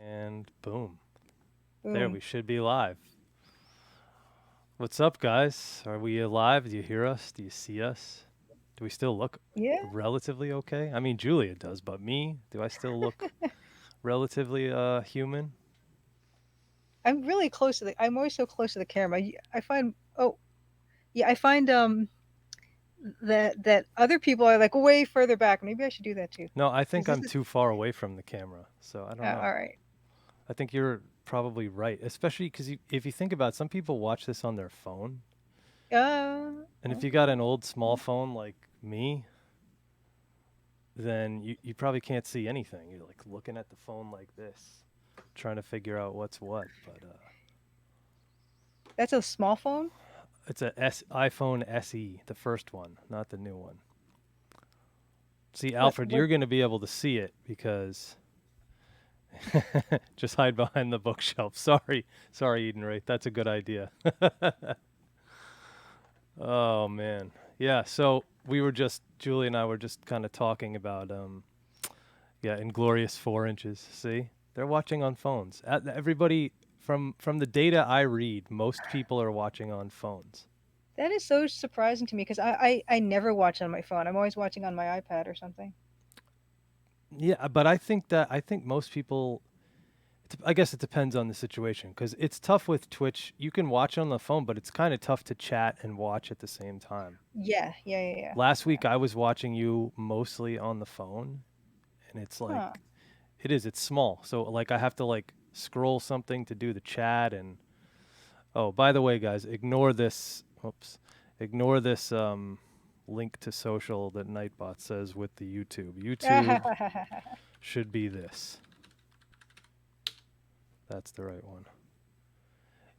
And boom. There, Boom. we should be live. What's up, guys? Are we alive? Do you hear us? Do you see us? Do we still look Yeah, relatively okay? I mean, Julia does, but me, do I still look relatively human? I'm really close to the. I'm always so close to the camera. I find. Oh, yeah. I find that other people are like way further back. Maybe I should do that too. No, I Is think this? I'm too far away from the camera, so I don't know. All right. I think you're probably right, especially because if you think about it, some people watch this on their phone, and if you got an old small phone like me, then you probably can't see anything. You're like looking at the phone like this, trying to figure out what's what. But That's a small phone. it's a iPhone SE, the first one, not the new one. See, What? Alfred, What? you're going to be able to see it because just hide behind the bookshelf. Sorry, Eden Wraith. That's a good idea. Oh man, yeah. So Julie and I were just kind of talking about yeah, Inglorious 4 inches. See, they're watching on phones. Everybody from the data I read, most people are watching on phones. That is so surprising to me because I never watch on my phone. I'm always watching on my iPad or something. Yeah, but I think most people. I guess it depends on the situation because it's tough with Twitch. You can watch on the phone, but it's kind of tough to chat and watch at the same time. Yeah. Yeah. Yeah. Yeah. Last Yeah. week I was watching you mostly on the phone, and it's like Huh. it's small. So like I have to like scroll something to do the chat and oh, by the way, guys, ignore this. Oops, ignore this link to social that Nightbot says with the YouTube. YouTube should be this. That's the right one.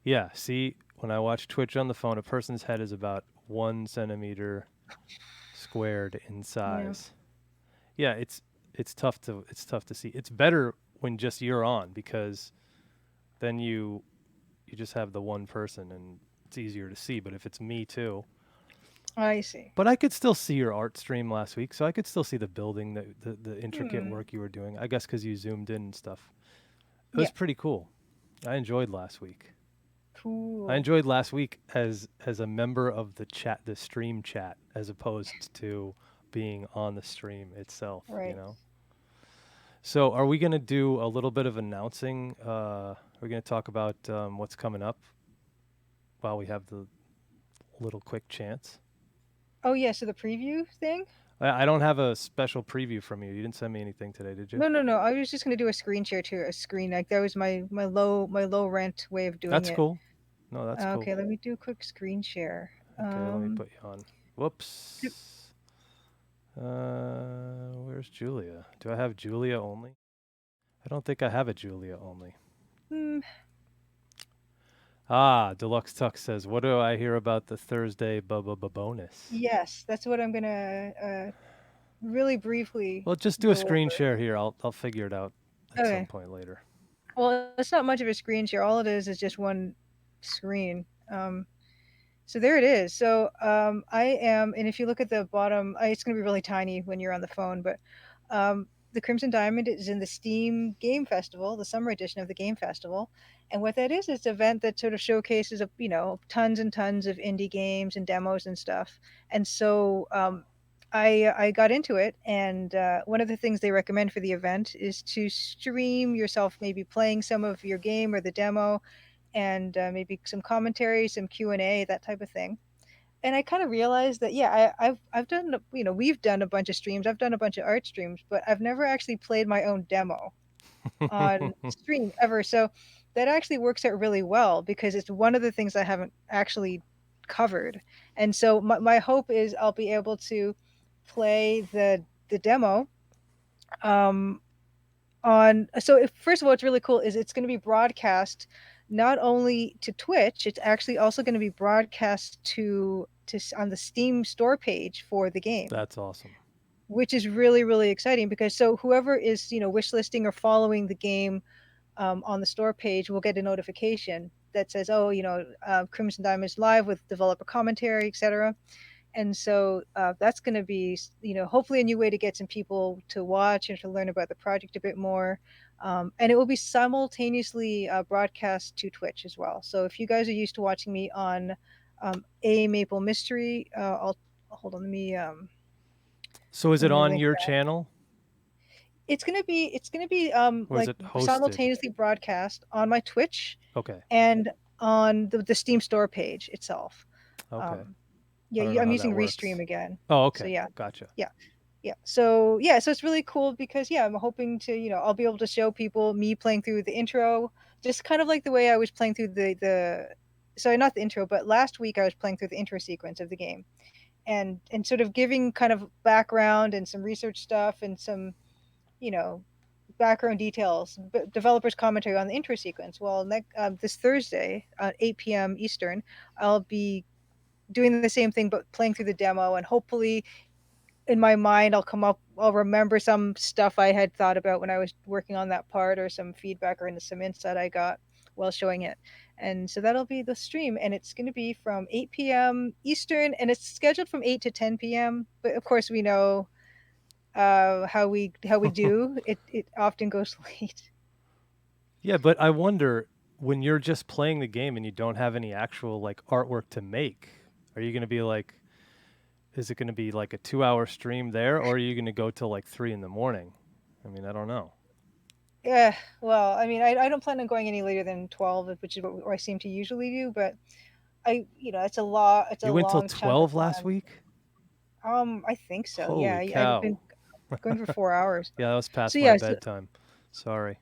Yeah. See, when I watch Twitch on the phone, a person's head is about 1 centimeter squared in Yeah. size. Yeah, it's tough to see. It's better when just you're on because then you just have the one person and it's easier to see. But if it's me too, I see. but I could still see your art stream last week, so I could still see the building, the intricate Hmm. work you were doing. I guess because you zoomed in and stuff. It was Yeah. pretty cool. I enjoyed last week. I Cool. enjoyed last week as a member of the chat, the stream chat, as opposed to being on the stream itself. You Right. know. So, are we going to do a little bit of announcing? We're going to talk about what's coming up while we have the little quick chance. Oh yeah. So the preview thing. I don't have a special preview from you. You didn't send me anything today, did you? No, no, no. I was just gonna do a screen share to a screen. Like that was my low rent way of doing That's it. cool. No, that's cool. Okay, let me do a quick screen share. Okay, let me put you on. Whoops. Where's Julia? Do I have Julia only? I don't think I have a Julia only. hmm, Ah, Deluxe Tux says, "What do I hear about the Thursday bonus?" yes, that's what I'm gonna really briefly Well, just do a go screen over. share here. I'll figure it out at some Okay. point later. Well, it's not much of a screen share. All it is just one screen. So there it is. So I am, and if you look at the bottom, it's going to be really tiny when you're on the phone, but the Crimson Diamond is in the Steam Game Festival, the summer edition of the Game Festival. And what that is, it's an event that sort of showcases, tons and tons of indie games and demos and stuff. And so I got into it, and one of the things they recommend for the event is to stream yourself, maybe playing some of your game or the demo, and maybe some commentary, some Q&A, that type of thing. And I kind of realized that yeah, I've done, we've done a bunch of streams. I've done a bunch of art streams, but I've never actually played my own demo on stream ever. So that actually works out really well because it's one of the things I haven't actually covered. And so my hope is I'll be able to play the demo um on so if, first of all, it's really cool is it's going to be broadcast not only to Twitch, it's actually also going to be broadcast to on the Steam store page for the game, That's awesome. which is really really exciting because so whoever is wishlisting or following the game on the store page will get a notification that says, oh, Crimson Diamond's live with developer commentary, etc. And so that's going to be hopefully a new way to get some people to watch and to learn about the project a bit more. And it will be simultaneously broadcast to Twitch as well. So if you guys are used to watching me on A Maple Mystery, I'll hold on. So is Let it me on link your that. channel It's gonna be or is like it hosted? simultaneously broadcast on my Twitch Okay. and on the Steam Store page itself. Okay. Um, I yeah, don't know I'm how using that Restream works. again. Oh, So okay. yeah, Gotcha. yeah, yeah. So yeah, so it's really cool because yeah, I'm hoping to I'll be able to show people me playing through the intro, just kind of like the way I was playing through the sorry, not the intro, but last week I was playing through the intro sequence of the game, and sort of giving kind of background and some research stuff and some you know background details, developers commentary on the intro sequence. Well, this Thursday at 8 p.m. Eastern, I'll be doing the same thing but playing through the demo, and hopefully in my mind I'll remember some stuff I had thought about when I was working on that part, or some feedback or some insight I got while showing it. And so that'll be the stream, and it's going to be from 8 p.m. Eastern, and it's scheduled from 8 to 10 p.m. But of course we know how we do it often goes late. Yeah, but I wonder when you're just playing the game and you don't have any actual like artwork to make, are you going to be like, is it going to be like a 2 hour stream there or are you going to go till like 3 in the morning? I mean, I don't know. Yeah, well, I mean, I don't plan on going any later than 12, which is what I seem to usually do, but it's a You went till long chunk of 12 last time. week? I think so. Yeah, Holy I've cow. been going for 4 hours. Yeah, that was So past my yeah, so, bedtime. Sorry.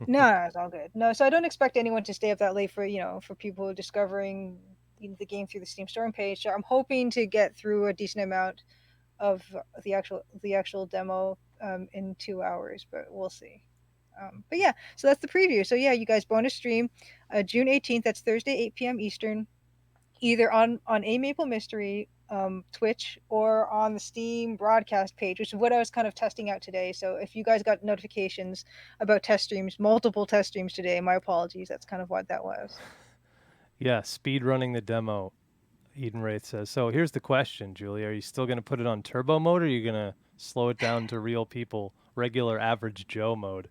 no, it's all good. No, so I don't expect anyone to stay up that late for people discovering the game through the Steam Store page. So I'm hoping to get through a decent amount of the actual demo in 2 hours, but we'll see. But yeah, so that's the preview. So yeah, you guys, bonus stream, June 18th. That's Thursday, 8 p.m. Eastern, either on A Maple Mystery Twitch or on the Steam broadcast page, which is what I was kind of testing out today. So if you guys got notifications about test streams, multiple test streams today, my apologies. That's kind of what that was. Yeah, speed running the demo. Eden Wraith says. So here's the question, Julie. Are you still going to put it on turbo mode or are you going to slow it down to real people, regular average Joe mode?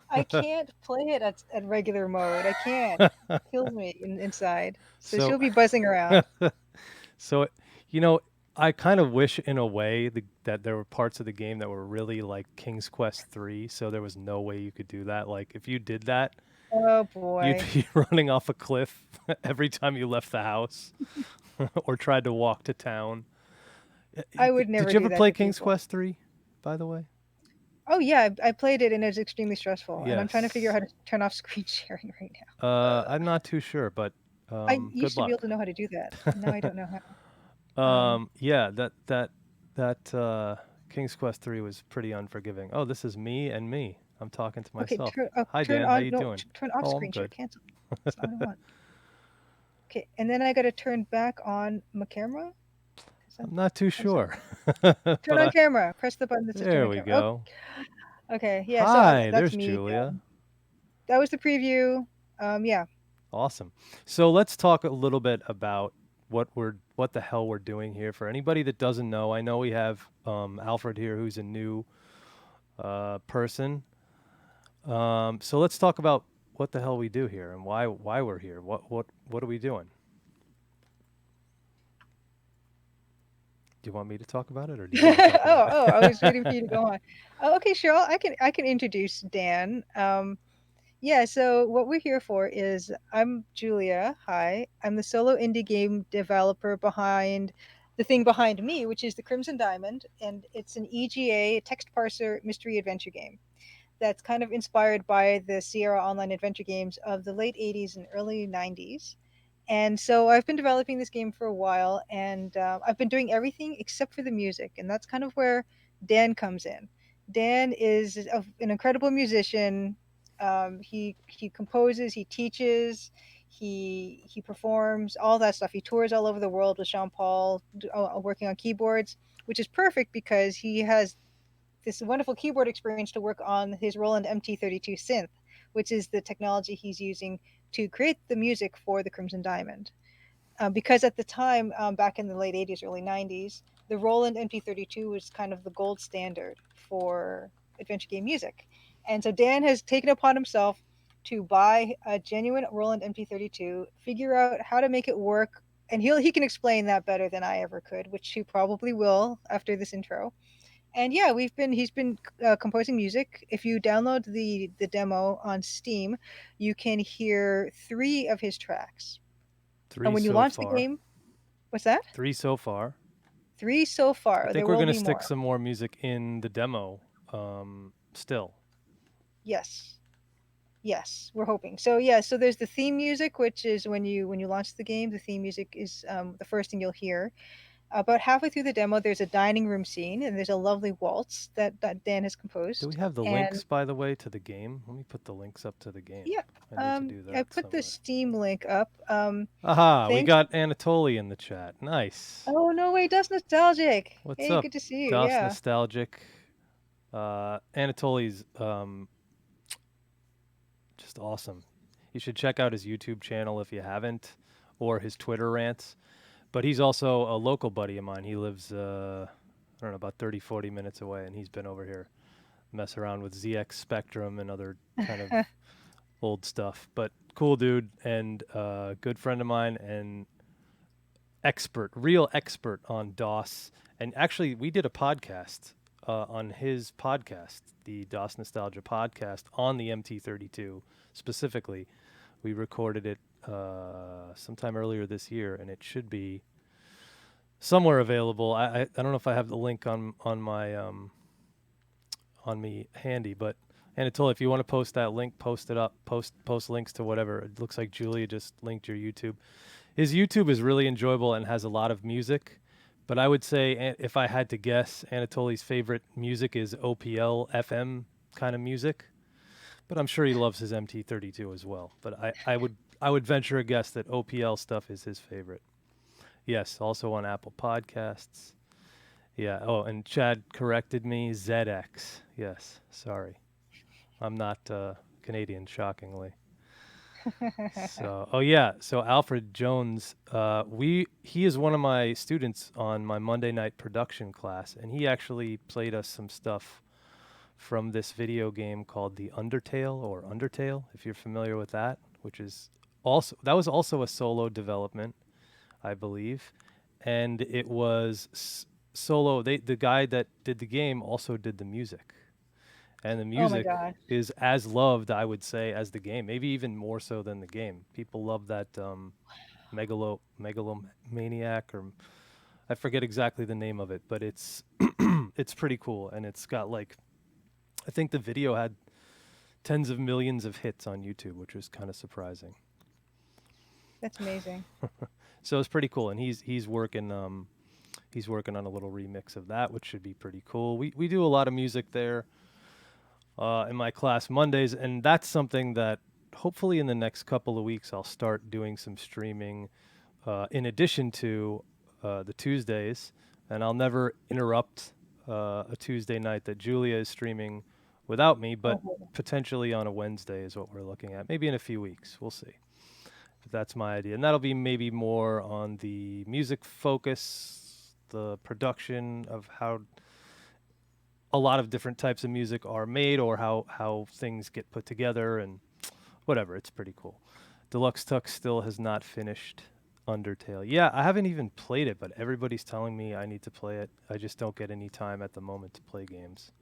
I can't play it at regular mode. I can't. It kills me inside. So so she'll be buzzing around. so you know, I kind of wish in a way that there were parts of the game that were really like King's Quest 3, so there was no way you could do that. Like if you did that, Oh you'd boy. be running off a cliff every time you left the house or tried to walk to town. I would Did never you do ever that play to King's people. Quest 3, by the way? Oh yeah, I played it and it was extremely stressful, and I'm trying to figure out Yes. how to turn off screen sharing right now. I'm not too sure, but I good used to be able luck. to know how to do that. Now I don't know how. Yeah, that King's Quest 3 was pretty unforgiving. Oh, this is me and me. I'm talking to Okay, myself. Hi turn Dan, how on you no doing? turn off Oh, I'm screen share. good. Cancel. That's not what I want. Okay, and then I got to turn back on my camera. 'Cause I'm not too I'm sorry. sure. Turn But on camera. Press the button that says turn there on we camera. go. Okay, yeah. So Hi, that's there's me. Julia. That was the preview. Yeah. Awesome. So let's talk a little bit about what the hell we're doing here. For anybody that doesn't know, I know we have Alfred here, who's a new person. So let's talk about what the hell we do here and why we're here. What are we doing? Do you want me to talk about it, or do you want to talk about Oh, I was waiting for you to it? go on. Oh, okay, Cheryl, I can introduce Dan. Yeah, so what we're here for is I'm Julia. Hi. I'm the solo indie game developer behind the thing behind me, which is the Crimson Diamond, and it's an EGA text parser mystery adventure game that's kind of inspired by the Sierra Online adventure games of the late 80s and early 90s. And so I've been developing this game for a while, and I've been doing everything except for the music, and that's kind of where Dan comes in. Dan is an incredible musician. He composes, he teaches, he performs, all that stuff. He tours all over the world with Jean Paul, working on keyboards, which is perfect because he has this wonderful keyboard experience to work on his Roland MT32 synth, which is the technology he's using to create the music for the Crimson Diamond. Because at the time, back in the late 80s, early 90s, the Roland MT32 was kind of the gold standard for adventure game music. And so Dan has taken upon himself to buy a genuine Roland MT32, figure out how to make it work, and he can explain that better than I ever could, which he probably will after this intro. And yeah, he's been composing music. If you download the demo on Steam, you can hear 3 of his tracks. And Three when you so launch the far. game, what's that? 3 so far. 3 so I far. think There we're will gonna be stick more. some more music in the demo. Still. Yes. Yes, we're hoping. So yeah, so there's the theme music, which is when you launch the game, the theme music is the first thing you'll hear. About halfway through the demo, there's a dining room scene, and there's a lovely waltz that Dan has Do we composed. have the And links, by the way, to the game? Let me put the links up to the game. yeah, I need to do I that put the some way. Steam link up. Aha, we Thanks. got Anatoly in the chat. Nice. Oh no way, Dust Nostalgic. What's Hey, up, good to see you. DOS Yeah. Nostalgic? Anatoly's just awesome. You should check out his YouTube channel if you haven't, or his Twitter rants. But he's also a local buddy of mine. He lives, I don't know, about 30, 40 minutes away, and he's been over here mess around with ZX Spectrum and other kind of old stuff. But cool dude and good friend of mine and expert, real expert on DOS. And actually, we did a podcast on his podcast, the DOS Nostalgia podcast, on the MT32 specifically. We recorded it sometime earlier this year, and it should be somewhere available. I don't know if I have the link on my on me handy, but Anatoly, if you want to post that link, post it up. Post links to whatever. It looks like Julia just linked your YouTube. His YouTube is really enjoyable and has a lot of music. But I would say, if I had to guess, Anatoly's favorite music is OPL FM kind of music. But I'm sure he loves his MT32 as well. But I would venture a guess that OPL stuff is his favorite. Yes, also on Apple Podcasts. Yeah. Oh, and Chad corrected me. ZX. Yes. Sorry, I'm not Canadian, shockingly. So, oh yeah. So Alfred Jones, he is one of my students on my Monday night production class, and he actually played us some stuff from this video game called The Undertale or Undertale, if you're familiar with that, which is also a solo development, I believe, and it was solo. The guy that did the game also did the music, and the Oh my music God. is as loved, I would say, as the game, maybe even more so than the game. People love that megalomaniac, or I forget exactly the name of it, but it's it's pretty cool, and it's got like, I think the video had tens of millions of hits on YouTube, which was kind of surprising. That's amazing. So it's pretty cool, and he's working on a little remix of that, which should be pretty cool. We do a lot of music there in my class Mondays, and that's something that hopefully in the next couple of weeks I'll start doing some streaming in addition to the Tuesdays, and I'll never interrupt a Tuesday night that Julia is streaming without me, but Oh, potentially on a Wednesday is what we're looking at. Maybe in a few weeks, we'll see. But that's my idea, and that'll be maybe more on the music focus, the production of how a lot of different types of music are made, or how things get put together, and whatever. It's pretty cool. Deluxe Tux still has not finished Undertale. Yeah, I haven't even played it, but everybody's telling me I need to play it. I just don't get any time at the moment to play games.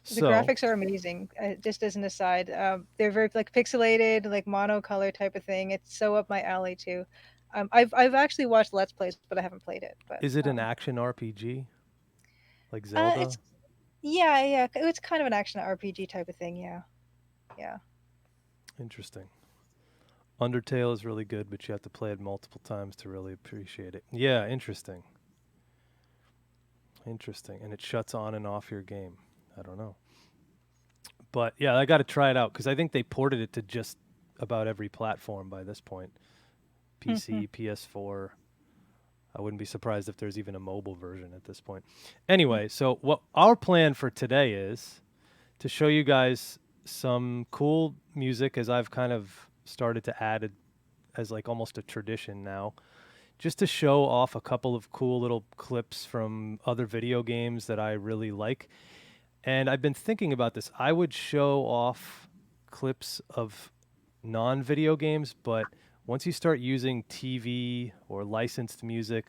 the So, graphics are amazing. Just as an aside, they're very like pixelated, like monocolor type of thing. It's so up my alley too. I've actually watched Let's Plays, but I haven't played it. But is it an action RPG like it's Zelda? yeah, it's kind of an action RPG type of thing. Yeah, yeah. Interesting. Undertale is really good, but you have to play it multiple times to really appreciate it. Yeah, interesting. Interesting. And it shuts on and off your game. I don't know. But yeah, I got to try it out because I think they ported it to just about every platform by this point. PC, PS4. I wouldn't be surprised if there's even a mobile version at this point. Anyway, so what our plan for today is to show you guys some cool music, as I've kind of started to add it as like almost a tradition now, just to show off a couple of cool little clips from other video games that I really like. And I've been thinking about this. I would show off clips of non-video games, but once you start using TV or licensed music,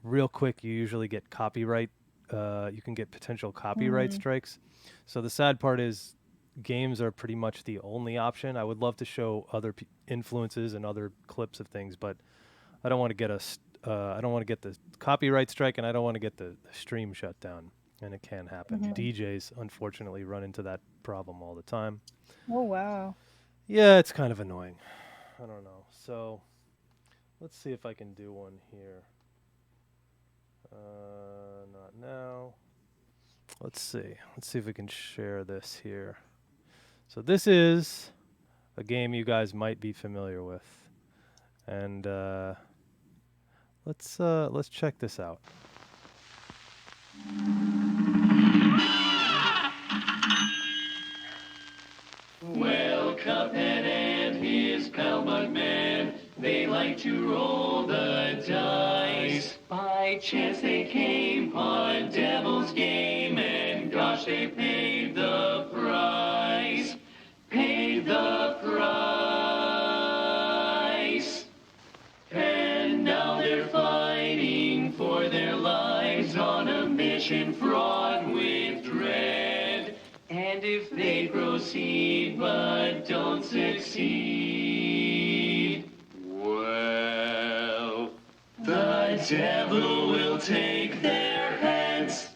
real quick you usually get copyright. You can get potential copyright Mm, strikes. So the sad part is, games are pretty much the only option. I would love to show other influences and other clips of things, but I don't want to get I don't want to get the copyright strike, and I don't want to get the stream shut down. And it can happen. mhm. DJs unfortunately run into that problem all the time. Oh, wow. Yeah, it's kind of annoying. I don't know. So let's see if I can do one here. Not now. Let's see. Let's see if we can share this here. So this is a game you guys might be familiar with, and let's check this out. Well, Cuphead and his pal Bugman, they like to roll the dice. By chance they came upon a devil's game, and gosh, they paid the price. Paid the price. And now they're fighting for their lives on a mission fraught with dread. And if they proceed but don't succeed, well, the devil will take their heads.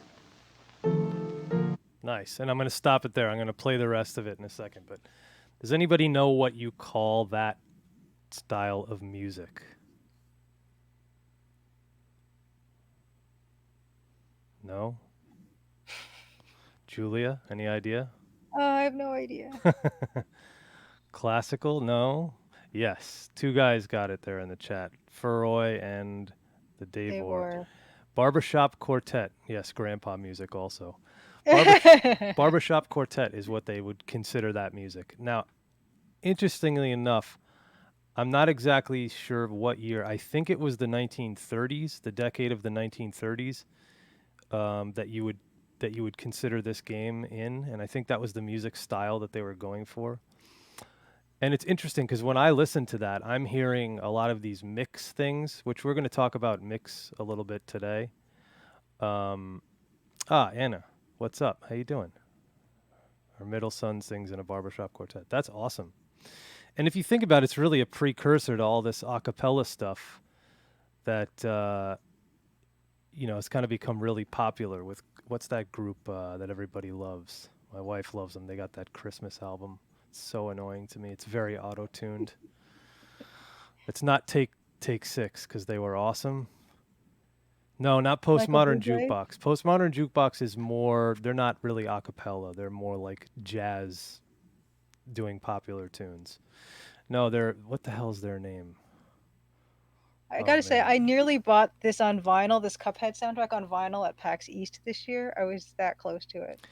Nice. And I'm going to stop it there. I'm going to play the rest of it in a second. But does anybody know what you call that style of music? No? Julia, any idea? I have no idea. Classical? No? Yes. Two guys got it there in the chat. Furroy and the They Davor. were. Barbershop Quartet. Yes, grandpa music also. I Barbershop Quartet is what they would consider that music. Now, interestingly enough, I'm not exactly sure of what year. I think it was the 1930s, the decade of the 1930s, that you would consider this game in, and I think that was the music style that they were going for. And it's interesting because when I listen to that, I'm hearing a lot of these mix things, which we're going to talk about mix a little bit today. Anna, what's up? How you doing? Her middle son sings in a barbershop quartet. That's awesome. And if you think about it, it's really a precursor to all this a cappella stuff that it's kind of become really popular with what's that group that everybody loves? My wife loves them. They got that Christmas album. It's so annoying to me. It's very auto-tuned. It's not Take Six because they were awesome. No, not Michael Postmodern Bublé. Jukebox. Postmodern Jukebox is more. They're not really a cappella. They're more like jazz, doing popular tunes. No, they're what the hell's their name? I Oh gotta say, man. I nearly bought this on vinyl, this Cuphead soundtrack on vinyl at PAX East this year. I was that close to it.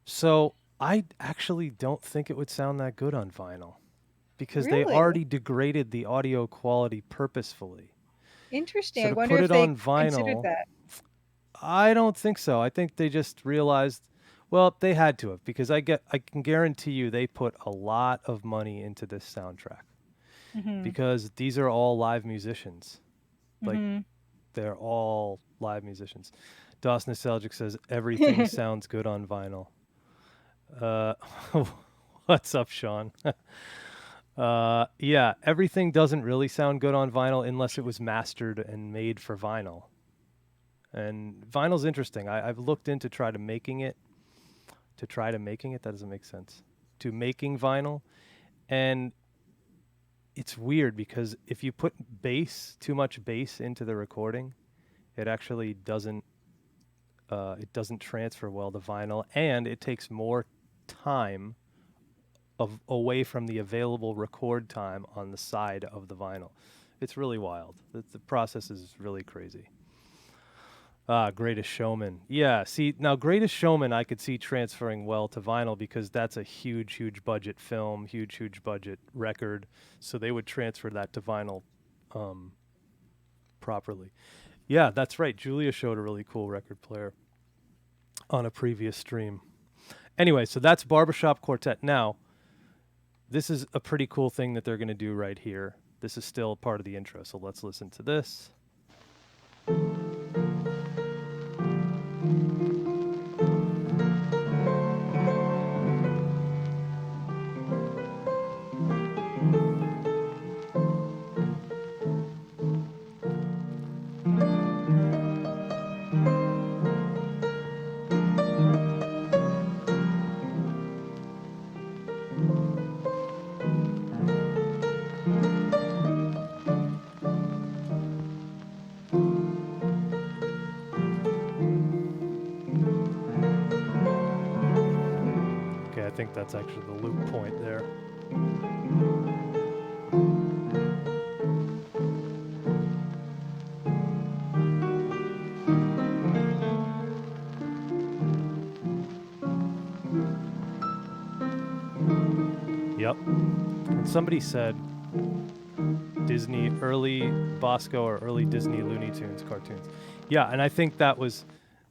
So I actually don't think it would sound that good on vinyl because they Really? already degraded the audio quality purposefully. Interesting. So I to wonder put if it they on considered vinyl, that. I don't think so. I think they just realized, well, they had to have because I can guarantee you they put a lot of money into this soundtrack Mm-hmm. because these are all live musicians. Like Mm-hmm. they're all live musicians. DOS Nostalgic says everything sounds good on vinyl. Uh, what's up, Sean? Yeah, everything doesn't really sound good on vinyl unless it was mastered and made for vinyl. And vinyl's interesting. I've looked into try to making it. To try to making it, that doesn't make sense. To making vinyl, and it's weird because if you put too much bass into the recording, it actually doesn't. It doesn't transfer well to vinyl, and it takes more time away from the available record time on the side of the vinyl. It's really wild. The process is really crazy. Greatest Showman. Yeah, see, now Greatest Showman I could see transferring well to vinyl because that's a huge, huge budget film, huge, huge budget record. So they would transfer that to vinyl um, properly. Yeah, that's right. Julia showed a really cool record player. on a previous stream. Anyway, so that's Barbershop Quartet. Now, this is a pretty cool thing that they're going to do right here. This is still part of the intro, so let's listen to this. Okay, I think that's actually the loop point there. Yep. And somebody said Disney, early Bosco or early Disney Looney Tunes cartoons. Yeah, and I think that was,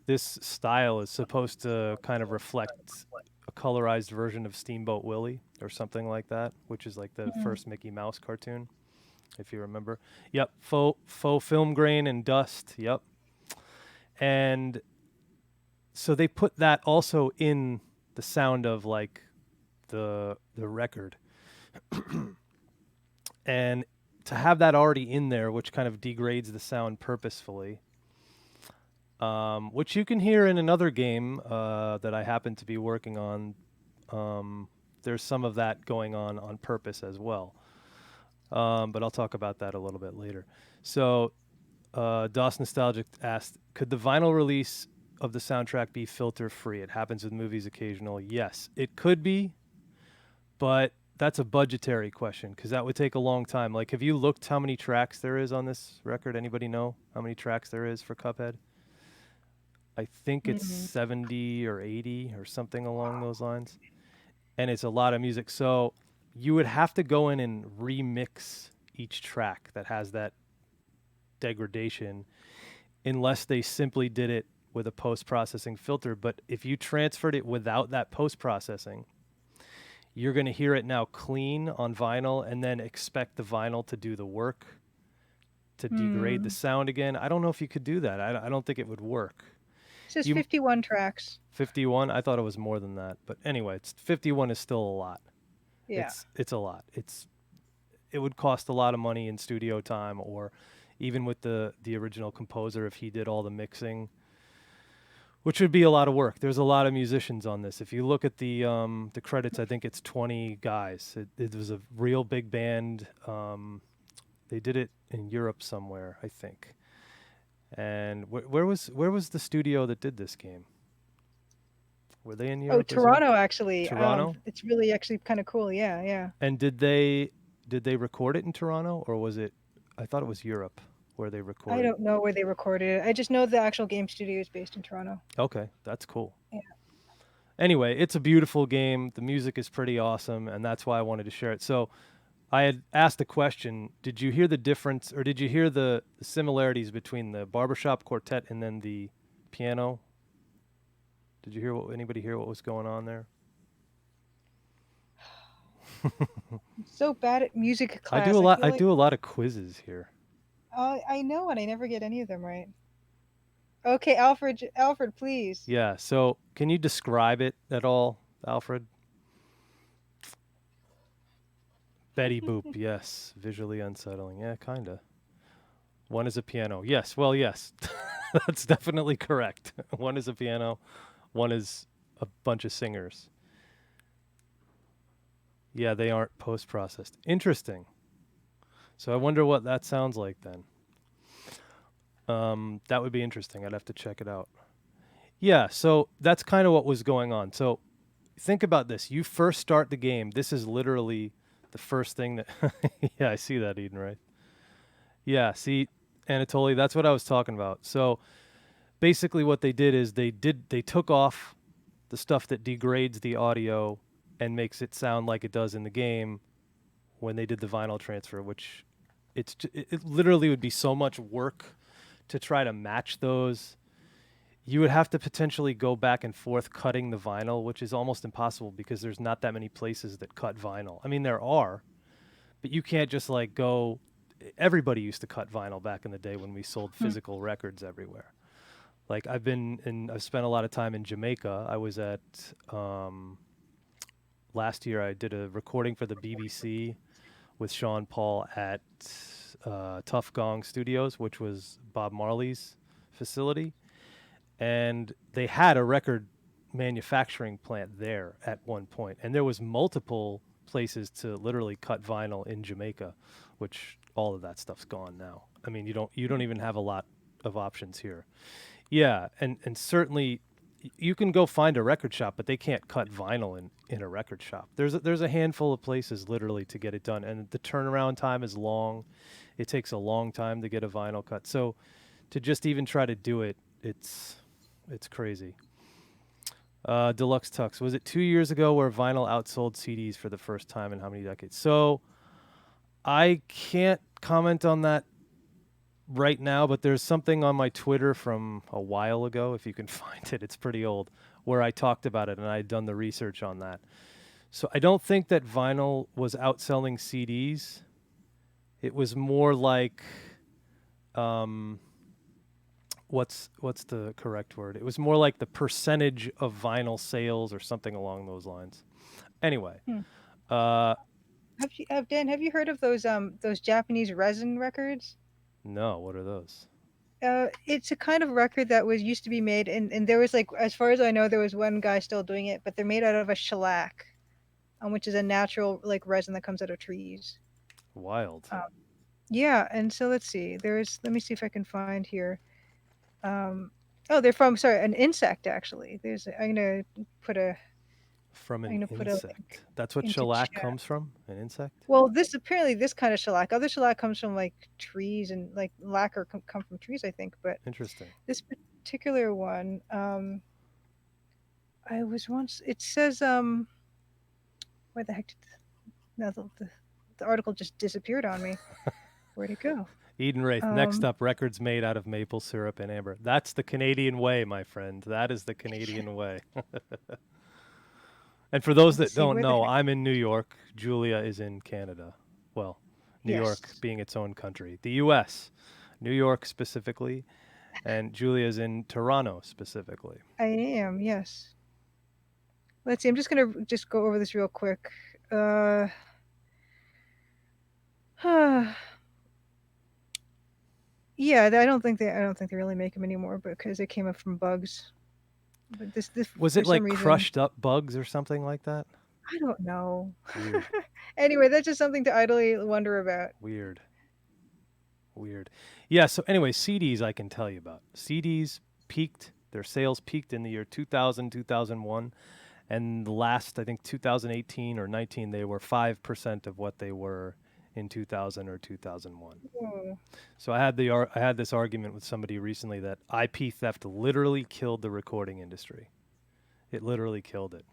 this style is supposed to kind of reflect a colorized version of Steamboat Willie or something like that, which is like the first Mickey Mouse cartoon, if you remember. Yep, faux film grain and dust. Yep. And so they put that also in the sound of like the record. And to have that already in there, which kind of degrades the sound purposefully, which you can hear in another game that I happen to be working on. There's some of that going on purpose as well. But I'll talk about that a little bit later. So DOS Nostalgic asked, could the vinyl release of the soundtrack be filter free? It happens with movies occasionally. Yes, it could be, but that's a budgetary question because that would take a long time. Like, have you looked how many tracks there is on this record? Anybody know how many tracks there is for Cuphead? I think it's 70 or 80 or something along those lines. And it's a lot of music. So you would have to go in and remix each track that has that degradation unless they simply did it with a post-processing filter. But if you transferred it without that post-processing, you're going to hear it now clean on vinyl and then expect the vinyl to do the work to degrade the sound again. I don't know if you could do that. I don't think it would work. It says 51 tracks. 51? I thought it was more than that. But anyway, 51 is still a lot. Yeah. It's a lot. It would cost a lot of money in studio time, or even with the original composer if he did all the mixing, which would be a lot of work. There's a lot of musicians on this. If you look at the credits, I think it's 20 guys. It was a real big band. They did it in Europe somewhere, I think. And where was the studio that did this game? Were they in Europe? Oh, Toronto, actually. Toronto? It's really actually kind of cool. Yeah, yeah. And did they record it in Toronto, or was it? I thought it was Europe where they recorded. I don't know where they recorded it. I just know the actual game studio is based in Toronto. Okay, that's cool. Yeah. Anyway, it's a beautiful game. The music is pretty awesome, and that's why I wanted to share it. So I had asked the question, did you hear the difference, or did you hear the similarities between the Barbershop Quartet and then the piano? Did you hear anybody hear what was going on there? I'm so bad at music class. I do a lot of quizzes here. I know, and I never get any of them right. Okay, Alfred, please. Yeah, so can you describe it at all, Alfred? Betty Boop, yes. Visually unsettling. Yeah, kind of. One is a piano. Yes, well, yes. That's definitely correct. One is a piano. One is a bunch of singers. Yeah, they aren't post-processed. Interesting. So I wonder what that sounds like then. That would be interesting. I'd have to check it out. Yeah, so that's kind of what was going on. So think about this. You first start the game. This is literally the first thing that... Yeah, I see that, Eden, right? Yeah, see, Anatoly, that's what I was talking about. So basically what they did is they took off the stuff that degrades the audio and makes it sound like it does in the game when they did the vinyl transfer, which it literally would be so much work to try to match those. You would have to potentially go back and forth cutting the vinyl, which is almost impossible because there's not that many places that cut vinyl. I mean, there are, but you can't just like go. Everybody used to cut vinyl back in the day when we sold Hmm. physical records everywhere. Like I've spent a lot of time in Jamaica. I was at last year. I did a recording for the BBC with Sean Paul at Tough Gong Studios, which was Bob Marley's facility, and they had a record manufacturing plant there at one point, and there was multiple places to literally cut vinyl in Jamaica, which all of that stuff's gone now. I mean, you don't even have a lot of options here. Yeah, and certainly you can go find a record shop, but they can't cut vinyl in a record shop. There's a handful of places literally to get it done, and the turnaround time is long. It takes a long time to get a vinyl cut. So to just even try to do it, it's crazy. Deluxe Tux. Was it 2 years ago where vinyl outsold CDs for the first time in how many decades? So I can't comment on that right now, but there's something on my Twitter from a while ago, if you can find it. It's pretty old, where I talked about it and I had done the research on that. So I don't think that vinyl was outselling CDs. It was more like, um, what's the correct word? It was more like the percentage of vinyl sales or something along those lines. Anyway, Hmm. uh, Dan, have you heard of those Japanese resin records? no, what are those? It's a kind of record that was used to be made, and there was like, as far as I know, there was one guy still doing it, but they're made out of a shellac, which is a natural like resin that comes out of trees. Wild. Um, yeah, and so let's see. Let me see if I can find here. Um, oh, they're from, sorry, an insect actually. From I'm an gonna put a link insect. That's what into shellac chat. comes from? An insect? Well, this kind of shellac. Other shellac comes from like trees, and like lacquer come from trees, I think. But Interesting. this particular one, I was once. It says, where the heck did no, the article just disappeared on me. Where'd it go? Eden Wraith. Next Um, up, records made out of maple syrup and amber. That's the Canadian way, my friend. That is the Canadian way. And for those let's that see don't where the know, heck. I'm in New York. Julia is in Canada. Well, New York Yes, being its own country. The US, New York specifically, and Julia is in Toronto specifically. I am. Yes. Let's see. I'm just gonna just go over this real quick. Uh, yeah, I don't think they really make them anymore because they came up from bugs. But this Was for it some like reason, crushed up bugs or something like that? I don't know. Weird. Anyway, that's just something to idly wonder about. Weird. Weird. Yeah, so anyway, CDs I can tell you about. CDs peaked, their sales peaked in the year 2000, 2001, and the last, I think 2018 or 19, they were 5% of what they were in 2000 or 2001. Oh, So I had this argument with somebody recently that IP theft literally killed the recording industry. It literally killed it.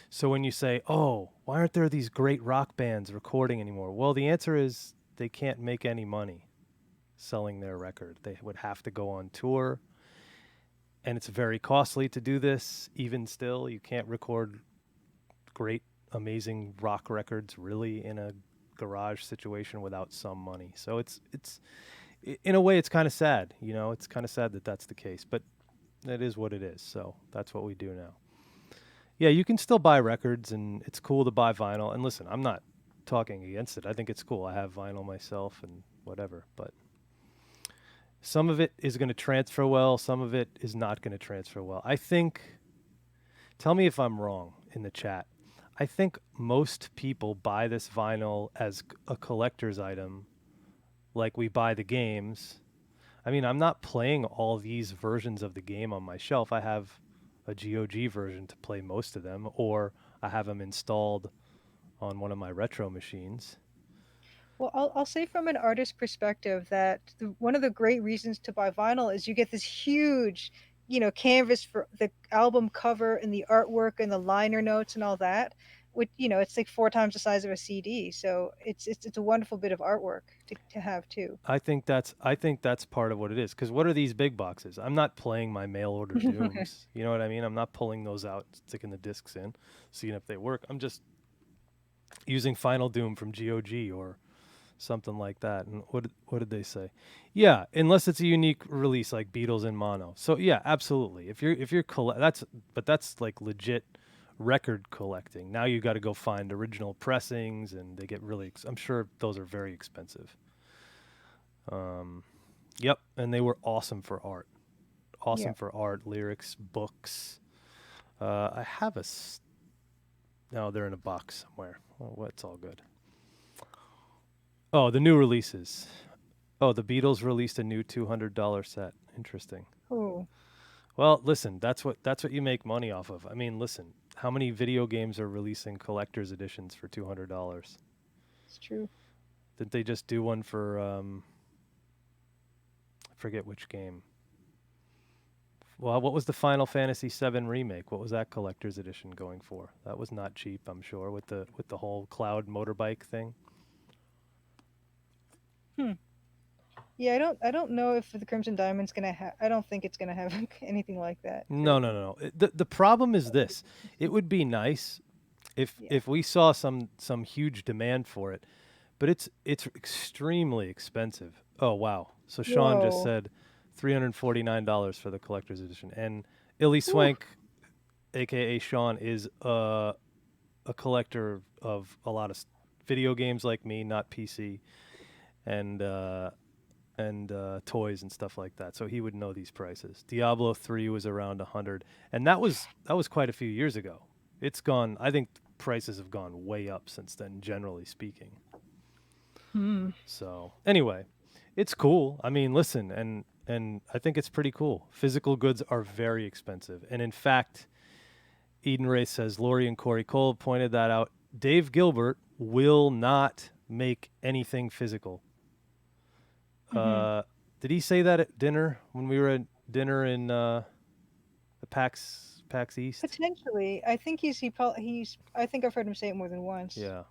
So when you say, "Oh, why aren't there these great rock bands recording anymore?" Well, the answer is they can't make any money selling their record. They would have to go on tour, and it's very costly to do this. Even still, you can't record great, amazing rock records really in a garage situation without some money. So it's in a way it's kind of sad, you know. It's kind of sad that that's the case, but it is what it is. So that's what we do now. Yeah, you can still buy records, and it's cool to buy vinyl. And listen, I'm not talking against it. I think it's cool. I have vinyl myself and whatever, but some of it is going to transfer well, some of it is not going to transfer well. I think, tell me if I'm wrong in the chat. I think most people buy this vinyl as a collector's item, like we buy the games. I mean, I'm not playing all these versions of the game on my shelf. I have a GOG version to play most of them, or I have them installed on one of my retro machines. well, I'll say from an artist perspective that one of the great reasons to buy vinyl is you get this huge, canvas for the album cover and the artwork and the liner notes and all that. which it's like 4 times the size of a CD. So it's a wonderful bit of artwork to have too. I think that's part of what it is. Because what are these big boxes? I'm not playing my mail order Dooms. You know what I mean? I'm not pulling those out, sticking the discs in, seeing if they work. I'm just using Final Doom from GOG or something like that. And what did they say? Yeah, unless it's a unique release like Beatles in mono. So yeah, absolutely. If you're that's like legit record collecting. Now you got to go find original pressings, and they get really. I'm sure those are very expensive. Um, yep, and they were awesome for art. Yeah. Awesome for art, lyrics, books. I have no, they're in a box somewhere. Well, it's all good. Oh, the new releases. Oh, the Beatles released a new $200 set. Interesting. Oh, Well, listen, that's what you make money off of. I mean, listen, how many video games are releasing collector's editions for $200? it's true. Didn't they just do one for I forget which game? Well, what was the Final Fantasy VII remake? What was that collector's edition going for? That was not cheap, I'm sure, with the whole cloud motorbike thing. Hmm. Yeah, I don't know if the Crimson Diamond's gonna have. I don't think it's gonna have anything like that. No, no, no, no. The problem is this. It would be nice if Yeah. if we saw some huge demand for it, but it's extremely expensive. Oh wow! So Sean just Whoa. said $349 for the collector's edition, and Illy Whew. Swank, aka Sean, is a collector of a lot of video games like me, not PC, and toys and stuff like that. So he would know these prices. Diablo 3 was around 100, and that was quite a few years ago. It's gone. I think prices have gone way up since then, generally speaking. Hmm. So anyway, it's cool. I mean, listen, and I think it's pretty cool. Physical goods are very expensive, and in fact, Eden Ray says Lori and Corey Cole pointed that out. Dave Gilbert will not make anything physical. Mm-hmm. Uh, did he say that at dinner when we were at dinner in the PAX East? Potentially, I think he's. I think I've heard him say it more than once. Yeah.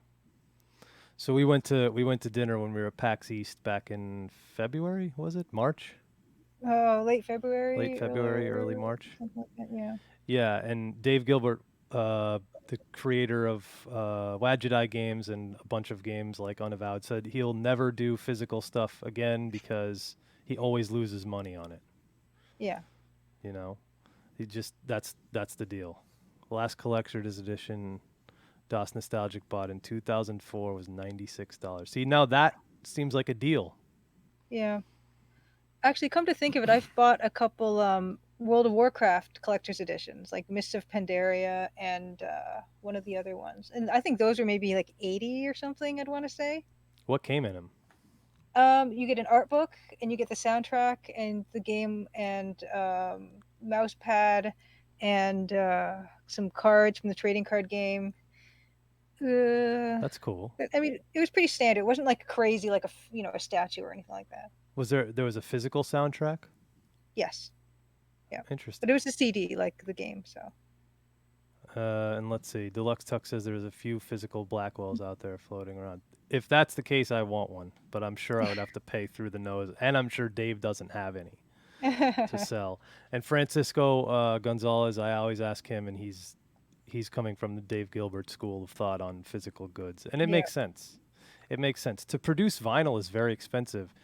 So we went to dinner when we were at PAX East back in February. Was it March? Late Late February, February, early March. something like that. Yeah. Yeah, and Dave Gilbert, the creator of Wadjet games and a bunch of games like Unavowed, said he'll never do physical stuff again because he always loses money on it. Yeah. You know, he just that's the deal. The last collector's edition DOS Nostalgic bought in 2004 was $96. See, now that seems like a deal. Yeah. Actually, come to think of it, I've bought a couple World of Warcraft collector's editions, like Mists of Pandaria and one of the other ones, and I think those are maybe like 80 or something. I'd want to say. What came in him? You get an art book, and you get the soundtrack and the game and mouse pad and some cards from the trading card game. Uh, That's cool. I mean, it was pretty standard. It wasn't like crazy, like a statue or anything like that. There was a physical soundtrack? Yes, yeah, but Interesting. it was a CD, like the game. So And let's see. Deluxe Tuck says there's a few physical Blackwells out there floating around. If that's the case, I want one, but I'm sure I would have to pay through the nose, and I'm sure Dave doesn't have any to sell. And Francisco Gonzalez, I always ask him, and he's coming from the Dave Gilbert school of thought on physical goods, and it yeah, makes sense. It makes sense. To produce vinyl is very expensive.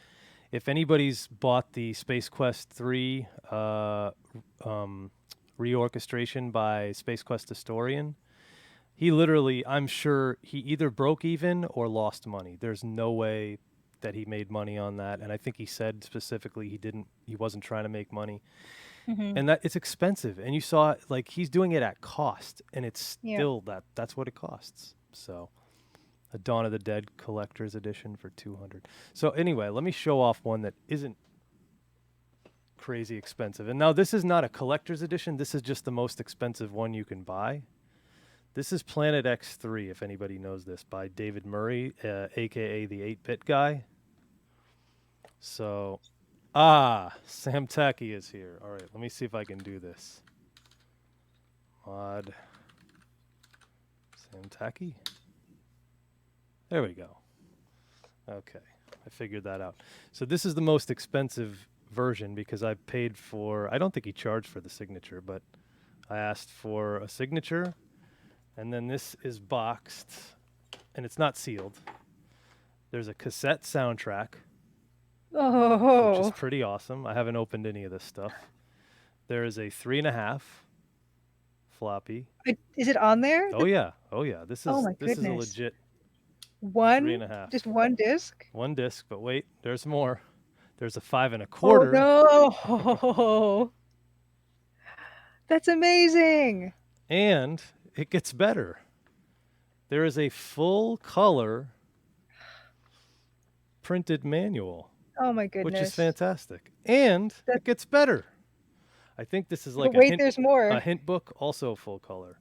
If anybody's bought the Space Quest 3 um, reorchestration by Space Quest Historian, he literally, I'm sure he either broke even or lost money. There's no way that he made money on that, and I think he said specifically he wasn't trying to make money. hmm, And that it's expensive, and you saw like he's doing it at cost, and it's yeah, still that's what it costs. So a Dawn of the Dead collector's edition for 200. So anyway, let me show off one that isn't crazy expensive. And now this is not a collector's edition. This is just the most expensive one you can buy. This is Planet X3, if anybody knows this, by David Murray, aka the 8-bit guy. So, Sam Tacky is here. All right, let me see if I can do this. Mod And tacky. There we go. Okay, I figured that out. So this is the most expensive version because I paid for, I don't think he charged for the signature, but I asked for a signature, and then this is boxed, and it's not sealed. There's a cassette soundtrack, which is Oh, pretty awesome. I haven't opened any of this stuff. There is a 3.5 floppy. is it on there? Oh yeah, oh yeah. Oh my This is a goodness. legit three One? and a half. Just one disc? One disc, but wait, there's more. There's a 5 Oh 1/4. no. That's amazing. And it gets better. There is a full color printed manual, Oh my which is goodness. fantastic. And That, it gets better. I think this is but like wait, there's a more. hint book, also full color,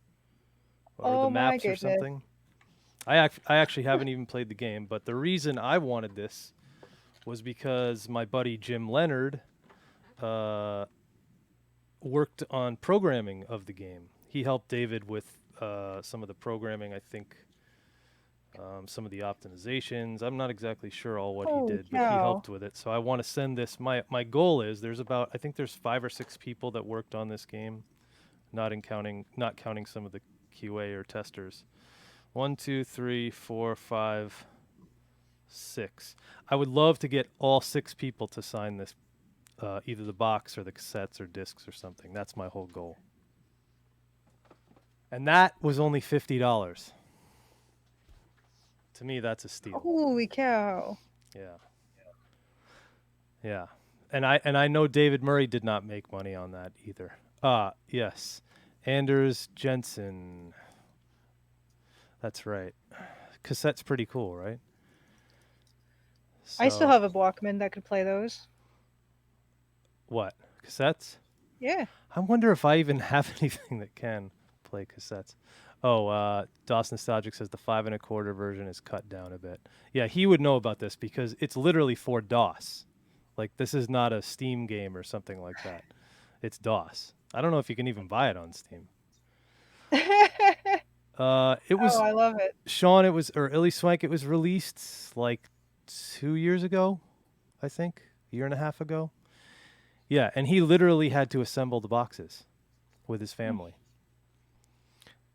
or the Oh my maps or goodness. something. I actually haven't even played the game, but the reason I wanted this was because my buddy Jim Leonard uh, worked on programming of the game. He helped David with some of the programming, I think, some of the optimizations. I'm not exactly sure all what he Holy did, but he cow. helped with it. So I want to send this. My goal is there's about, I think there's 5 or 6 people that worked on this game, not counting some of the QA or testers. 1, 2, 3, 4, 5, 6. I would love to get all 6 people to sign this, either the box or the cassettes or discs or something. That's my whole goal. And that was only $50. To me, that's a steal. Holy cow. Yeah. Yeah. And I know David Murray did not make money on that either. Yes. Anders Jensen. That's right. Cassette's pretty cool, right? I still So, have a Walkman that could play those. what? Cassettes? Yeah. I wonder if I even have anything that can play cassettes. Oh, DOS Nostalgic says the 5 1/4 version is cut down a bit. Yeah, he would know about this because it's literally for DOS. Like, this is not a Steam game or something like that. It's DOS. I don't know if you can even buy it on Steam. It Oh, was I love it. Sean. It was, or Illy Swank. It was released like 2 years ago, I think, a year and a half ago. Yeah, and he literally had to assemble the boxes with his family.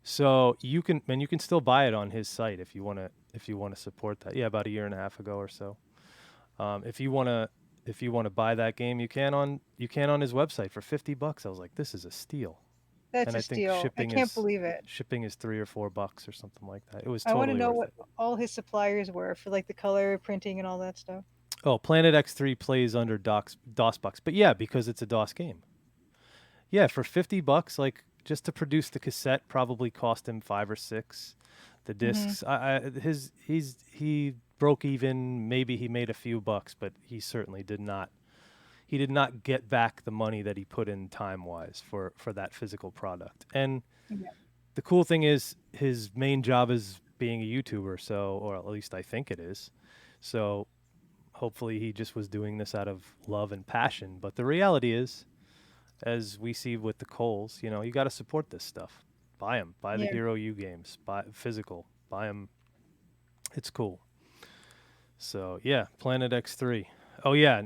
So you can still buy it on his site if you wanna support that. Yeah, about a year and a half ago or so. If you wanna buy that game, you can on his website for $50. I was like, this is a steal. That's And a I think steal. I can't believe it. shipping is $3 or $4 or something like that. It was I want to totally know worth what it. all his suppliers were for like the color printing and all that stuff. Oh, Planet X3 plays under DOSBox, but yeah, because it's a DOS game. Yeah, for $50, like just to produce the cassette probably cost him 5 or 6. The Hmm. discs, he broke even. Maybe he made a few bucks, but he certainly did not. He did not get back the money that he put in time wise for that physical product. And Yeah. the cool thing is his main job is being a YouTuber, so, or at least I think it is. So hopefully he just was doing this out of love and passion. But the reality is, as we see with the Coles, you got to support this stuff. Buy them. Buy the Yeah. Hero U games. Buy physical. Buy them. It's cool. So yeah, Planet X3. Oh yeah,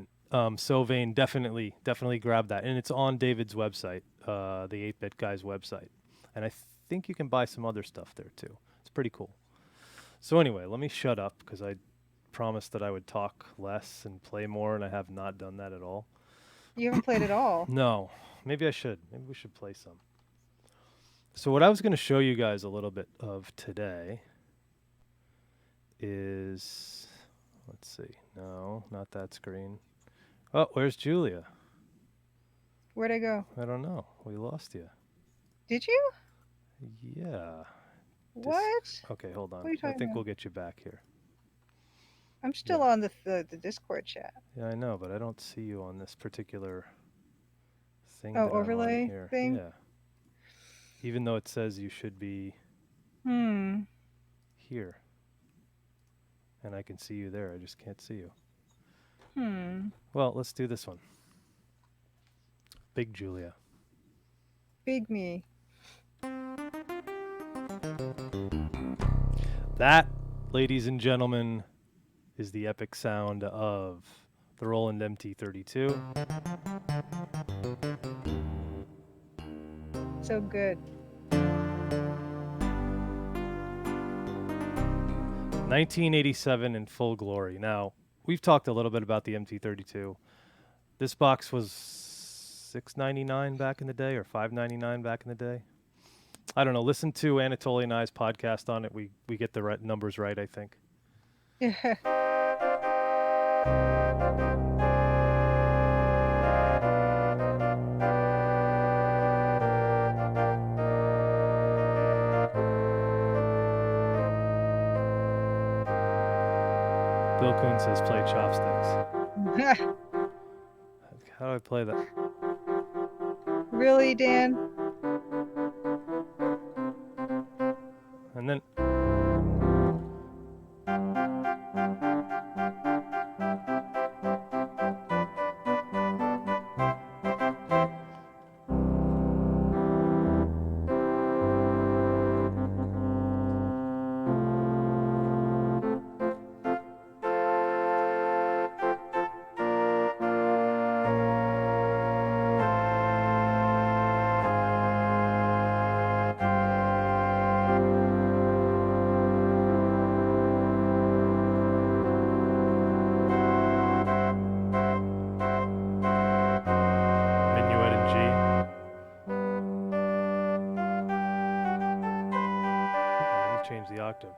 Sylvain, definitely grab that, and it's on David's website, the 8-Bit Guy's website, and I think you can buy some other stuff there too. It's pretty cool. So anyway, let me shut up because I promised that I would talk less and play more, and I have not done that at all. You haven't played at all. No, maybe I should. Maybe we should play some. So what I was going to show you guys a little bit of today is, let's see. No, not that screen. Oh, where's Julia? Where'd I go? I don't know. We lost you. Did you? Yeah. What? Okay, hold on. What are you I talking think about? we'll get you back here. I'm still Yeah. on the Discord chat. Yeah, I know, but I don't see you on this particular thing Oh, that I'm on overlay here. thing? Yeah. Even though it says you should be Hmm. here. And I can see you there. I just can't see you. Hmm. Well, let's do this one. Big Julia. Big me. That, ladies and gentlemen, is the epic sound of the Roland MT32. So good. 1987 in full glory. Now, we've talked a little bit about the MT32. This box was $6.99 back in the day or $5.99 back in the day. I don't know. Listen to Anatoly and I's podcast on it. We get the right numbers right, I think. Yeah. Bill Kuhn says play chopsticks. How do I play that? Really, Dan? And then minuet in G. Let me change the octave.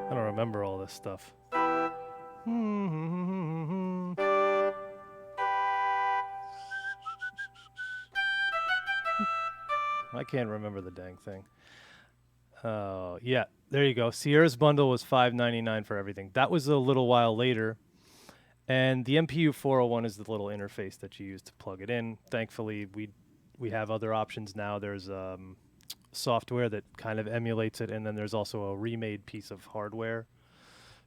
I don't remember all this stuff. I can't remember the dang thing. Oh, yeah. There you go. Sierra's bundle was $5.99 for everything. That was a little while later. And the MPU 401 is the little interface that you use to plug it in. Thankfully, we have other options now. There's software that kind of emulates it, and then there's also a remade piece of hardware.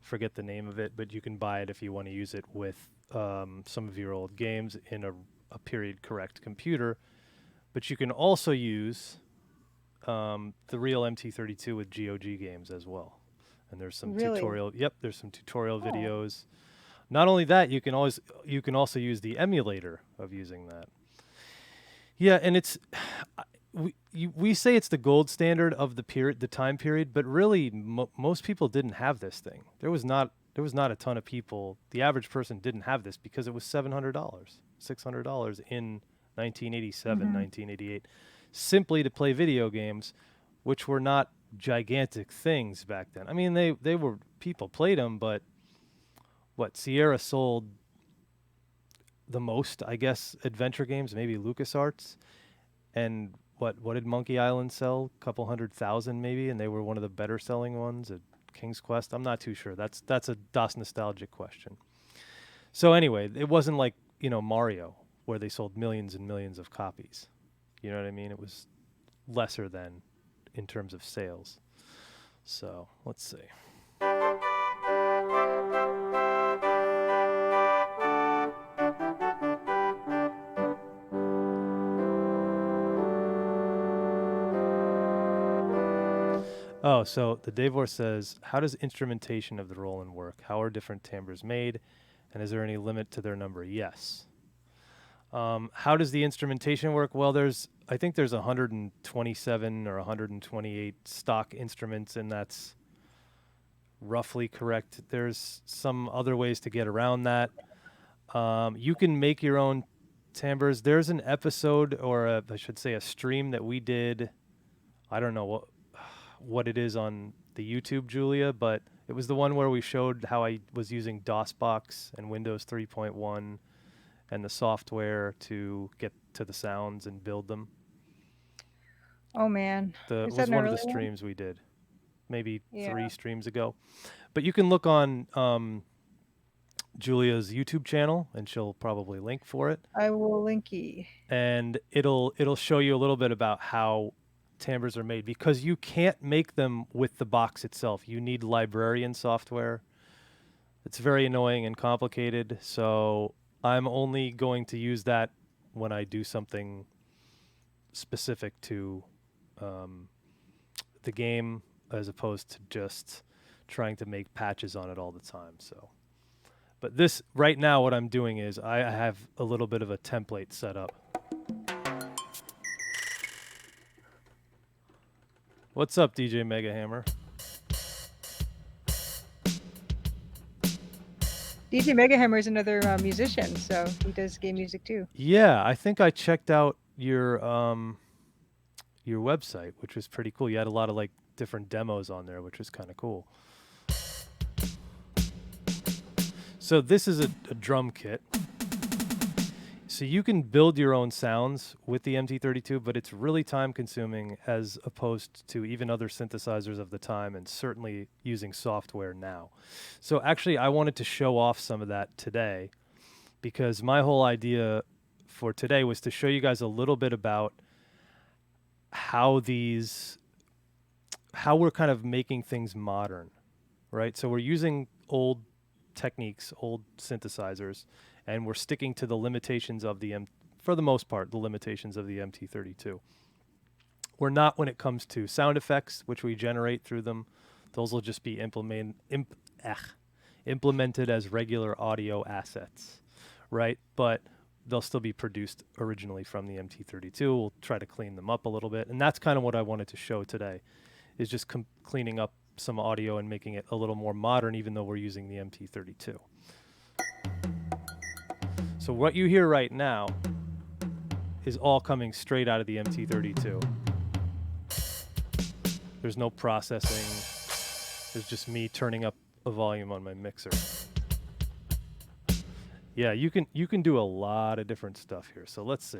Forget the name of it, but you can buy it if you want to use it with some of your old games in a period correct computer. But you can also use the real MT32 with GOG games as well. And there's some Really? tutorial. Yep, there's some tutorial Oh. videos. Not only that, you can also use the emulator of using that. Yeah, and it's we say it's the gold standard of the time period, but really most people didn't have this thing. There was not a ton of people. The average person didn't have this because it was $700, $600 in 1987, 1988, simply to play video games, which were not gigantic things back then. I mean, they were, people played them, but what, Sierra sold the most, I guess, adventure games, maybe LucasArts, and what did Monkey Island sell? A couple 100,000 maybe, and they were one of the better selling ones at King's Quest. I'm not too sure. That's a DOS nostalgic question. So anyway, it wasn't like, Mario, where they sold millions and millions of copies. You know what I mean? It was lesser than in terms of sales. So let's see. Oh, so the Davor says, how does instrumentation of the Roland work? How are different timbres made? And is there any limit to their number? Yes. How does the instrumentation work? Well, I think there's 127 or 128 stock instruments, and that's roughly correct. There's some other ways to get around that. You can make your own timbres. There's an episode, or I should say a stream that we did. I don't know what it is on the YouTube, Julia, but it was the one where we showed how I was using DOSBox and Windows 3.1 and the software to get to the sounds and build them. Oh man, It was one of the streams we did, maybe 3 streams ago. But you can look on Julia's YouTube channel, and she'll probably link for it. I will linky. And it'll show you a little bit about how timbres are made, because you can't make them with the box itself. You need librarian software. It's very annoying and complicated, so I'm only going to use that when I do something specific to the game, as opposed to just trying to make patches on it all the time. So, but this right now, what I'm doing is I have a little bit of a template set up. What's up, DJ Mega Hammer? DJ Megahammer is another musician, so he does game music too. Yeah, I think I checked out your website, which was pretty cool. You had a lot of like different demos on there, which was kind of cool. So this is a drum kit. So you can build your own sounds with the MT32, but it's really time consuming as opposed to even other synthesizers of the time, and certainly using software now. So actually I wanted to show off some of that today, because my whole idea for today was to show you guys a little bit about how we're kind of making things modern, right? So we're using old techniques, old synthesizers, and we're sticking to the limitations of for the most part, the limitations of the MT32. We're not when it comes to sound effects, which we generate through them. Those will just be implemented as regular audio assets, right? But they'll still be produced originally from the MT32. We'll try to clean them up a little bit. And that's kind of what I wanted to show today, is just cleaning up some audio and making it a little more modern, even though we're using the MT32. So what you hear right now is all coming straight out of the MT32. There's no processing. There's just me turning up a volume on my mixer. Yeah, you can do a lot of different stuff here. So let's see.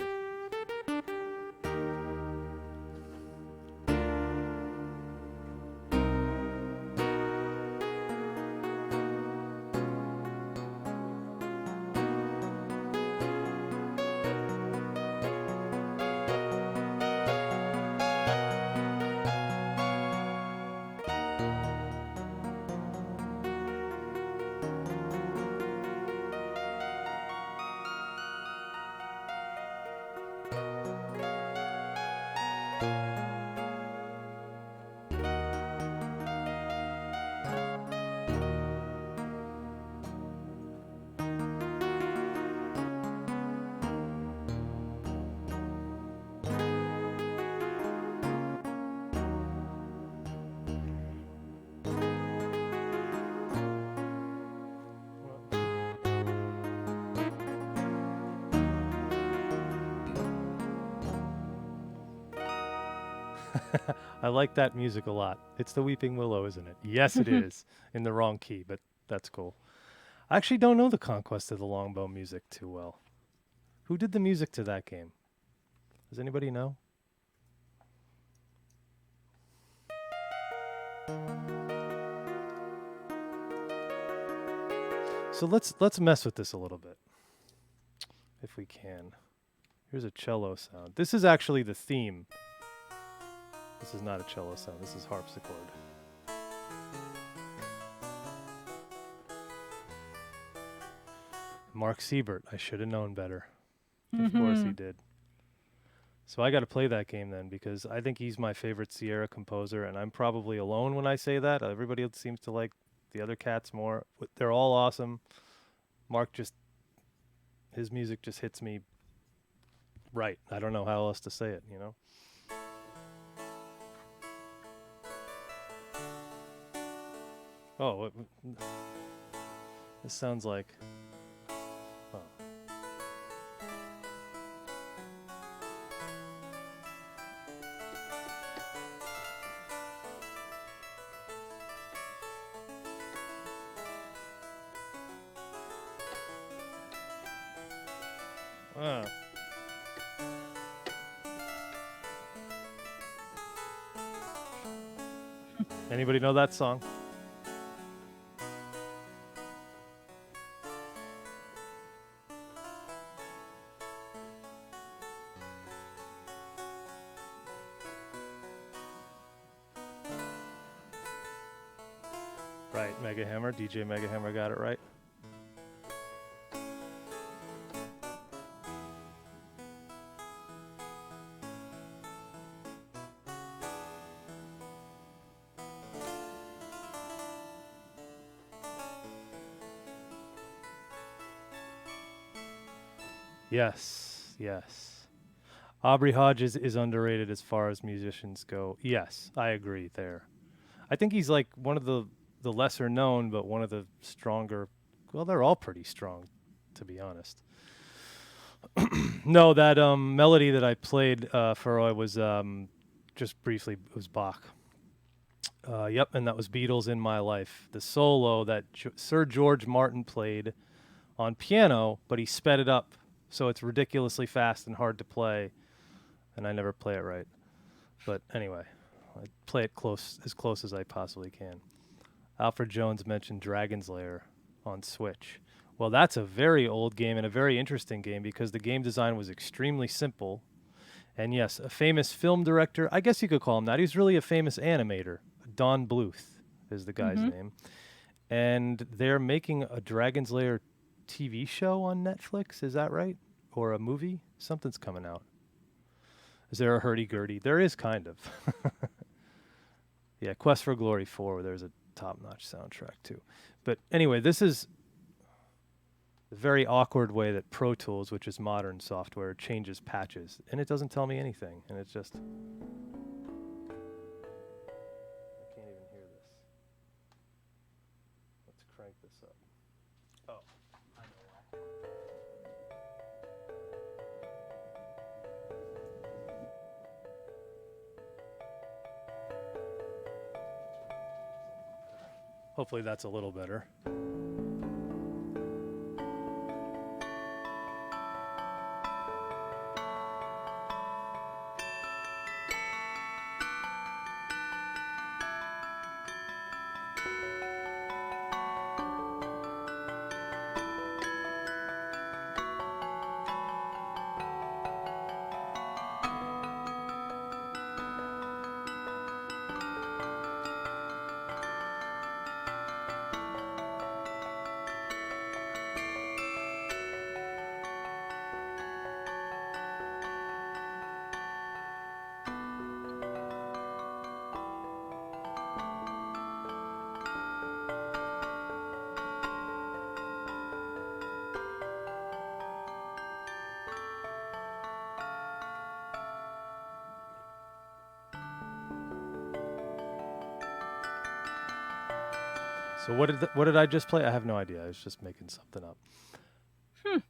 I like that music a lot. It's the Weeping Willow, isn't it? Yes, it is. In the wrong key, but that's cool. I actually don't know the Conquest of the Longbow music too well. Who did the music to that game? Does anybody know? So let's mess with this a little bit, if we can. Here's a cello sound. This is actually the theme. This is not a cello sound. This is harpsichord. Mark Siebert. I should have known better. Of course he did. So I got to play that game then, because I think he's my favorite Sierra composer, and I'm probably alone when I say that. Everybody else seems to like the other cats more. They're all awesome. Mark his music just hits me right. I don't know how else to say it, you know? Oh, this sounds like... Oh. Anybody know that song? Right, Mega Hammer. DJ Mega Hammer got it right. Yes, yes. Aubrey Hodges is underrated as far as musicians go. Yes, I agree there. I think he's like one of the lesser known, but one of the stronger. Well, they're all pretty strong, to be honest. No, that melody that I played for was just briefly it was Bach. Yep, and that was Beatles in My Life. The solo that Sir George Martin played on piano, but he sped it up so it's ridiculously fast and hard to play, and I never play it right. But anyway, I play it close as I possibly can. Alfred Jones mentioned Dragon's Lair on Switch. Well, that's a very old game and a very interesting game because the game design was extremely simple. And yes, a famous film director, I guess you could call him that. He's really a famous animator. Don Bluth is the guy's Mm-hmm. name. And they're making a Dragon's Lair TV show on Netflix. Is that right? Or a movie? Something's coming out. Is there a hurdy-gurdy? There is kind of. Yeah, Quest for Glory 4, where there's a top-notch soundtrack too. But anyway, this is the very awkward way that Pro Tools, which is modern software, changes patches. And it doesn't tell me anything. And it's just... I can't even hear this. Let's crank this up. Oh, I know why. Hopefully that's a little better. So what did I just play? I have no idea. I was just making something up.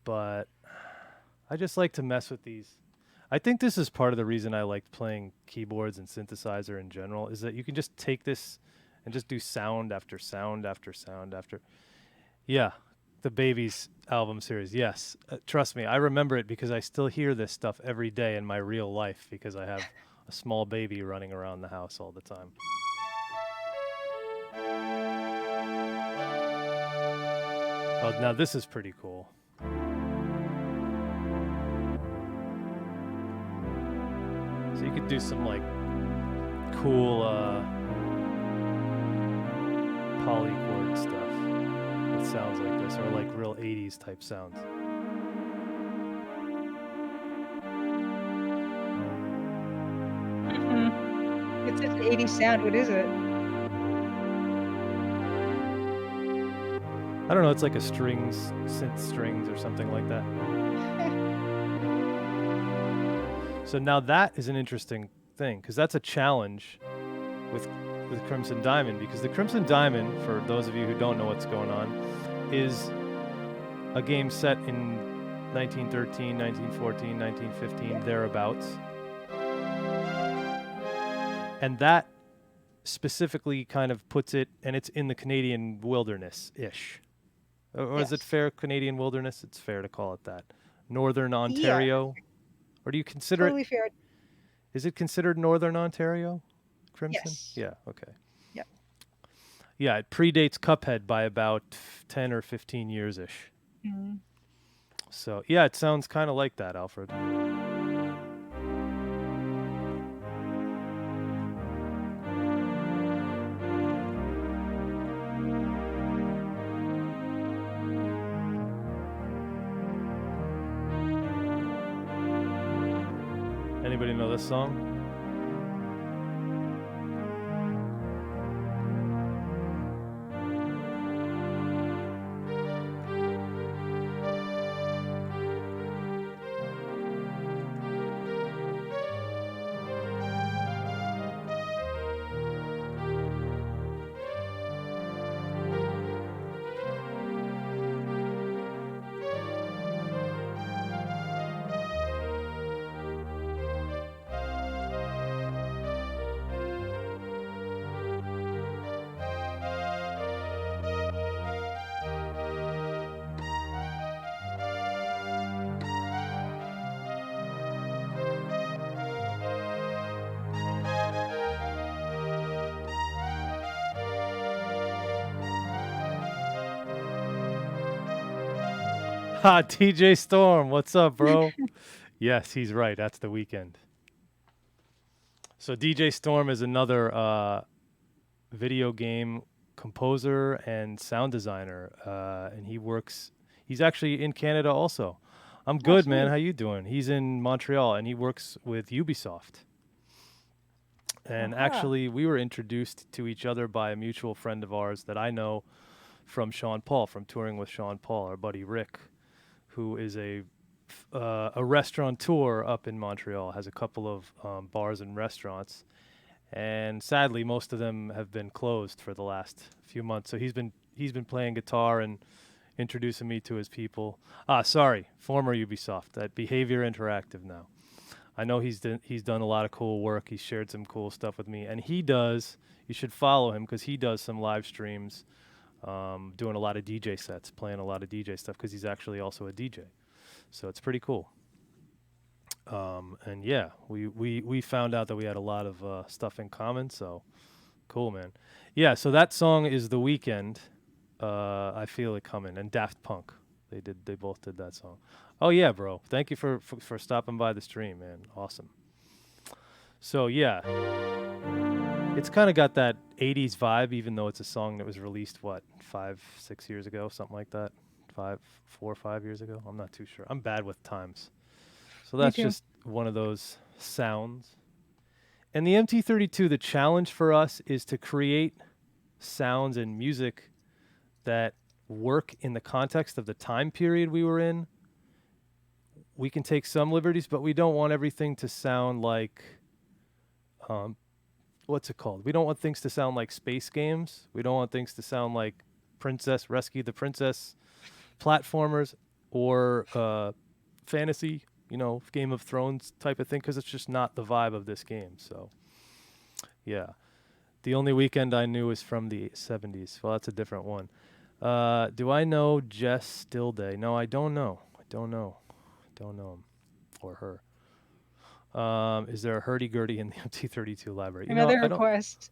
But I just like to mess with these. I think this is part of the reason I liked playing keyboards and synthesizer in general is that you can just take this and just do sound after sound after sound after. Yeah, the Babies album series. Yes, trust me, I remember it because I still hear this stuff every day in my real life because I have a small baby running around the house all the time. Oh, now this is pretty cool. So you could do some like cool polychord stuff that sounds like this, or like real 80s type sounds. Mm-hmm. It's such an 80s sound. What is it? I don't know, it's like a synth strings or something like that. So now that is an interesting thing because that's a challenge with Crimson Diamond, because the Crimson Diamond, for those of you who don't know what's going on, is a game set in 1913, 1914, 1915, thereabouts. And that specifically kind of puts it, and it's in the Canadian wilderness-ish. Or is it fair Canadian wilderness? It's fair to call it that. Northern Ontario? Yeah. Or do you consider Totally fair. Is it considered Northern Ontario? Crimson? Yes. Yeah, okay. Yep. Yeah, it predates Cuphead by about 10 or 15 years-ish. Mm-hmm. So, yeah, it sounds kind of like that, Alfred. Anybody know this song? Ha, TJ Storm, what's up, bro? Yes, he's right. That's The Weeknd. So DJ Storm is another video game composer and sound designer, and he's actually in Canada also. I'm Oh, good, man. sweet. How you doing? He's in Montreal, and he works with Ubisoft. And Aha. actually, we were introduced to each other by a mutual friend of ours that I know from Sean Paul, from touring with Sean Paul, our buddy Rick, who is a restaurateur up in Montreal, has a couple of bars and restaurants, and sadly, most of them have been closed for the last few months. So he's been playing guitar and introducing me to his people. Sorry, former Ubisoft, at Behavior Interactive now. I know he's done a lot of cool work. He's shared some cool stuff with me, and he does. You should follow him because he does some live streams, doing a lot of DJ sets, playing a lot of DJ stuff because he's actually also a DJ. So it's pretty cool. And yeah, we found out that we had a lot of stuff in common. So cool, man. Yeah, so that song is The Weeknd. I Feel It Coming, and Daft Punk. They both did that song. Oh yeah, bro. Thank you for stopping by the stream, man. Awesome. So yeah, it's kind of got that 80s vibe, even though it's a song that was released, what, 5, 6 years ago, something like that. 4 or 5 years ago. I'm not too sure. I'm bad with times. So Me that's too. just one of those sounds. And the MT32, the challenge for us is to create sounds and music that work in the context of the time period we were in. We can take some liberties, but we don't want everything to sound like, um, what's it called? We don't want things to sound like space games. We don't want things to sound like Princess Rescue the Princess platformers or fantasy, Game of Thrones type of thing, because it's just not the vibe of this game. So, yeah. The only Weekend I knew is from the 70s. Well, that's a different one. Do I know Jess Stillday? No, I don't know. I don't know. Don't know him or her. Is there a hurdy-gurdy in the MT32 library? Another I don't. request.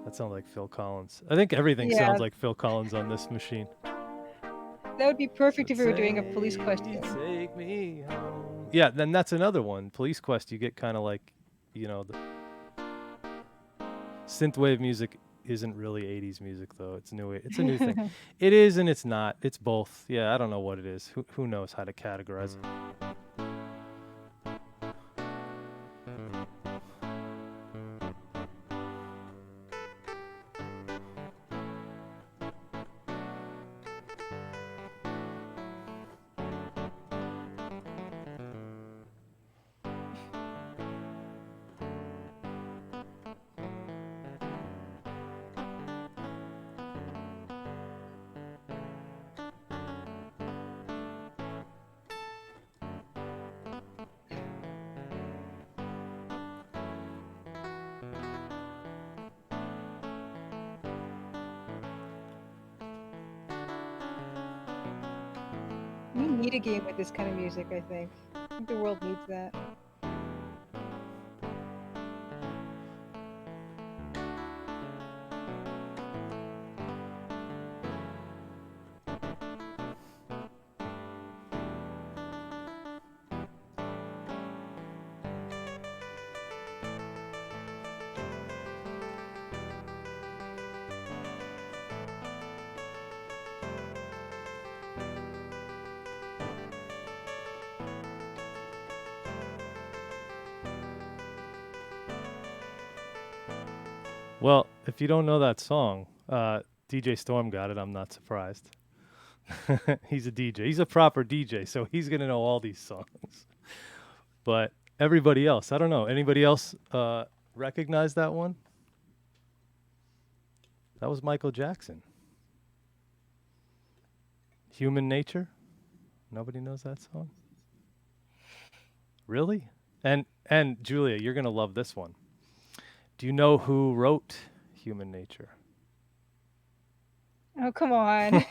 That sounds like Phil Collins. I think everything Yeah, sounds like Phil Collins on this machine. that would be perfect So if we were doing a police quest game. take me home. Yeah, then that's another one. Police Quest, you get kind of like, the synthwave music isn't really 80s music though. It's new. It's a new thing. It is and it's not. It's both. Yeah, I don't know what it is. Who knows how to categorize it? We need a game with this kind of music, I think. I think the world needs that. Well, if you don't know that song, DJ Storm got it. I'm not surprised. He's a DJ. He's a proper DJ, so he's gonna know all these songs. But everybody else, I don't know. Anybody else recognize that one? That was Michael Jackson. Human Nature. Nobody knows that song. Really? And Julia, you're gonna love this one. Do you know who wrote Human Nature? Oh, come on.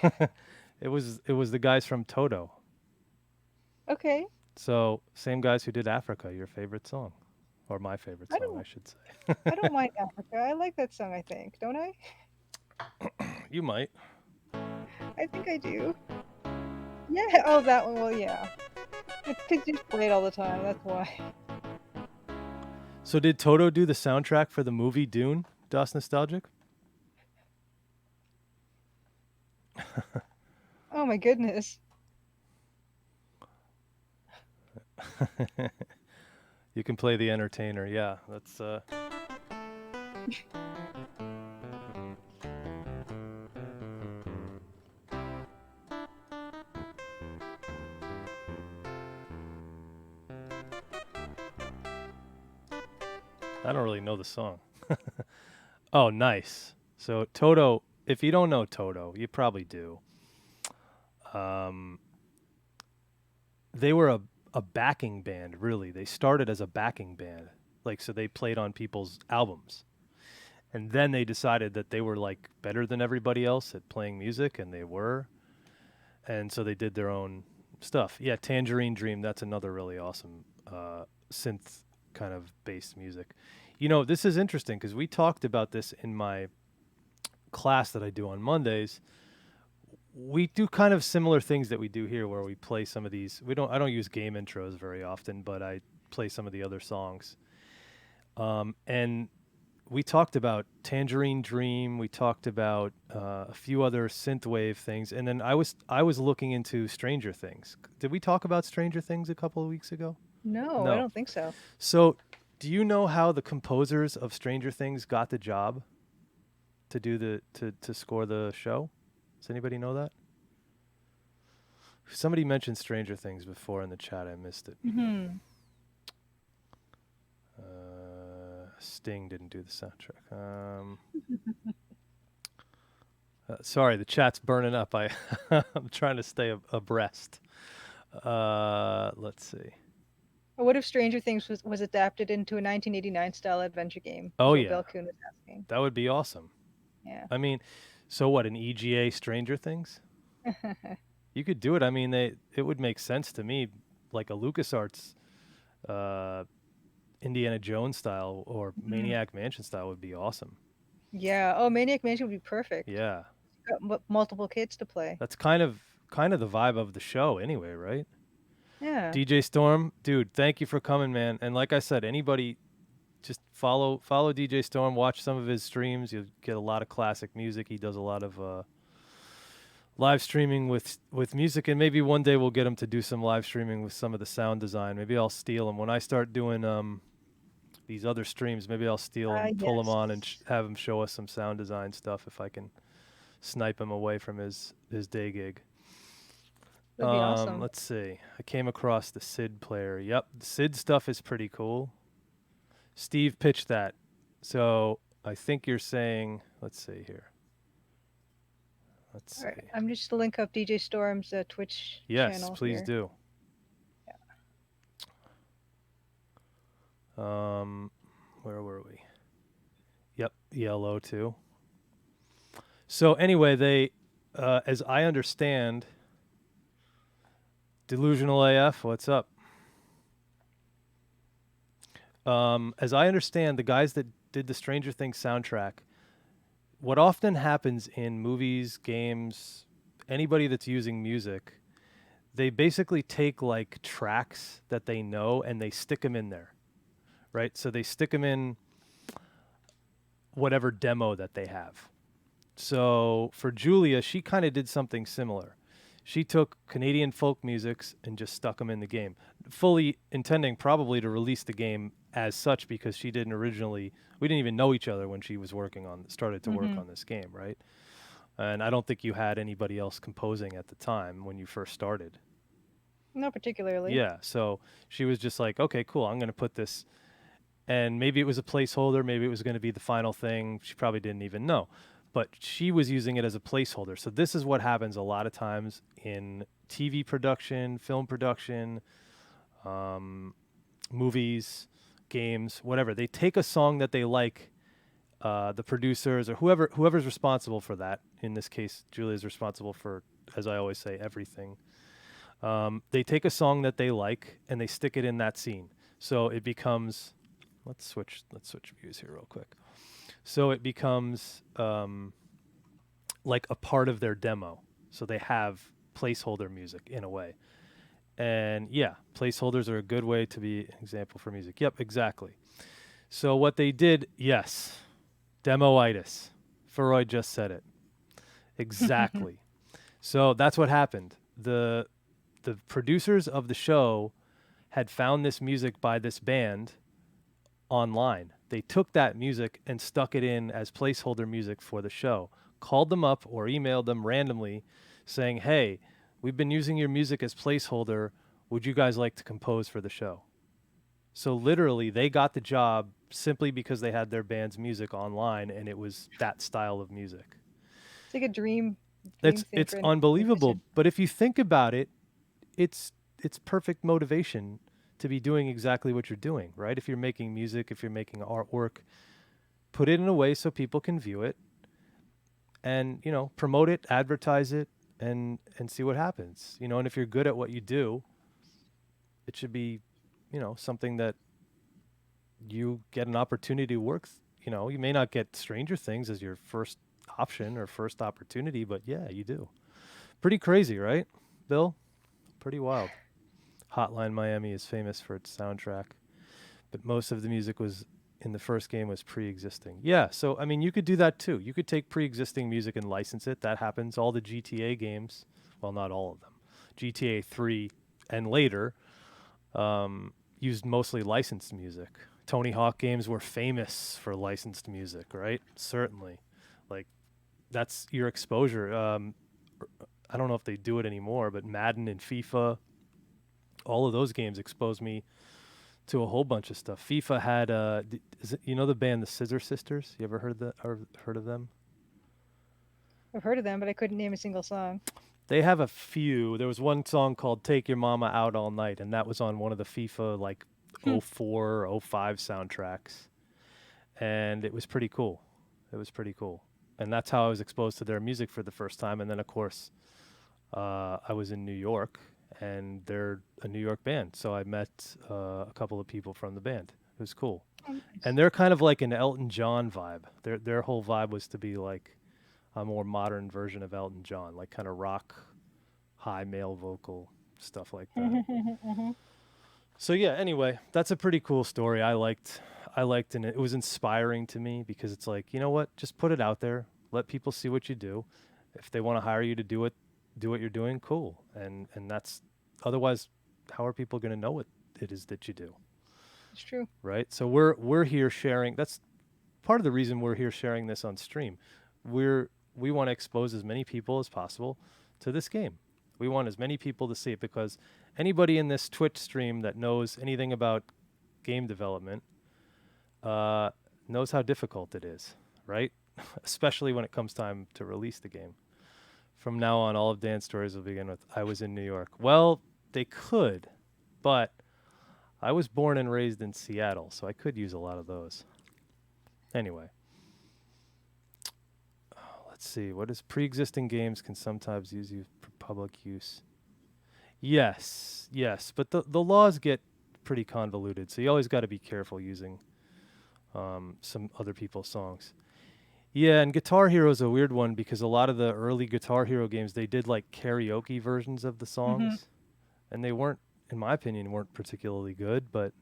It was the guys from Toto. Okay. So same guys who did Africa, your favorite song, or my favorite I song, I don't should I say. don't mind Africa. I like that song, I think. Don't I? You might. I think I do. Yeah. Oh, that one. Well, yeah. It's because you play it all the time. That's why. So did Toto do the soundtrack for the movie Dune? Das Nostalgic? Oh my goodness. You can play the entertainer. Yeah, that's I don't really know the song. Oh, nice. So Toto, if you don't know Toto, you probably do. Um, they were a backing band, really. They started as a backing band. Like so they played on people's albums. And then they decided that they were like better than everybody else at playing music and they were. And so they did their own stuff. Yeah, Tangerine Dream, that's another really awesome synth kind of based music. You know, this is interesting because we talked about this in my class that I do on Mondays. We do kind of similar things that we do here where we play some of these. I don't use game intros very often, but I play some of the other songs. And we talked about Tangerine Dream. We talked about a few other synthwave things, and then I was looking into Stranger Things. Did we talk about Stranger Things a couple of weeks ago? No, I No. don't think so. So, do you know how the composers of Stranger Things got the job to do to score the show? Does anybody know that? Somebody mentioned Stranger Things before in the chat. I missed it. Hmm. Sting didn't do the soundtrack. Sorry, the chat's burning up. I'm trying to stay abreast. Let's see. What if Stranger Things was adapted into a 1989 style adventure game? Oh Is what yeah, Bill Kuhn was asking. that would be awesome. Yeah. I mean, so what? An EGA Stranger Things? You could do it. I mean, it would make sense to me, like a LucasArts, Indiana Jones style or Mhm. Maniac Mansion style would be awesome. Yeah. Oh, Maniac Mansion would be perfect. Yeah, Got multiple kids to play. that's kind of the vibe of the show anyway, right? Yeah. DJ Storm, dude, thank you for coming, man. And like I said, anybody just follow DJ Storm, watch some of his streams. You'll get a lot of classic music. He does a lot of live streaming with music, and maybe one day we'll get him to do some live streaming with some of the sound design. Maybe I'll steal him when I start doing these other streams. Maybe I'll steal him, pull him Yes. on, and have him show us some sound design stuff if I can snipe him away from his day gig. Would be awesome. Let's see. I came across the Sid player. Yep, the Sid stuff is pretty cool. Steve pitched that. So I think you're saying, let's see here. Let's All right. see. I'm just to link up DJ Storm's Twitch Yes, channel please here. do. Where were we? Yep, ELO too. So anyway, they, as I understand, Delusional AF, what's up? As I understand, the guys that did the Stranger Things soundtrack, what often happens in movies, games, anybody that's using music, they basically take like tracks that they know and they stick them in there, right? So they stick them in whatever demo that they have. So for Julia, she kind of did something similar. She took Canadian folk musics and just stuck them in the game, fully intending probably to release the game as such because she didn't originally. We didn't even know each other when she was started to work Mhm. on this game, right? And I don't think you had anybody else composing at the time when you first started. Not particularly. Yeah, so she was just like, okay, cool, I'm going to put this, and maybe it was a placeholder, maybe it was going to be the final thing. She probably didn't even know, but she was using it as a placeholder. So this is what happens a lot of times in TV production, film production, um, movies, games, whatever. They take a song that they like, the producers or whoever's responsible for that. In this case, Julia's responsible for, as I always say, everything. They take a song that they like and they stick it in that scene. So it becomes. Let's switch views here real quick. So it becomes like a part of their demo. So they have placeholder music in a way. And yeah, placeholders are a good way to be an example for music. Yep, exactly. So what they did, yes, demoitis. Freud just said it. Exactly. So that's what happened. The producers of the show had found this music by this band online. They took that music and stuck it in as placeholder music for the show. Called them up or emailed them randomly saying, "Hey, we've been using your music as placeholder. Would you guys like to compose for the show?" So literally, they got the job simply because they had their band's music online and it was that style of music. It's like a dream thing It's for a unbelievable, musician. but if you think about it, it's perfect motivation to be doing exactly what you're doing, right? If you're making music, if you're making artwork, put it in a way so people can view it and, promote it, advertise it and see what happens. And if you're good at what you do, it should be, something that you get an opportunity to work. You may not get Stranger Things as your first option or first opportunity, but yeah, you do. Pretty crazy, right, Bill? Pretty wild. Hotline Miami is famous for its soundtrack, but most of the music was in the first game was pre-existing. Yeah, so I mean, you could do that too. You could take pre-existing music and license it. That happens. All the GTA games, well, not all of them, GTA 3 and later, used mostly licensed music. Tony Hawk games were famous for licensed music, right? Certainly, like that's your exposure. I don't know if they do it anymore, but Madden and FIFA, all of those games exposed me to a whole bunch of stuff. FIFA had the band the Scissor Sisters? You ever heard of them? I've heard of them, but I couldn't name a single song. They have a few. There was one song called "Take Your Mama Out All Night," and that was on one of the FIFA like Hmm. '04 or '05 soundtracks, and it was pretty cool. It was pretty cool, and that's how I was exposed to their music for the first time. And then of course, I was in New York, and they're a New York band, so I met a couple of people from the band. It was cool. Oh, And nice. they're kind of like an Elton John vibe. Their whole vibe was to be like a more modern version of Elton John, like kind of rock, high male vocal stuff like that. Mhm. So yeah, anyway, that's a pretty cool story. I liked and it was inspiring to me because it's like, you know what? Just put it out there. Let people see what you do. If they want to hire you to do what you're doing, cool. And that's otherwise how are people going to know what it is that you do? It's true. Right? So we're here sharing. That's part of the reason we're here sharing this on stream. We want to expose as many people as possible to this game. We want as many people to see it because anybody in this Twitch stream that knows anything about game development uh, knows how difficult it is, right? Especially when it comes time to release the game. From now on, all of Dan's stories will begin with "I was in New York." Well, they could, but I was born and raised in Seattle, so I could use a lot of those. Anyway, let's see. What is pre-existing games can sometimes use you for public use? Yes, yes, but the laws get pretty convoluted, so you always got to be careful using some other people's songs. Yeah, and Guitar Hero is a weird one because a lot of the early Guitar Hero games they did like karaoke versions of the Hmm. songs, and they weren't, in my opinion, weren't particularly good. But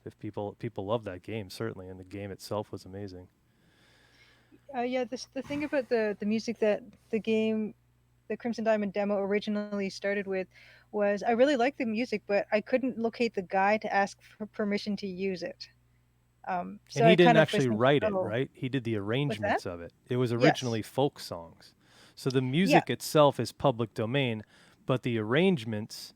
if people love that game certainly, and the game itself was amazing. Yeah, the thing about the music that the game the Crimson Diamond demo originally started with was I really liked the music, but I couldn't locate the guy to ask for permission to use it. And So he I didn't kind of was actually thinking, write it, oh, right? He did the what's that? arrangements of it. It was Yes. originally folk songs. So the Yeah. music itself is public domain, but the arrangements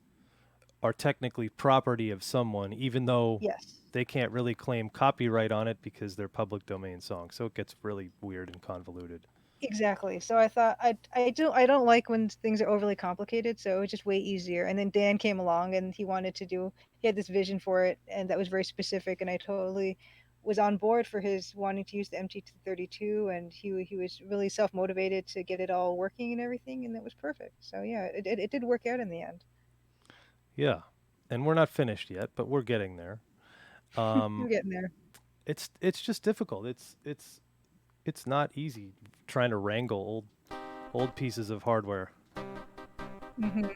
are technically property of someone, even though Yes. they can't really claim copyright on it because they're public domain songs. So it gets really weird and convoluted. Exactly. So I thought I don't like when things are overly complicated, so it was just way easier. And then Dan came along and he had this vision for it and that was very specific and I totally was on board for his wanting to use the MT32 and he was really self-motivated to get it all working and everything and that was perfect. So yeah, it did work out in the end. Yeah. And we're not finished yet, but we're getting there. We're Um, getting there. it's just difficult. It's not easy trying to wrangle old pieces of hardware. Hmm.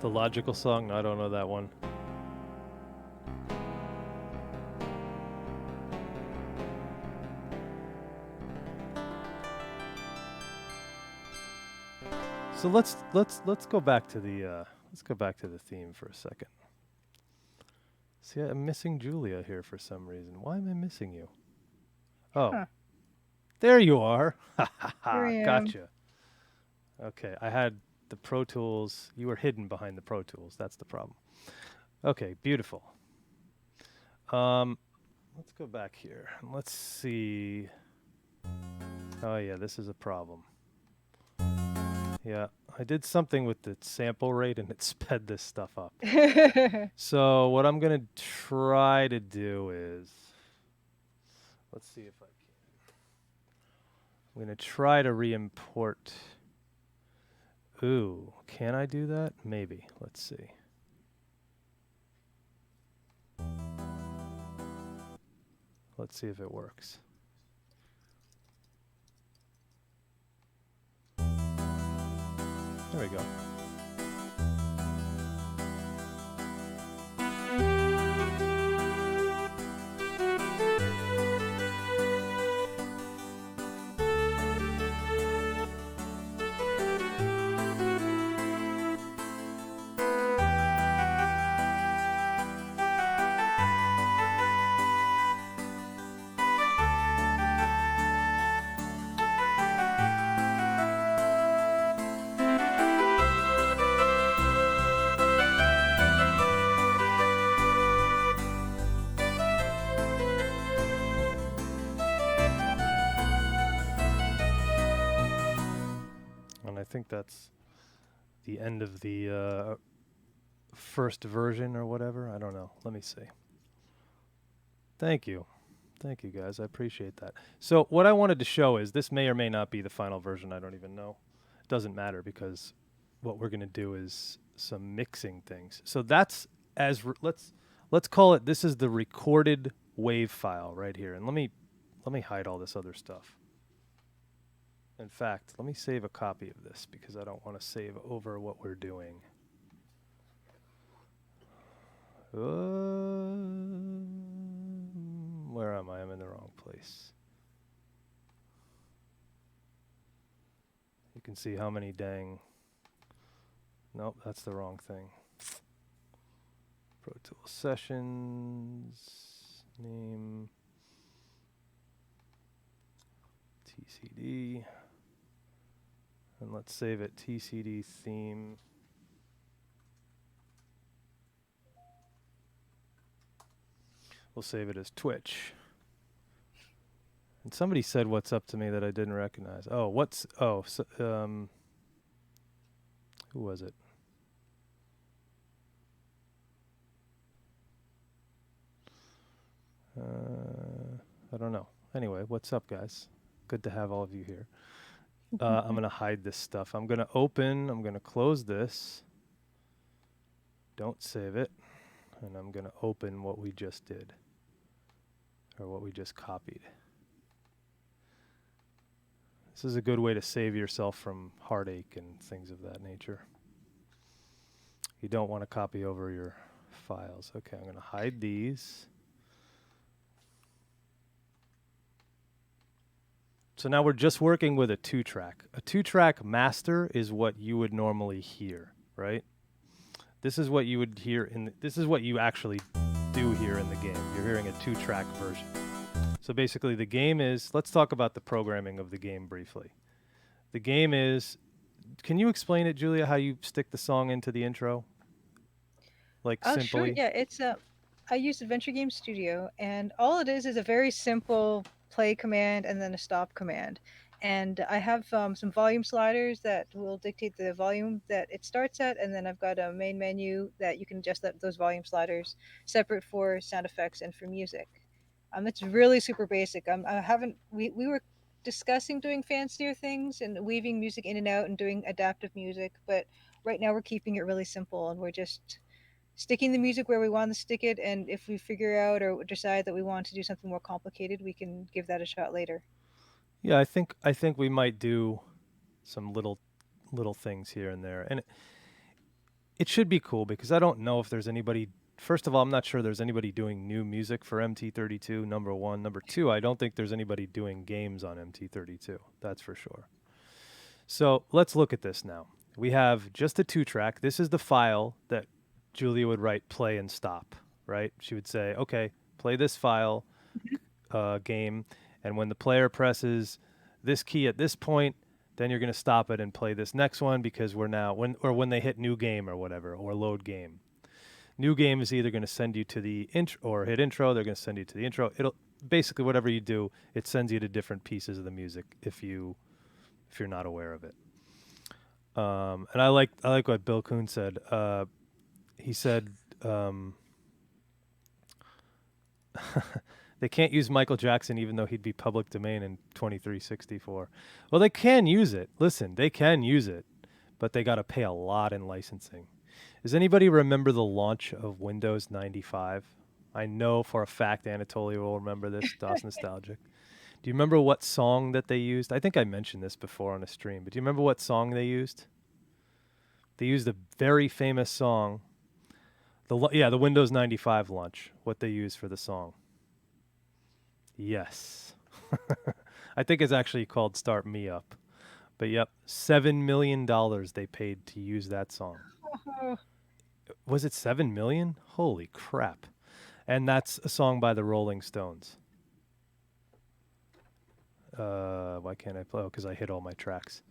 The logical song, no, I don't know that one. So let's go back to the theme for a second. See, I'm missing Julia here for some reason. Why am I missing you? Oh, Huh. there you are. Ha ha Here ha. I am. Gotcha. Okay, I had the Pro Tools. You were hidden behind the Pro Tools. That's the problem. Okay, beautiful. Let's go back here. Let's see. Oh yeah, this is a problem. Yeah, I did something with the sample rate and it sped this stuff up. So what I'm gonna try to do is, let's see if I can. I'm gonna try to re-import. Ooh, can I do that? Maybe. Let's see. Let's see if it works. There we go. And I think that's the end of the first version or whatever. I don't know. Let me see. Thank you. Thank you, guys. I appreciate that. So what I wanted to show is this may or may not be the final version. I don't even know. It doesn't matter because what we're going to do is some mixing things. So that's let's call it, this is the recorded wave file right here. And let me hide all this other stuff. In fact, let me save a copy of this because I don't want to save over what we're doing. Where am I? I'm in the wrong place. You can see how many dang. Nope, that's the wrong thing. Pro Tools sessions, name, TCD, and let's save it TCD theme. We'll save it as Twitch. And somebody said what's up to me that I didn't recognize. Oh, who was it? I don't know. Anyway, what's up, guys? Good to have all of you here. I'm going to hide this stuff. I'm going to close this. Don't save it. And I'm going to open what we just did, or what we just copied. This is a good way to save yourself from heartache and things of that nature. You don't want to copy over your files. Okay, I'm going to hide these. So now we're just working with a 2-track. A 2-track master is what you would normally hear, right? This is what you would hear this is what you actually do here in the game. You're hearing a 2-track version. So basically the game is, let's talk about the programming of the game briefly. The game is, can you explain it, Julia, how you stick the song into the intro? Like Oh, sure. simply? Yeah, it's I use Adventure Game Studio, and all it is a very simple play command and then a stop command. And I have some volume sliders that will dictate the volume that it starts at, and then I've got a main menu that you can adjust those volume sliders separate for sound effects and for music. It's really super basic. I haven't. We were discussing doing fancier things and weaving music in and out and doing adaptive music, but right now we're keeping it really simple, and we're just sticking the music where we want to stick it, and if we figure out or decide that we want to do something more complicated, we can give that a shot later. Yeah, I think we might do some little things here and there. And it should be cool because I don't know if there's anybody. First of all, I'm not sure there's anybody doing new music for MT32, number one. Number two, I don't think there's anybody doing games on MT32. That's for sure. So let's look at this now. We have just a 2-track. This is the file that Julia would write play and stop, right? She would say, okay, play this file game. And when the player presses this key at this point, then you're going to stop it and play this next one because we're now, when they hit new game or whatever, or load game. New game is either going to send you to the intro or hit intro. They're going to send you to the intro. It'll basically, whatever you do, it sends you to different pieces of the music if you're not aware of it. And I like what Bill Kuhn said. He said they can't use Michael Jackson even though he'd be public domain in 2364. Well, they can use it. Listen, they can use it, but they got to pay a lot in licensing. Does anybody remember the launch of Windows 95? I know for a fact Anatolia will remember this. DOS Nostalgic. Do you remember what song that they used? I think I mentioned this before on a stream, but do you remember what song they used? They used a very famous song. The Windows 95 launch. What they used for the song? Yes. I think it's actually called Start Me Up. But yep, $7 million they paid to use that song. Was it 7 million? Holy crap. And that's a song by the Rolling Stones. Why can't I play? Oh, because I hit all my tracks.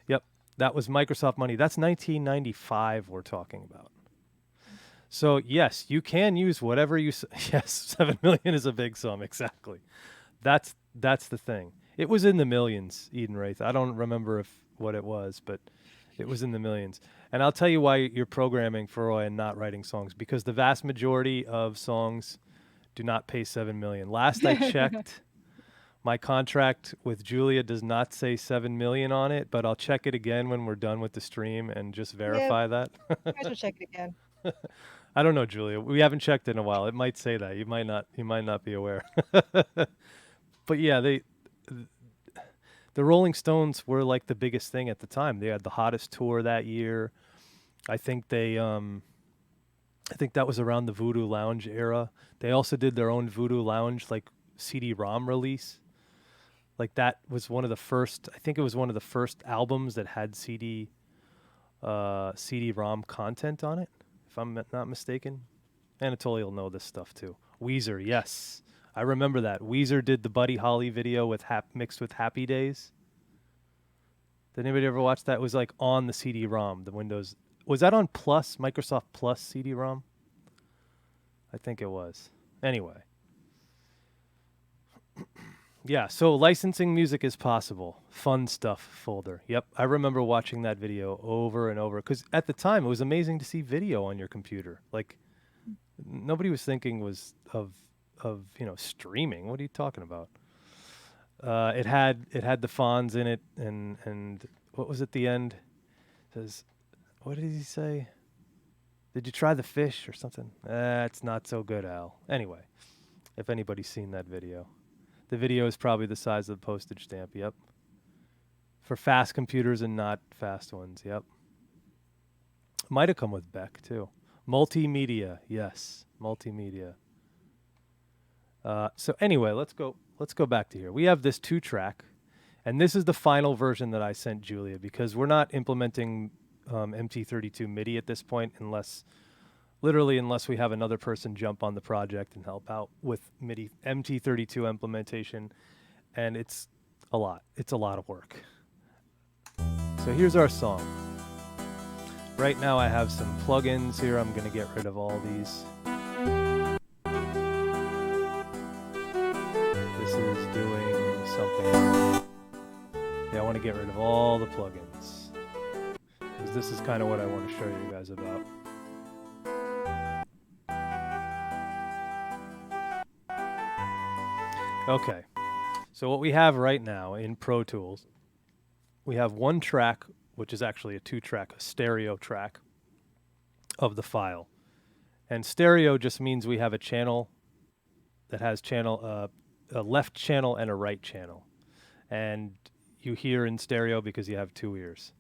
Yep, that was Microsoft money. That's 1995 we're talking about. So yes, you can use whatever you. Yes, 7 million is a big sum. Exactly. That's the thing. It was in the millions, Eden Wraith. I don't remember what it was, but it was in the millions. And I'll tell you why you're programming for Roy and not writing songs, because the vast majority of songs do not pay 7 million. Last I checked, my contract with Julia does not say 7 million on it, but I'll check it again when we're done with the stream and just Yeah, verify that. might as well check it again. I don't know, Julia. We haven't checked in a while. It might say that. You might not be aware. But yeah, the Rolling Stones were like the biggest thing at the time. They had the hottest tour that year. I think I think that was around the Voodoo Lounge era. They also did their own Voodoo Lounge like CD-ROM release. Like that was one of the first. I think it was one of the first albums that had CD-ROM content on it, if I'm not mistaken. Anatolia will know this stuff too. Weezer, yes. I remember that. Weezer did the Buddy Holly video with mixed with Happy Days. Did anybody ever watch that? It was like on the CD-ROM, the Windows. Was that on Plus, Microsoft Plus CD-ROM? I think it was. Anyway. Yeah, so licensing music is possible. Fun stuff folder. Yep, I remember watching that video over and over because at the time it was amazing to see video on your computer. Like nobody was thinking was of streaming. What are you talking about? It had the Fonz in it, and what was at the end? It says, what did he say? Did you try the fish or something? It's not so good, Al. Anyway, if anybody's seen that video, the video is probably the size of the postage stamp. Yep. For fast computers and not fast ones. Yep. Might have come with Beck too. Multimedia. Yes. Multimedia. So anyway, let's go back to here. We have this 2-track, and this is the final version that I sent Julia because we're not implementing MT32 MIDI at this point unless we have another person jump on the project and help out with MIDI MT32 implementation, and it's a lot. It's a lot of work. So here's our song. Right now I have some plugins here. I'm going to get rid of all these. This is doing something. Yeah, I want to get rid of all the plugins, because this is kind of what I want to show you guys about. Okay, so what we have right now in Pro Tools, we have one track, which is actually a 2-track, a stereo track of the file. And stereo just means we have a channel that has a left channel and a right channel. And you hear in stereo because you have 2 ears.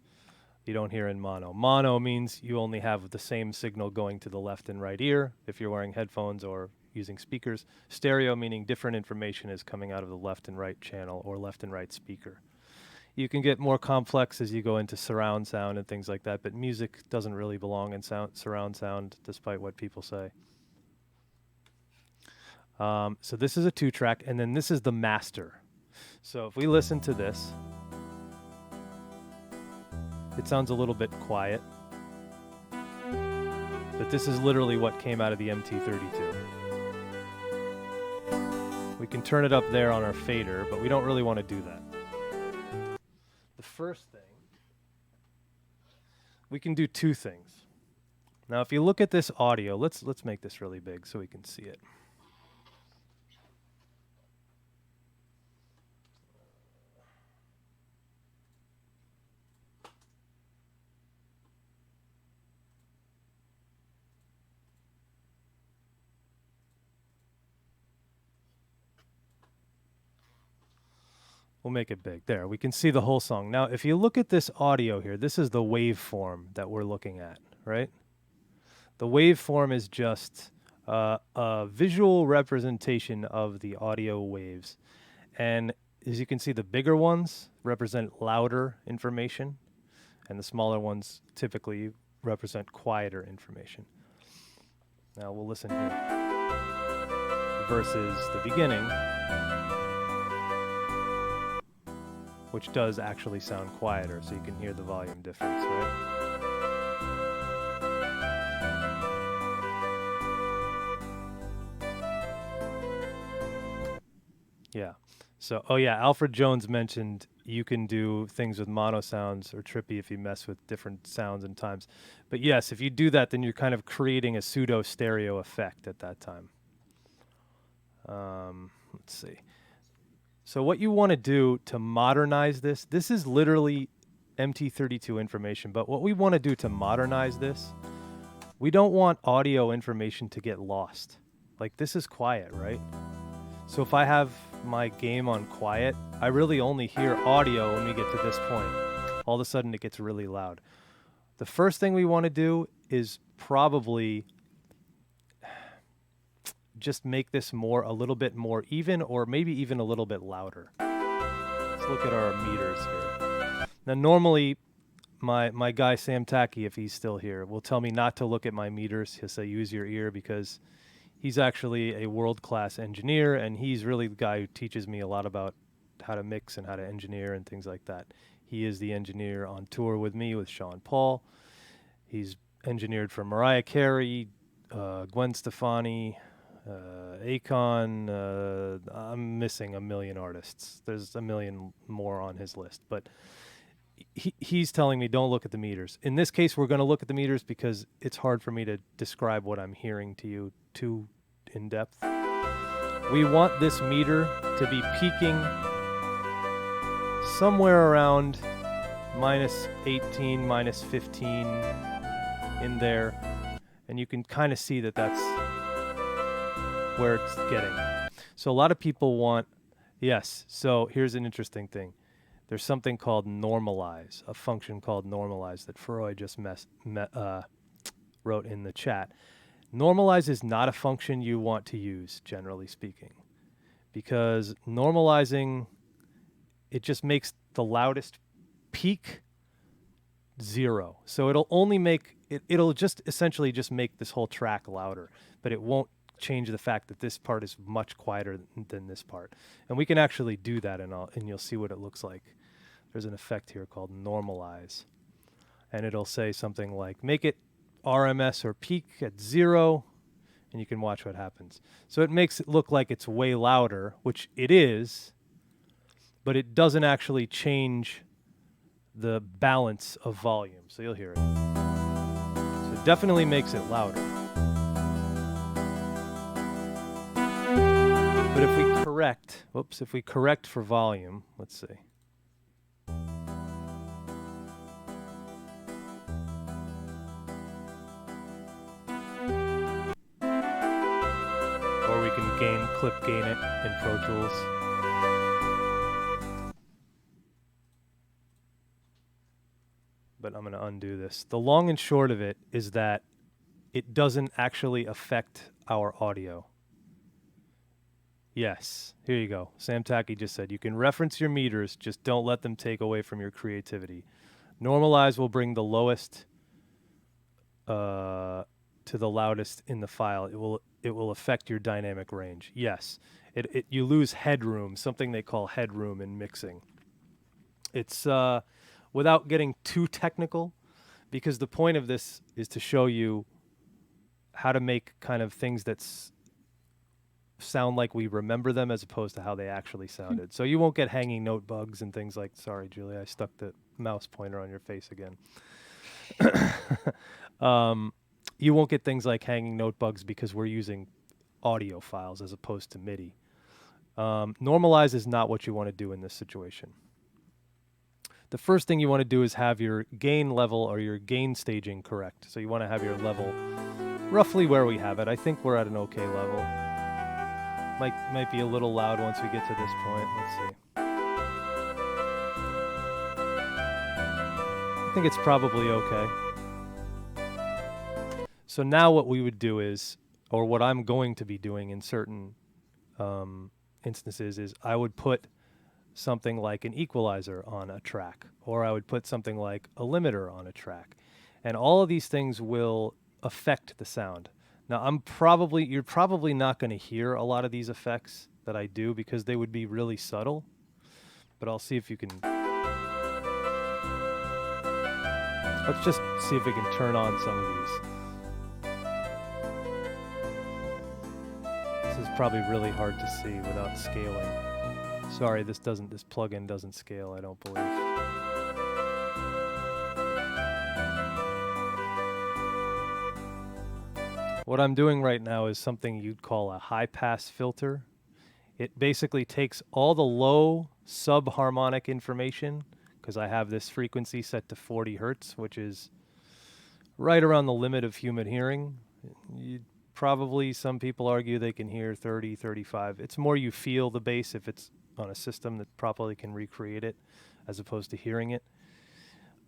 You don't hear in mono. Mono means you only have the same signal going to the left and right ear if you're wearing headphones or using speakers. Stereo meaning different information is coming out of the left and right channel or left and right speaker. You can get more complex as you go into surround sound and things like that, but music doesn't really belong in surround sound, despite what people say. So this is a 2-track, and then this is the master. So if we listen to this, it sounds a little bit quiet, but this is literally what came out of the MT32. We can turn it up there on our fader, but we don't really want to do that. The first thing, we can do 2 things. Now, if you look at this audio, let's make this really big so we can see it. We'll make it big. There, we can see the whole song. Now, if you look at this audio here, this is the waveform that we're looking at, right? The waveform is just a visual representation of the audio waves. And as you can see, the bigger ones represent louder information, and the smaller ones typically represent quieter information. Now, we'll listen here. Versus the beginning, which does actually sound quieter, so you can hear the volume difference, right? Yeah. So, oh yeah, Alfred Jones mentioned you can do things with mono sounds or trippy if you mess with different sounds and times. But yes, if you do that, then you're kind of creating a pseudo stereo effect at that time. Let's see. So what you want to do to modernize this is literally MT32 information, but what we want to do to modernize this, we don't want audio information to get lost. Like, this is quiet, right? So if I have my game on quiet, I really only hear audio when we get to this point. All of a sudden it gets really loud. The first thing we want to do is probably just make this a little bit more even, or maybe even a little bit louder. Let's look at our meters here. Now, normally, my guy Sam Tacky, if he's still here, will tell me not to look at my meters. He'll say, use your ear, because he's actually a world-class engineer, and he's really the guy who teaches me a lot about how to mix and how to engineer and things like that. He is the engineer on tour with me, with Sean Paul. He's engineered for Mariah Carey, Gwen Stefani, Akon, I'm missing a million artists. There's a million more on his list, but he's telling me don't look at the meters. In this case, we're going to look at the meters because it's hard for me to describe what I'm hearing to you too in depth. We want this meter to be peaking somewhere around -18, -15 in there, and you can kind of see that that's where it's getting. So a lot of people want, yes, so here's an interesting thing. there's something called normalize, a function called normalize that Freud just wrote in the chat. Normalize is not a function you want to use, generally speaking, because normalizing, it just makes the loudest peak 0. So it'll only make, it'll just essentially just make this whole track louder, but it won't change the fact that this part is much quieter than this part. And we can actually do that, and you'll see what it looks like. There's an effect here called normalize, and it'll say something like, make it RMS or peak at 0, and you can watch what happens. So it makes it look like it's way louder, which it is, but it doesn't actually change the balance of volume. So you'll hear it. So it definitely makes it louder. But if we correct for volume, let's see. Or we can clip gain it in Pro Tools. But I'm going to undo this. The long and short of it is that it doesn't actually affect our audio. Yes, here you go. Sam Tacky just said, you can reference your meters, just don't let them take away from your creativity. Normalize will bring the lowest to the loudest in the file. It will affect your dynamic range. Yes, you lose headroom, something they call headroom in mixing. It's without getting too technical, because the point of this is to show you how to make kind of things that sound like we remember them as opposed to how they actually sounded. So you won't get hanging note bugs and things like, sorry, Julia, I stuck the mouse pointer on your face again. You won't get things like hanging note bugs because we're using audio files as opposed to MIDI. Normalize is not what you want to do in this situation. The first thing you want to do is have your gain level or your gain staging correct. So you want to have your level roughly where we have it. I think we're at an okay level. Might be a little loud once we get to this point. Let's see. I think it's probably okay. So now what we would do is, or what I'm going to be doing in certain instances, is I would put something like an equalizer on a track, or I would put something like a limiter on a track. And all of these things will affect the sound. Now, you're probably not going to hear a lot of these effects that I do because they would be really subtle, but I'll see if you can. Let's just see if we can turn on some of these. This is probably really hard to see without scaling. Sorry, this plugin doesn't scale, I don't believe. What I'm doing right now is something you'd call a high-pass filter. It basically takes all the low subharmonic information, because I have this frequency set to 40 hertz, which is right around the limit of human hearing. Some people argue they can hear 30, 35. It's more you feel the bass if it's on a system that properly can recreate it, as opposed to hearing it.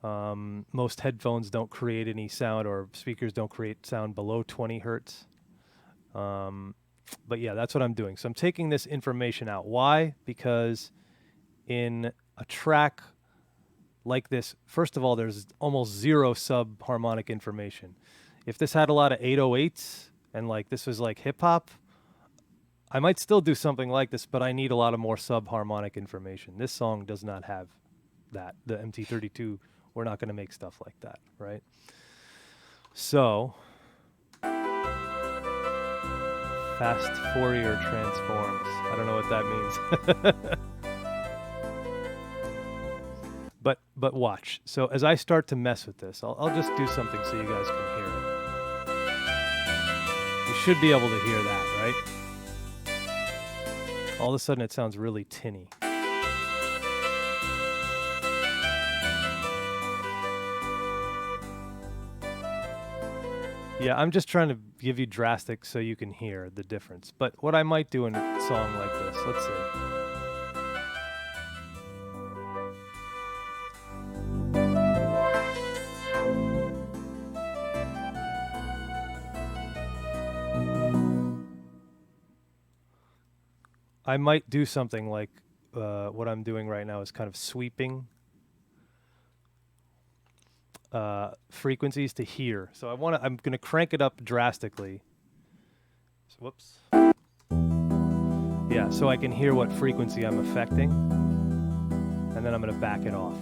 Most headphones don't create any sound, or speakers don't create sound below 20 hertz. But yeah, that's what I'm doing. So I'm taking this information out. Why? Because in a track like this, first of all, there's almost zero subharmonic information. If this had a lot of 808s and like this was like hip hop, I might still do something like this, but I need a lot of more subharmonic information. This song does not have that. The MT32, we're not going to make stuff like that, right? So, fast Fourier transforms. I don't know what that means. But watch. So as I start to mess with this, I'll just do something so you guys can hear it. You should be able to hear that, right? All of a sudden it sounds really tinny. Yeah, I'm just trying to give you drastic so you can hear the difference. But what I might do in a song like this, let's see. I might do something like what I'm doing right now is kind of sweeping frequencies to here. So I'm going to crank it up drastically. So, whoops. Yeah, so I can hear what frequency I'm affecting, and then I'm going to back it off.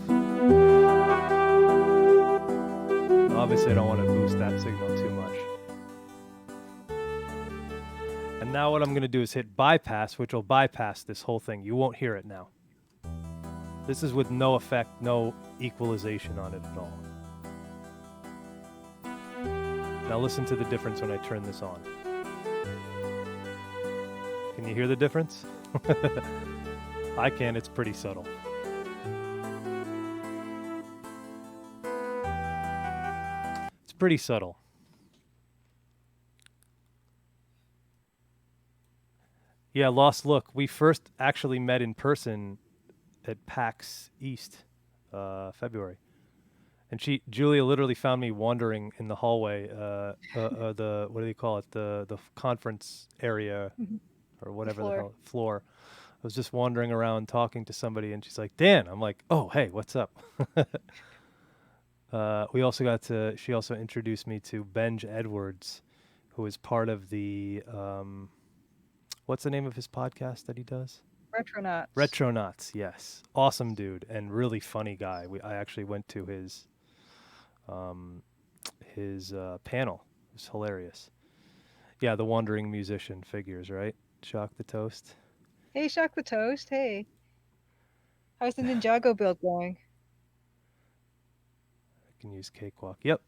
Obviously, I don't want to boost that signal too much. And now what I'm going to do is hit bypass, which will bypass this whole thing. You won't hear it now. This is with no effect, no equalization on it at all. Now listen to the difference when I turn this on. Can you hear the difference? I can, it's pretty subtle. It's pretty subtle. Yeah, Lost Look. We first actually met in person at PAX East, February. And Julia literally found me wandering in the hallway, the, what do they call it? The conference area or whatever the hell, floor. I was just wandering around talking to somebody, and she's like, Dan. I'm like, oh, hey, what's up? She also introduced me to Benj Edwards, who is part of the, what's the name of his podcast that he does? Retronauts. Retronauts, yes. Awesome dude and really funny guy. I actually went to his panel. It was hilarious. Yeah, the wandering musician figures, right? Shock the Toast. Hey, Shock the Toast. Hey. How's the Ninjago build going? I can use Cakewalk. Yep.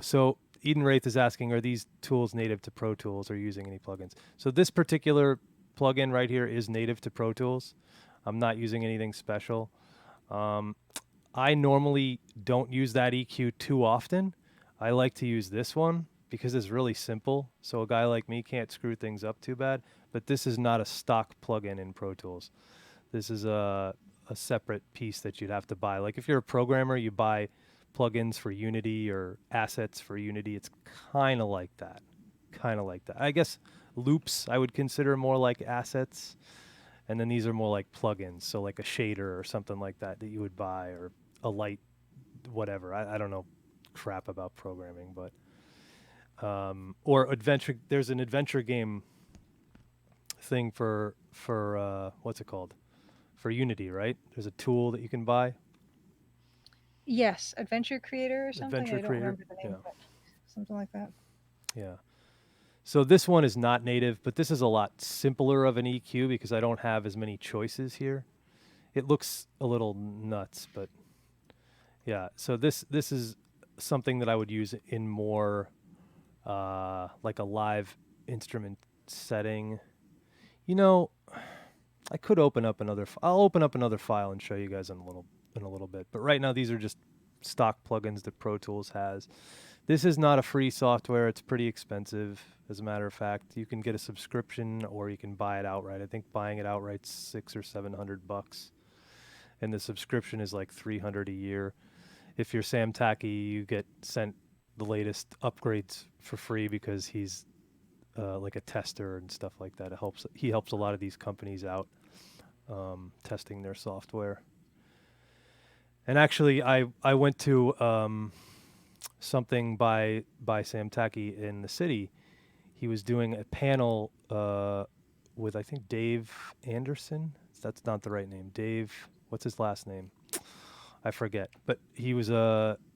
So Eden Wraith is asking, are these tools native to Pro Tools or using any plugins? So this particular plugin right here is native to Pro Tools. I'm not using anything special. I normally don't use that EQ too often. I like to use this one because it's really simple. So a guy like me can't screw things up too bad. But this is not a stock plugin in Pro Tools. This is a separate piece that you'd have to buy. Like if you're a programmer, you buy plugins for Unity or assets for Unity. It's kind of like that. I guess loops I would consider more like assets. And then these are more like plugins. So like a shader or something like that you would buy, or a light, whatever. I don't know crap about programming, but or adventure. There's an adventure game thing for what's it called? For Unity, right? There's a tool that you can buy. Yes, Adventure Creator or something. Adventure I don't Creator. remember the name, but something like that. Yeah. So this one is not native, but this is a lot simpler of an EQ because I don't have as many choices here. It looks a little nuts, but yeah. So this is something that I would use in more like a live instrument setting. You know, I could open up another. I'll open up another file and show you guys in a little bit. But right now, these are just stock plugins that Pro Tools has. This is not a free software. It's pretty expensive. As a matter of fact, you can get a subscription or you can buy it outright. I think buying it outright's $600 or $700, and the subscription is like $300 a year. If you're Sam Tacky, you get sent the latest upgrades for free because he's like a tester and stuff like that. He helps a lot of these companies out testing their software. And actually, I went to something by Sam Tacky in the city. He was doing a panel with, I think, Dave Anderson. That's not the right name. Dave, what's his last name? I forget. But he was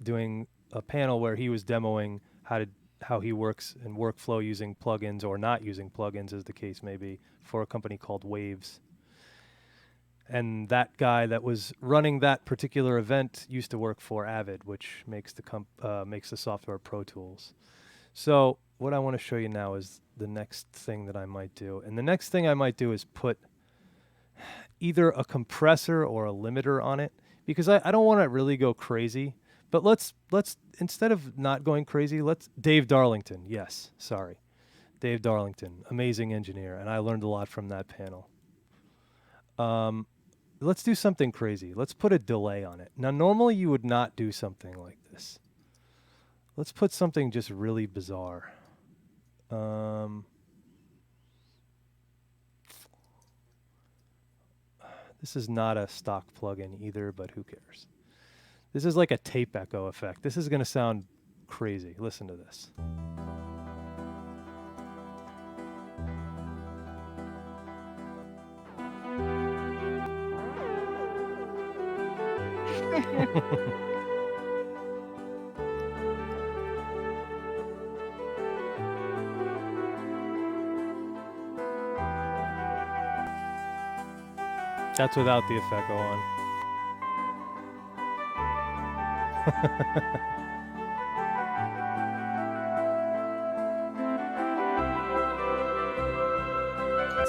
doing a panel where he was demoing how he works in workflow using plugins or not using plugins, as the case may be, for a company called Waves. And that guy that was running that particular event used to work for Avid, which makes the software Pro Tools. So what I want to show you now is the next thing that I might do. And the next thing I might do is put either a compressor or a limiter on it, because I don't want to really go crazy. But let's instead of not going crazy, Dave Darlington. Yes, sorry. Dave Darlington, amazing engineer, and I learned a lot from that panel. Let's do something crazy. Let's put a delay on it. Now, normally you would not do something like this. Let's put something just really bizarre. This is not a stock plugin either, but who cares? This is like a tape echo effect. This is going to sound crazy. Listen to this. That's without the effect on.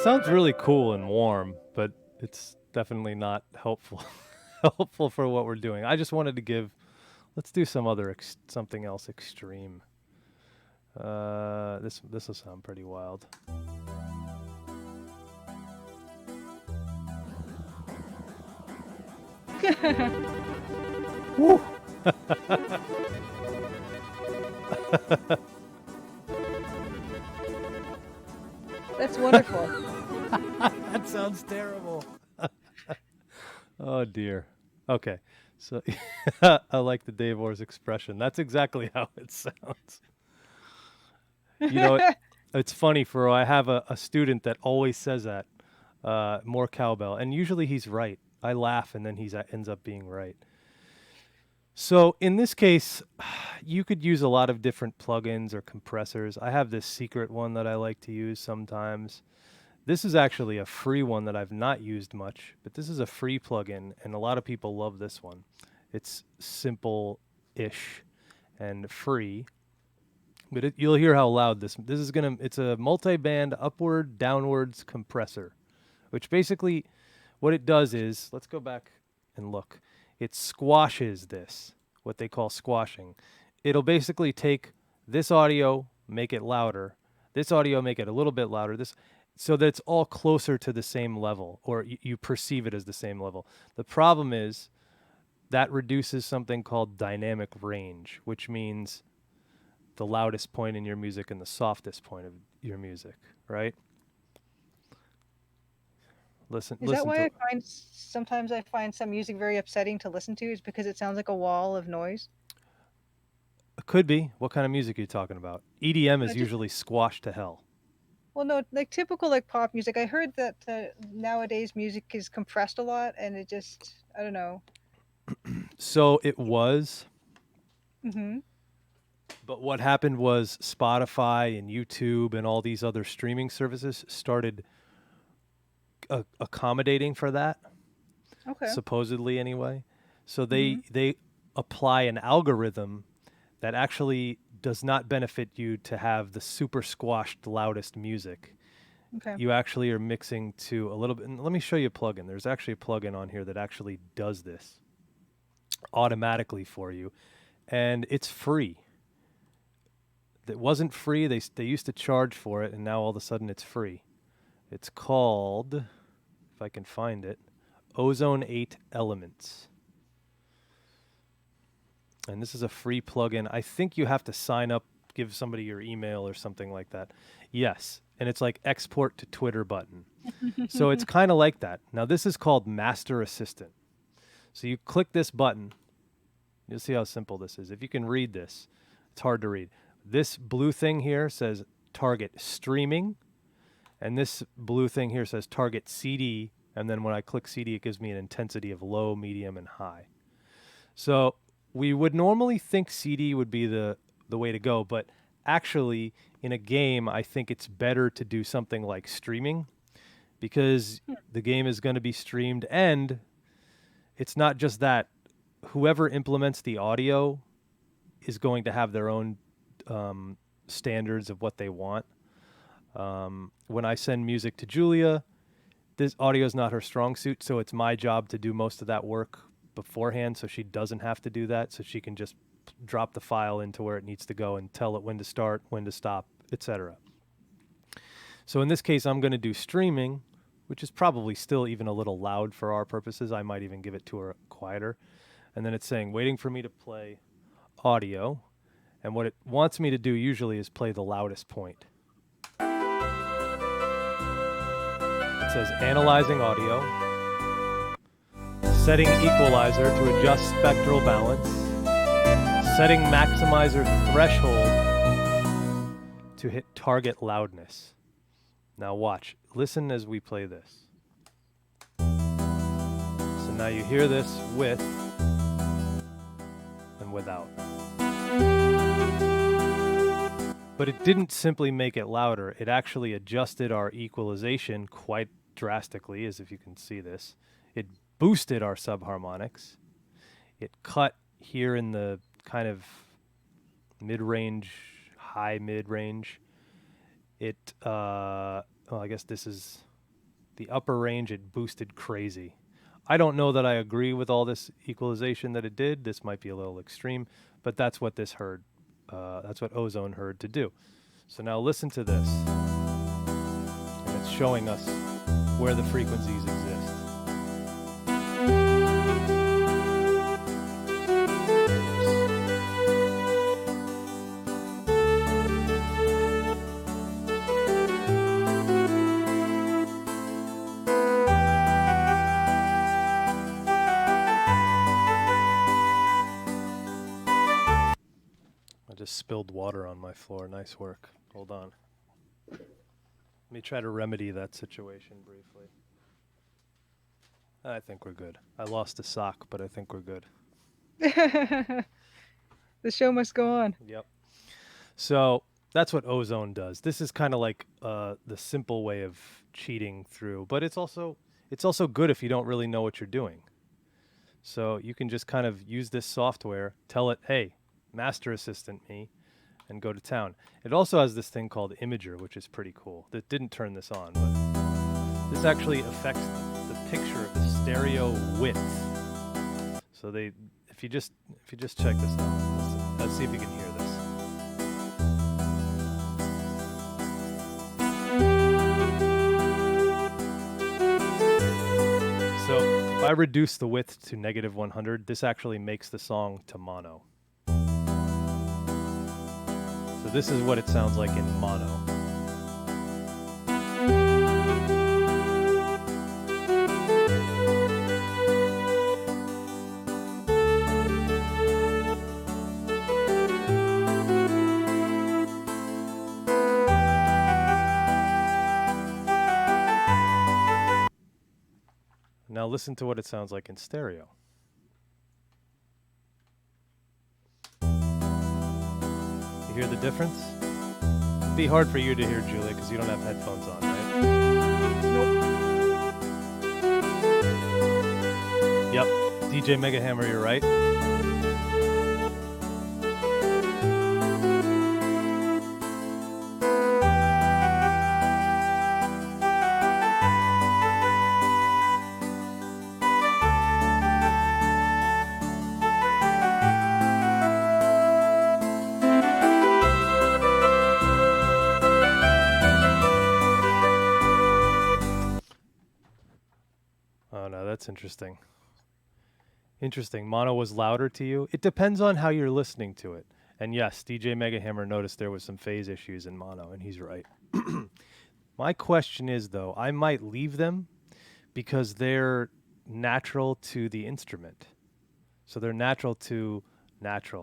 Sounds really cool and warm, but it's definitely not helpful helpful for what we're doing. I just wanted to give. Let's do some other something else extreme. This will sound pretty wild. Woo! That's wonderful. That sounds terrible. Oh dear. Okay. So I like the Dave Orr's expression. That's exactly how it sounds. You know, it's funny, Furrow. I have a student that always says that. More cowbell. And usually he's right. I laugh and then he ends up being right. So in this case, you could use a lot of different plugins or compressors. I have this secret one that I like to use sometimes. This is actually a free one that I've not used much, but this is a free plugin, and a lot of people love this one. It's simple-ish and free, but you'll hear how loud this is gonna. It's a multi-band upward downwards compressor, which basically what it does is, let's go back and look. It squashes this, what they call squashing. It'll basically take this audio, make it louder. This audio, make it a little bit louder. This, so that it's all closer to the same level, or you perceive it as the same level. The problem is that reduces something called dynamic range, which means the loudest point in your music and the softest point of your music, right? Listen. Is that why I find sometimes I find some music very upsetting to listen to? Is because it sounds like a wall of noise? It could be. What kind of music are you talking about? EDM is Just, usually squashed to hell. well, no, like typical like pop music. I heard that nowadays music is compressed a lot, and it just, I don't know. So it was. Mm-hmm. But what happened was Spotify and YouTube and all these other streaming services started accommodating for that. Okay. Supposedly, anyway. So they apply an algorithm that actually does not benefit you to have the super squashed loudest music. Okay. You actually are mixing to a little bit. And let me show you a plugin. There's actually a plugin on here that actually does this automatically for you, and it's free. That wasn't free. They used to charge for it, and now all of a sudden it's free. It's called, if I can find it, Ozone 8 Elements. And this is a free plugin. I think you have to sign up, give somebody your email or something like that. Yes. And it's like export to Twitter button. So it's kind of like that. Now this is called Master Assistant. So you click this button. You'll see how simple this is. If you can read this, it's hard to read. This blue thing here says target streaming. And this blue thing here says target CD. And then when I click CD, it gives me an intensity of low, medium, and high. So we would normally think CD would be the way to go, but actually in a game, I think it's better to do something like streaming, because the game is going to be streamed, and it's not just that. Whoever implements the audio is going to have their own standards of what they want. When I send music to Julia, this audio is not her strong suit, so it's my job to do most of that work beforehand, so she doesn't have to do that, so she can just drop the file into where it needs to go and tell it when to start, when to stop, etc. So in this case, I'm going to do streaming, which is probably still even a little loud for our purposes. I might even give it to her quieter. And then it's saying, waiting for me to play audio. And what it wants me to do usually is play the loudest point. It says analyzing audio. setting equalizer to adjust spectral balance, setting maximizer threshold to hit target loudness. Now watch, listen as we play this. So now you hear this with and without. But it didn't simply make it louder, it actually adjusted our equalization quite drastically, as if you can see this. It boosted our subharmonics. It cut here in the kind of mid-range, high mid-range. It, well, I guess this is the upper range, it boosted crazy. I don't know that I agree with all this equalization that it did. This might be a little extreme, but that's what this heard. That's what Ozone heard to do. So now listen to this. And it's showing us where the frequencies exist. I just spilled water on my floor. Nice work. Hold on. Let me try to remedy that situation briefly. I think we're good. I lost a sock, but I think we're good. The show must go on. Yep. So that's what Ozone does. This is kind of like the simple way of cheating through, but it's also good if you don't really know what you're doing. So you can just kind of use this software, tell it, hey, Master Assistant me, and go to town. It also has this thing called Imager, which is pretty cool. That didn't turn this on, but this actually affects the picture of the stereo width. So if you just check this out, let's see if you can hear this. So if I reduce the width to -100, this actually makes the song to mono. So this is what it sounds like in mono. Now listen to what it sounds like in stereo. You hear the difference? It'd be hard for you to hear, Julia, because you don't have headphones on, right? Nope. Yep. DJ Mega Hammer, you're right. Oh no, that's interesting. Interesting. Mono was louder to you? It depends on how you're listening to it. And yes, DJ Mega Hammer noticed there was some phase issues in mono, and he's right. My question is, though, I might leave them because they're natural to the instrument. So they're natural,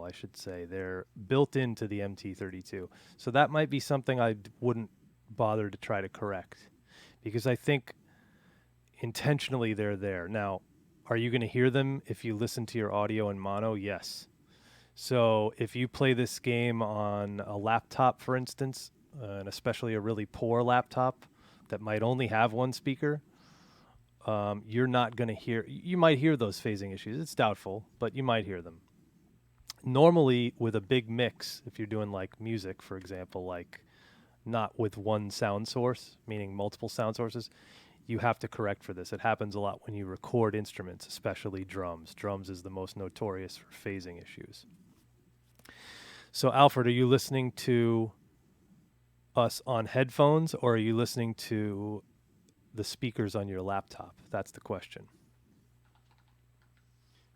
I should say. They're built into the MT32. So that might be something I wouldn't bother to try to correct, because I think intentionally they're there. Now, are you going to hear them if you listen to your audio in mono? Yes. So if you play this game on a laptop, for instance, and especially a really poor laptop that might only have one speaker, you're not going to hear, you might hear those phasing issues. It's doubtful, but you might hear them. Normally with a big mix, if you're doing like music, for example, like not with one sound source, meaning multiple sound sources, you have to correct for this. It happens a lot when you record instruments, especially drums. Drums is the most notorious for phasing issues. So Alfred, are you listening to us on headphones, or are you listening to the speakers on your laptop? That's the question.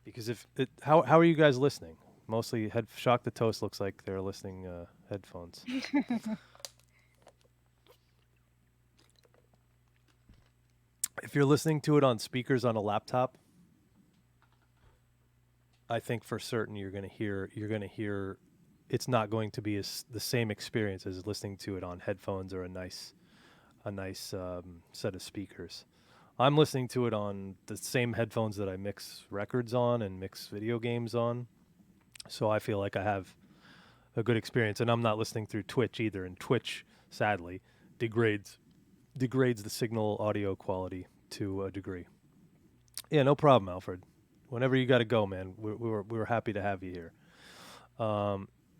Because how are you guys listening? Mostly Shock the Toast looks like they're listening headphones. If you're listening to it on speakers on a laptop, I think for certain you're gonna hear it's not going to be the same experience as listening to it on headphones or a nice set of speakers. I'm listening to it on the same headphones that I mix records on and mix video games on, so I feel like I have a good experience. And I'm not listening through Twitch either, and Twitch sadly degrades the signal audio quality to a degree. Yeah, no problem, Alfred. Whenever you got to go, man, we were happy to have you here.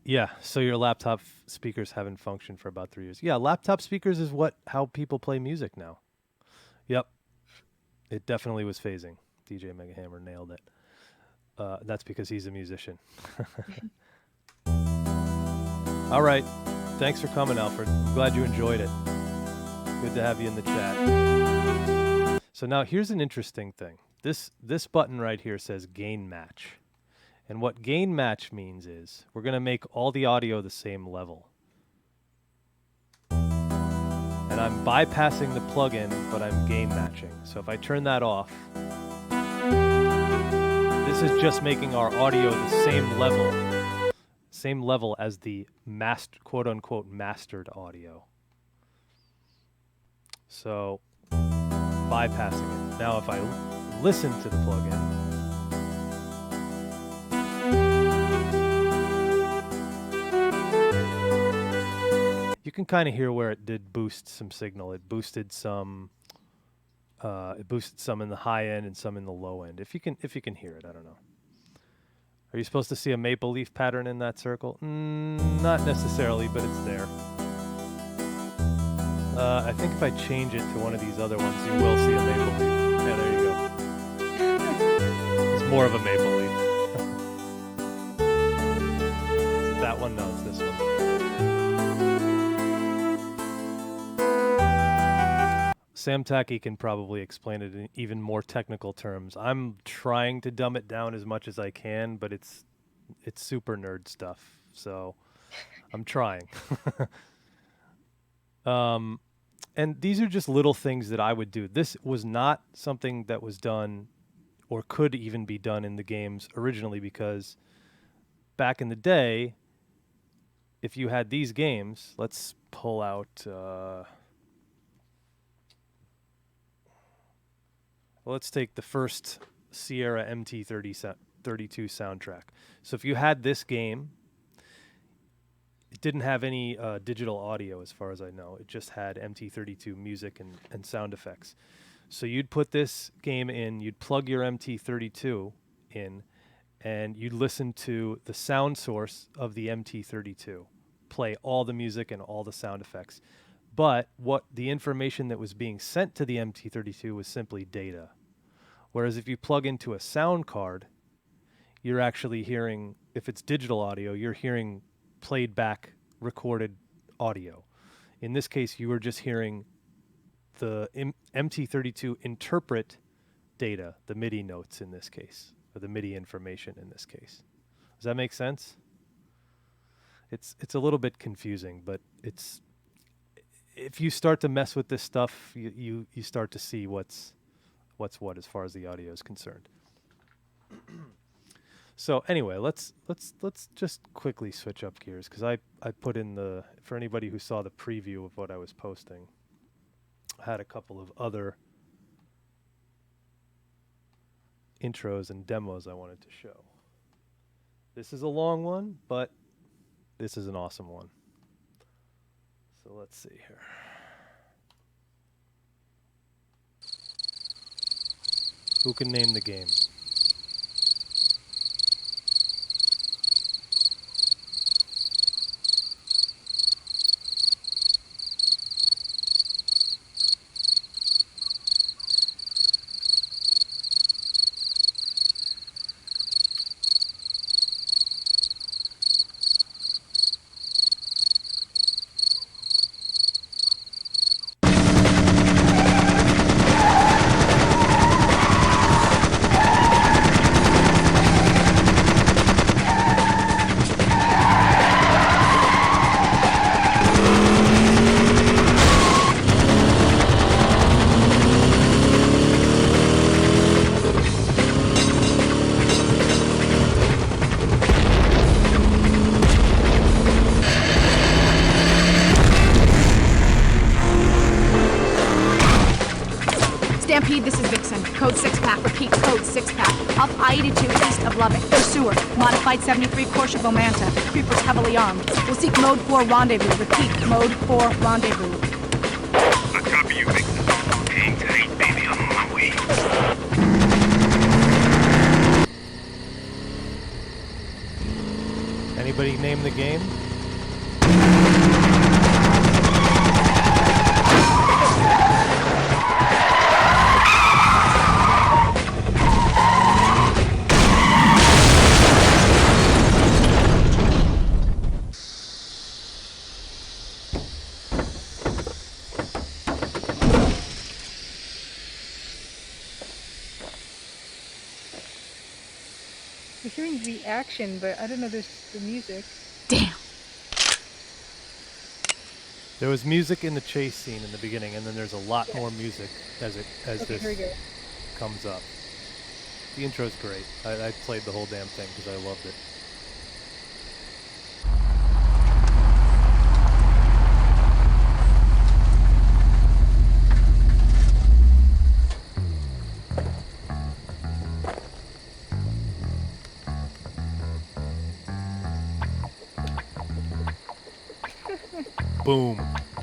Yeah, so your laptop speakers haven't functioned for about 3 years. Yeah, laptop speakers is how people play music now. Yep, it definitely was phasing. DJ Megahammer nailed it. That's because he's a musician. All right, thanks for coming, Alfred. I'm glad you enjoyed it. Good to have you in the chat. So now here's an interesting thing. This button right here says gain match. And what gain match means is we're going to make all the audio the same level. And I'm bypassing the plugin, but I'm gain matching. So if I turn that off, this is just making our audio the same level as the quote unquote mastered audio. So bypassing it. Now if I listen to the plugin, you can kind of hear where it did boost some signal. It boosted some in the high end and some in the low end. If you can hear it, I don't know. Are you supposed to see a maple leaf pattern in that circle? Not necessarily, but it's there. I think if I change it to one of these other ones, you will see a maple leaf. Yeah, there you go. It's more of a maple leaf. Is it that one? No, it's this one. Sam Taki can probably explain it in even more technical terms. I'm trying to dumb it down as much as I can, but it's super nerd stuff. So I'm trying. And these are just little things that I would do. This was not something that was done or could even be done in the games originally, because back in the day, if you had these games, let's pull out... let's take the first Sierra MT32 soundtrack. So if you had this game, it didn't have any digital audio as far as I know. It just had MT32 music and sound effects. So you'd put this game in, you'd plug your MT32 in, and you'd listen to the sound source of the MT32, play all the music and all the sound effects. But what the information that was being sent to the MT32 was simply data. Whereas if you plug into a sound card, you're actually hearing, if it's digital audio, you're hearing played back recorded audio. In this case, you were just hearing the MT32 interpret data, the MIDI notes in this case, or the MIDI information in this case. Does that make sense? It's a little bit confusing, but if you start to mess with this stuff, you start to see what's what as far as the audio is concerned. So anyway, let's just quickly switch up gears, because I put in for anybody who saw the preview of what I was posting, I had a couple of other intros and demos I wanted to show. This is a long one, but this is an awesome one. So let's see here. Who can name the game? 6-pack. Repeat, code 6-pack. Up I-82 east of Lubbock. Pursuer. Modified 73 Porsche Bomanta. Creepers heavily armed. We'll seek Mode 4 rendezvous. Repeat, Mode 4 rendezvous. I copy you, Victor. Hang tight, baby. I'm on my way. Anybody name the game? We're hearing the action, but I don't know there's the music. Damn. There was music in the chase scene in the beginning, and then there's a lot more music as Okay, here we go. this comes up. The intro's great. I played the whole damn thing because I loved it. Boom.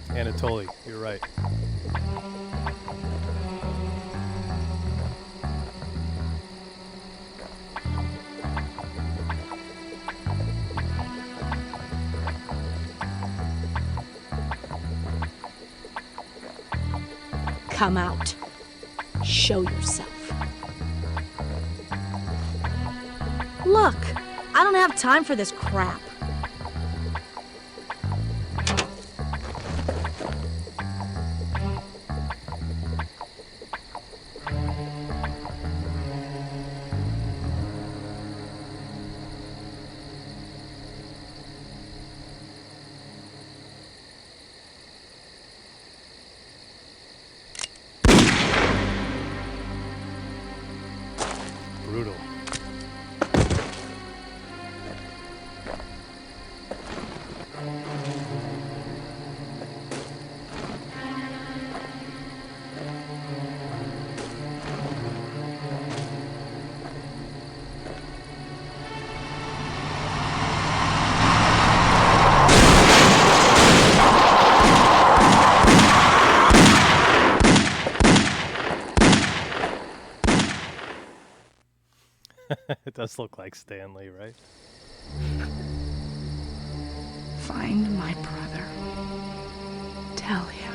Anatoly, you're right. Come out. Show yourself. Look, I don't have time for this crap. Brutal. It does look like Stanley, right? Find my brother. Tell him.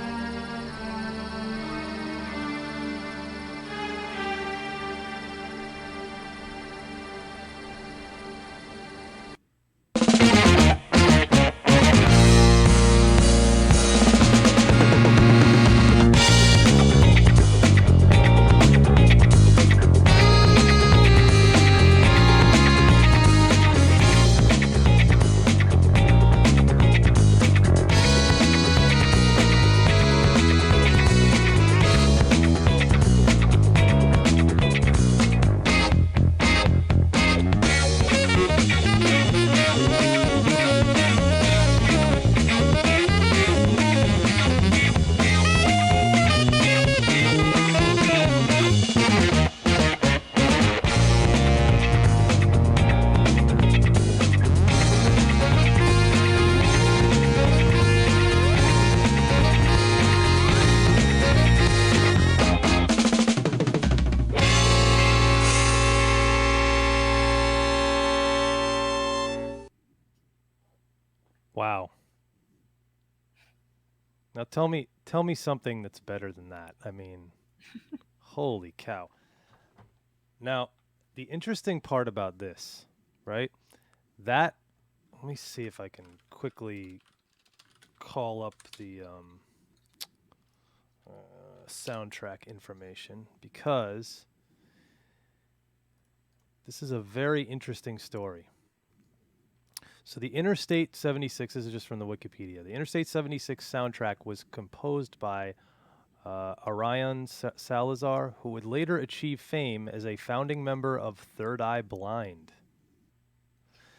Wow. Now tell me something that's better than that. I mean, holy cow. Now, the interesting part about this, right? That let me see if I can quickly call up the soundtrack information because this is a very interesting story. So the Interstate 76, this is just from the Wikipedia. The Interstate 76 soundtrack was composed by Orion Salazar, who would later achieve fame as a founding member of Third Eye Blind.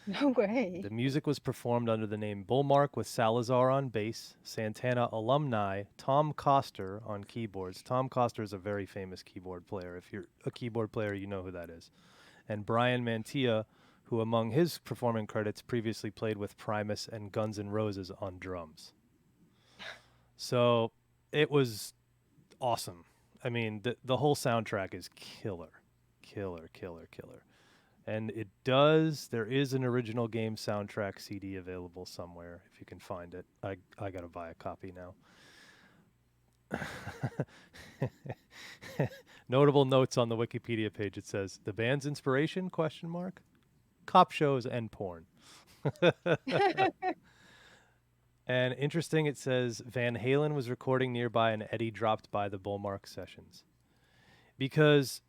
No way. The music was performed under the name Bullmark with Salazar on bass, Santana alumni, Tom Coster on keyboards. Tom Coster is a very famous keyboard player. If you're a keyboard player, you know who that is. And Brian Mantilla, who among his performing credits previously played with Primus and Guns N' Roses on drums. So it was awesome. I mean, the whole soundtrack is killer. And there is an original game soundtrack CD available somewhere if you can find it. I got to buy a copy now. Notable notes on the Wikipedia page. It says the band's inspiration, ? Cop shows and porn. And interesting, it says Van Halen was recording nearby and Eddie dropped by the Bullmark sessions. Because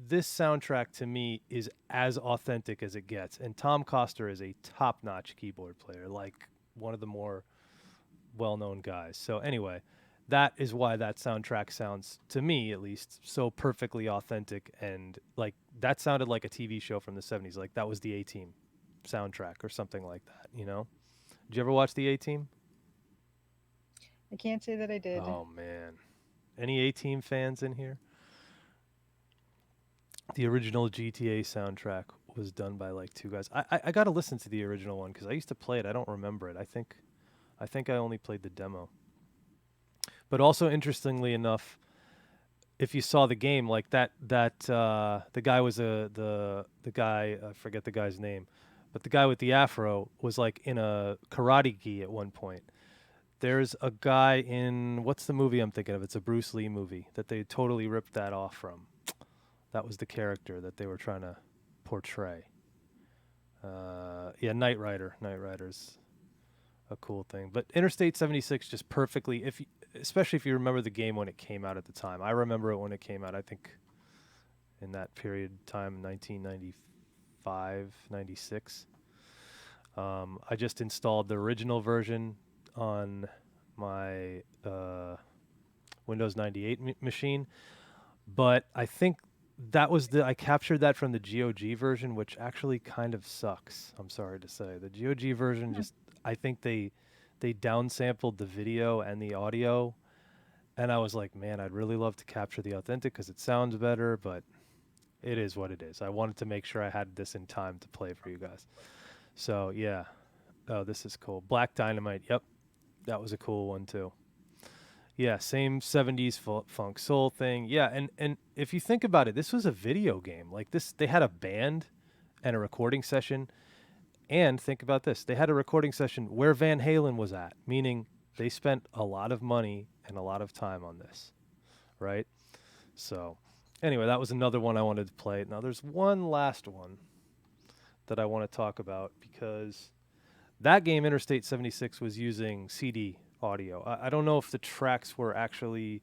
this soundtrack to me is as authentic as it gets. And Tom Coster is a top-notch keyboard player, like one of the more well-known guys. So anyway, that is why that soundtrack sounds, to me at least, so perfectly authentic. And like that sounded like a TV show from the 70s. Like that was the A-Team soundtrack or something like that, you know? Did you ever watch the A-Team? I can't say that I did. Oh, man. Any A-Team fans in here? The original GTA soundtrack was done by like two guys. I got to listen to the original one because I used to play it. I don't remember it. I think I only played the demo. But also, interestingly enough, if you saw the game, like the guy was the guy, I forget the guy's name, but the guy with the afro was like in a karate gi at one point. There's a guy in, what's the movie I'm thinking of? It's a Bruce Lee movie that they totally ripped that off from. That was the character that they were trying to portray. Yeah, Knight Rider. Knight Rider's a cool thing. But Interstate 76 just perfectly, especially if you remember the game when it came out at the time. I remember it when it came out, I think, in that period of time, 1995, 96. I just installed the original version on my Windows 98 machine. But I think that was I captured that from the GOG version, which actually kind of sucks. I'm sorry to say. The GOG version I think they downsampled the video and the audio, and I was like, man, I'd really love to capture the authentic because it sounds better, but it is what it is. I wanted to make sure I had this in time to play for you guys. So yeah, oh, this is cool. Black Dynamite. Yep, that was a cool one too. Yeah, same 70s funk soul thing. Yeah, and if you think about it, this was a video game. Like this, they had a band and a recording session. And think about this. They had a recording session where Van Halen was at, meaning they spent a lot of money and a lot of time on this, right? So anyway, that was another one I wanted to play. Now there's one last one that I want to talk about because that game, Interstate 76, was using CD audio. I don't know if the tracks were actually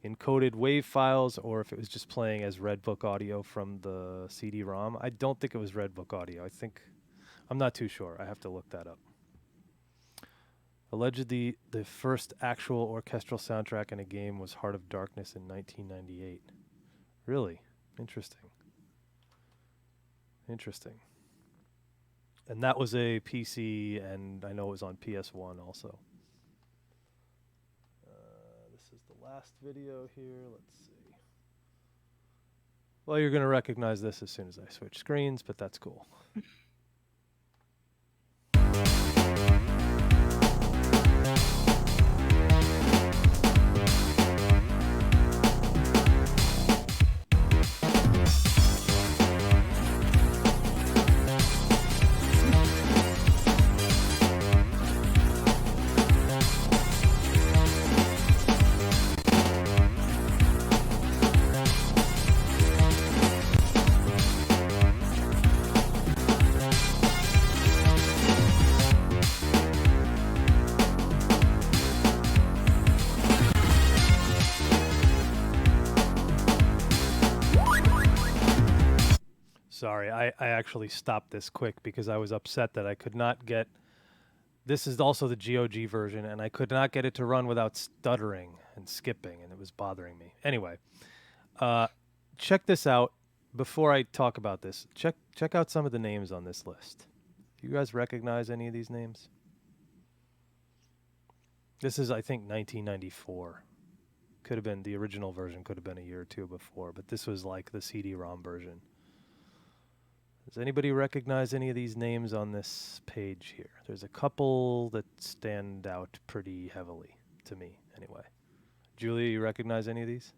encoded WAV files or if it was just playing as Redbook audio from the CD-ROM. I don't think it was Redbook audio. I'm not too sure. I have to look that up. Allegedly, the first actual orchestral soundtrack in a game was Heart of Darkness in 1998. Really? Interesting. And that was a PC, and I know it was on PS1 also. This is the last video here. Let's see. Well, you're going to recognize this as soon as I switch screens, but that's cool. Sorry, I actually stopped this quick because I was upset that I could not get... This is also the GOG version, and I could not get it to run without stuttering and skipping, and it was bothering me. Anyway, check this out. Before I talk about this, check out some of the names on this list. Do you guys recognize any of these names? This is, I think, 1994. Could have been the original version, could have been a year or two before, but this was like the CD-ROM version. Does anybody recognize any of these names on this page here? There's a couple that stand out pretty heavily to me, anyway. Julia, you recognize any of these?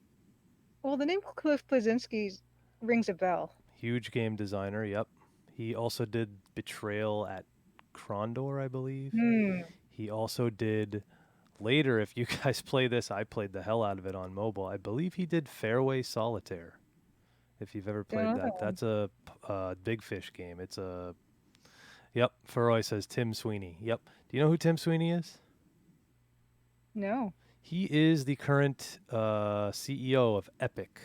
Well, the name Cliff Blazinski rings a bell. Huge game designer, yep. He also did Betrayal at Krondor, I believe. Hmm. He also did later, if you guys play this, I played the hell out of it on mobile. I believe he did Fairway Solitaire. If you've ever played that, that's a Big Fish game. It's a yep. Furroy says Tim Sweeney. Yep. Do you know who Tim Sweeney is? No. He is the current CEO of Epic,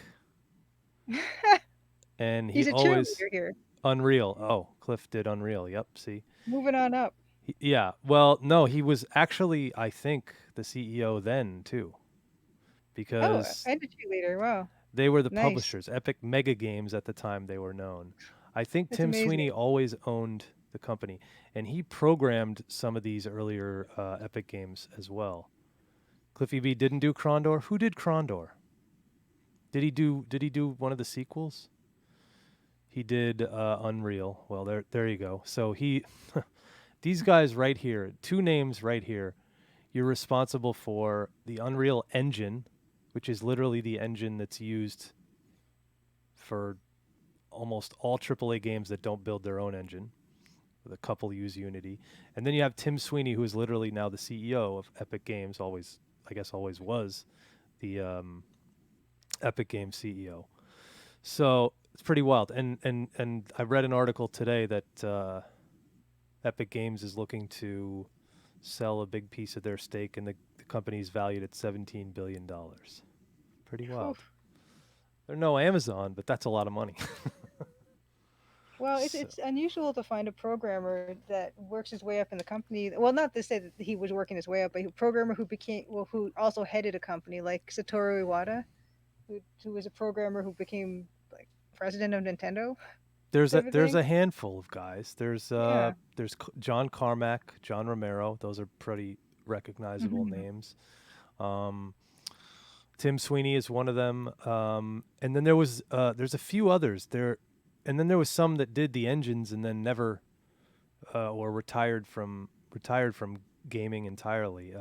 and He's he a always cheerleader here. Unreal. Oh, Cliff did Unreal. Yep. See. Moving on up. Yeah. Well, no, he was actually, I think, the CEO then too, Oh, because and a cheerleader. Wow. they were the Nice. publishers. Epic Mega Games at the time they were known. I think That's Tim Sweeney amazing. always owned the company, and he programmed some of these earlier Epic games as well. Cliffy B didn't do Krondor. Who did Krondor? Did he do one of the sequels? He did Unreal. Well, there you go. So he these guys right here, two names right here. You're responsible for the Unreal Engine, which is literally the engine that's used for almost all AAA games that don't build their own engine. The couple use Unity. And then you have Tim Sweeney, who is literally now the CEO of Epic Games, always was the Epic Games CEO. So it's pretty wild. And I read an article today that Epic Games is looking to sell a big piece of their stake, and the company's valued at $17 billion. Pretty wild. Oof. They're no Amazon, but that's a lot of money. Well, So- it's unusual to find a programmer that works his way up in the company. Well, not to say that he was working his way up, but a programmer who also headed a company like Satoru Iwata, who was a programmer who became like president of Nintendo. There's type a of there's thing. a handful of guys. There's Yeah. John Carmack, John Romero. Those are pretty recognizable Mhm. names. Tim Sweeney is one of them. And then there's a few others there, and then there was some that did the engines and then never or retired from gaming entirely.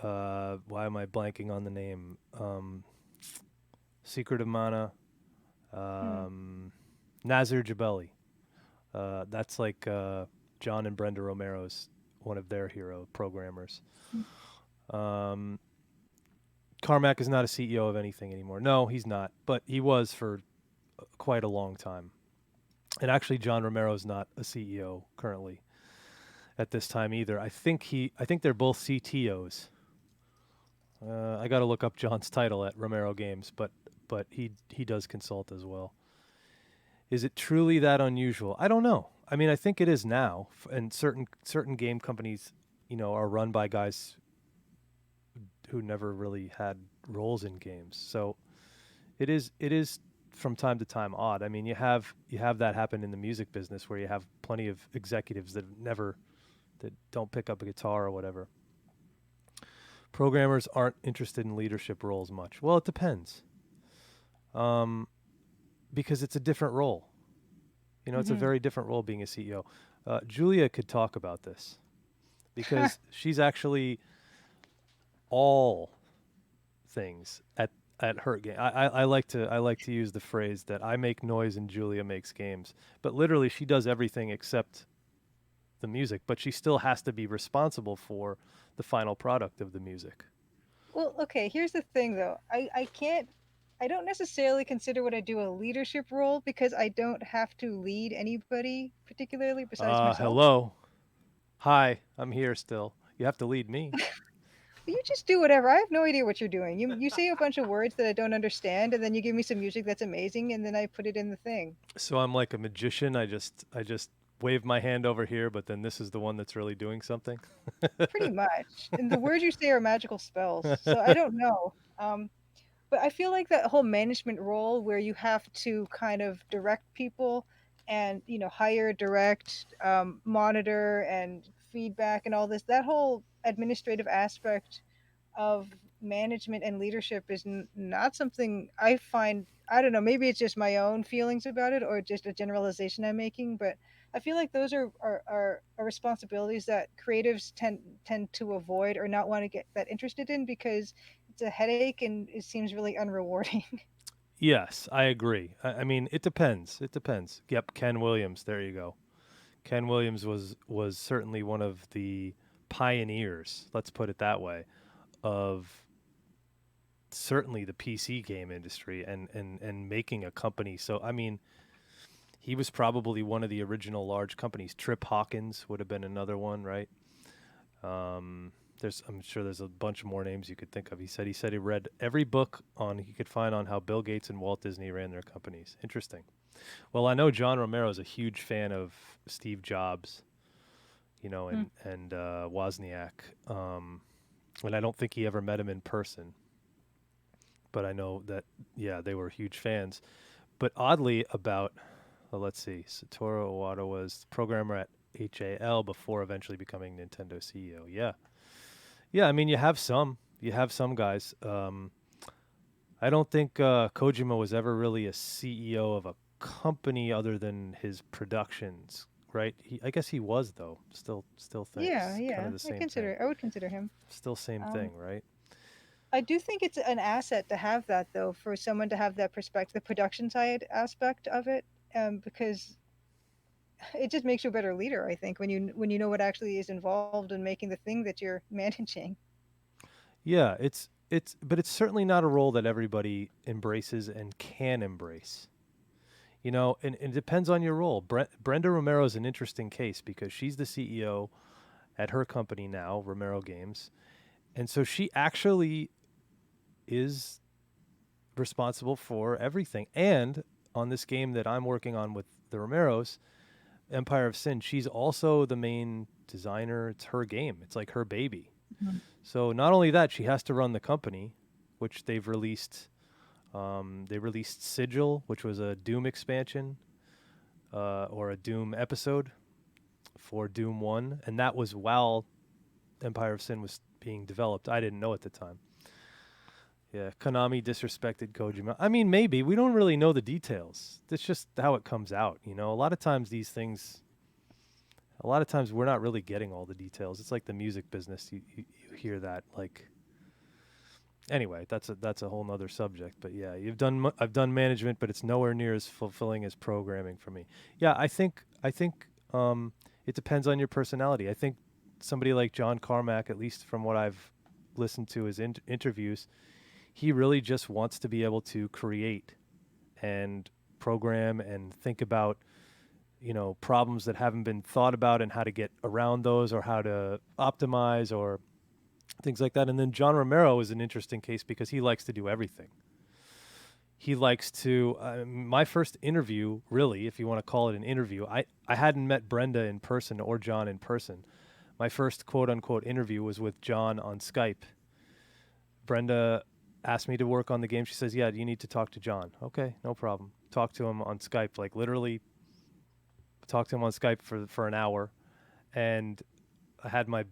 Why am I blanking on the name? Secret of Mana. Nazir Jabeli. That's like John and Brenda Romero's one of their hero programmers. Carmack is not a CEO of anything anymore. No, he's not, but he was for quite a long time. And actually, John Romero is not a CEO currently at this time either. I think they're both CTOs. I got to look up John's title at Romero Games, but he does consult as well. Is it truly that unusual? I don't know. I mean, I think it is now, and certain game companies, are run by guys who never really had roles in games. So it is from time to time odd. I mean, you have that happen in the music business where you have plenty of executives that don't pick up a guitar or whatever. Programmers aren't interested in leadership roles much. Well, it depends. Because it's a different role. It's a very different role being a CEO. Julia could talk about this because she's actually all things at her game. I like to use the phrase that I make noise and Julia makes games. But literally, she does everything except the music. But she still has to be responsible for the final product of the music. Well, okay. Here's the thing, though. I don't necessarily consider what I do a leadership role because I don't have to lead anybody particularly besides myself. Hello. Hi, I'm here still. You have to lead me. You just do whatever. I have no idea what you're doing. You say a bunch of words that I don't understand, and then you give me some music that's amazing, and then I put it in the thing. So I'm like a magician. I just wave my hand over here, but then this is the one that's really doing something. Pretty much. And the words you say are magical spells. So I don't know. But I feel like that whole management role where you have to kind of direct people and hire, direct, monitor, and feedback, and all this. That whole administrative aspect of management and leadership is not something I find. I don't know, maybe it's just my own feelings about it or just a generalization I'm making, but I feel like those are responsibilities that creatives tend to avoid or not want to get that interested in because it's a headache and it seems really unrewarding. Yes, I agree. I mean, it depends. It depends. Yep, Ken Williams. There you go. Ken Williams was certainly one of the pioneers. Let's put it that way, of certainly the PC game industry and making a company. So I mean, he was probably one of the original large companies. Trip Hawkins would have been another one, right? I'm sure there's a bunch more names you could think of. He said he read every book on he could find on how Bill Gates and Walt Disney ran their companies. Interesting. Well, I know John Romero is a huge fan of Steve Jobs, Hmm. and Wozniak. And I don't think he ever met him in person, but I know that yeah, they were huge fans. But oddly, about let's see, Satoru Iwata was programmer at HAL before eventually becoming Nintendo CEO. Yeah, yeah. I mean, you have some guys. I don't think Kojima was ever really a CEO of a company other than his productions, right? I guess he was though. Still Yeah, thinks kind yeah, of the same thing. I would consider him. Still same Um, thing, right? I do think it's an asset to have that, though, for someone to have that perspective, the production side aspect of it, because it just makes you a better leader. I think when you know what actually is involved in making the thing that you're managing. Yeah, but it's certainly not a role that everybody embraces and can embrace. And it depends on your role. Brenda Romero is an interesting case because she's the CEO at her company now, Romero Games. And so she actually is responsible for everything. And on this game that I'm working on with the Romeros, Empire of Sin, she's also the main designer. It's her game. It's like her baby. Mhm. So not only that, she has to run the company, which they've released. They released Sigil, which was a Doom expansion or a Doom episode for Doom 1. And that was while Empire of Sin was being developed. I didn't know at the time. Yeah, Konami disrespected Kojima. I mean, maybe. We don't really know the details. That's just how it comes out. A lot of times a lot of times we're not really getting all the details. It's like the music business. You hear that. Like, anyway, that's a whole nother subject. But yeah, I've done management, but it's nowhere near as fulfilling as programming for me. Yeah, I think it depends on your personality. I think somebody like John Carmack, at least from what I've listened to his interviews, he really just wants to be able to create and program and think about problems that haven't been thought about and how to get around those or how to optimize or things like that. And then John Romero is an interesting case because he likes to do everything. He likes to my first interview, really, if you want to call it an interview, I hadn't met Brenda in person or John in person. My first quote unquote interview was with John on Skype. Brenda asked me to work on the game. She says, "Yeah, you need to talk to John." Okay, no problem. Talk to him on Skype, like literally talked to him on Skype for an hour, and I had my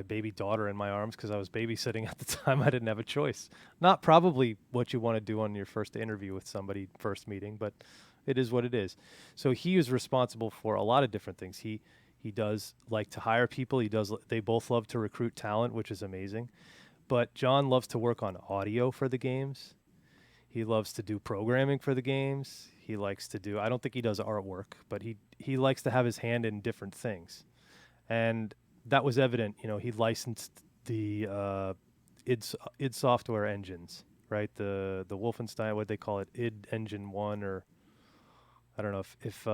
baby daughter in my arms because I was babysitting at the time. I didn't have a choice. Not probably what you want to do on your first interview with somebody, first meeting, but it is what it is. So he is responsible for a lot of different things. He does like to hire people. They both love to recruit talent, which is amazing. But John loves to work on audio for the games. He loves to do programming for the games. He likes to do I don't think he does artwork, but he likes to have his hand in different things. And that was evident, he licensed the id software engines, right? The Wolfenstein, what they call it, id engine 1, or I don't know if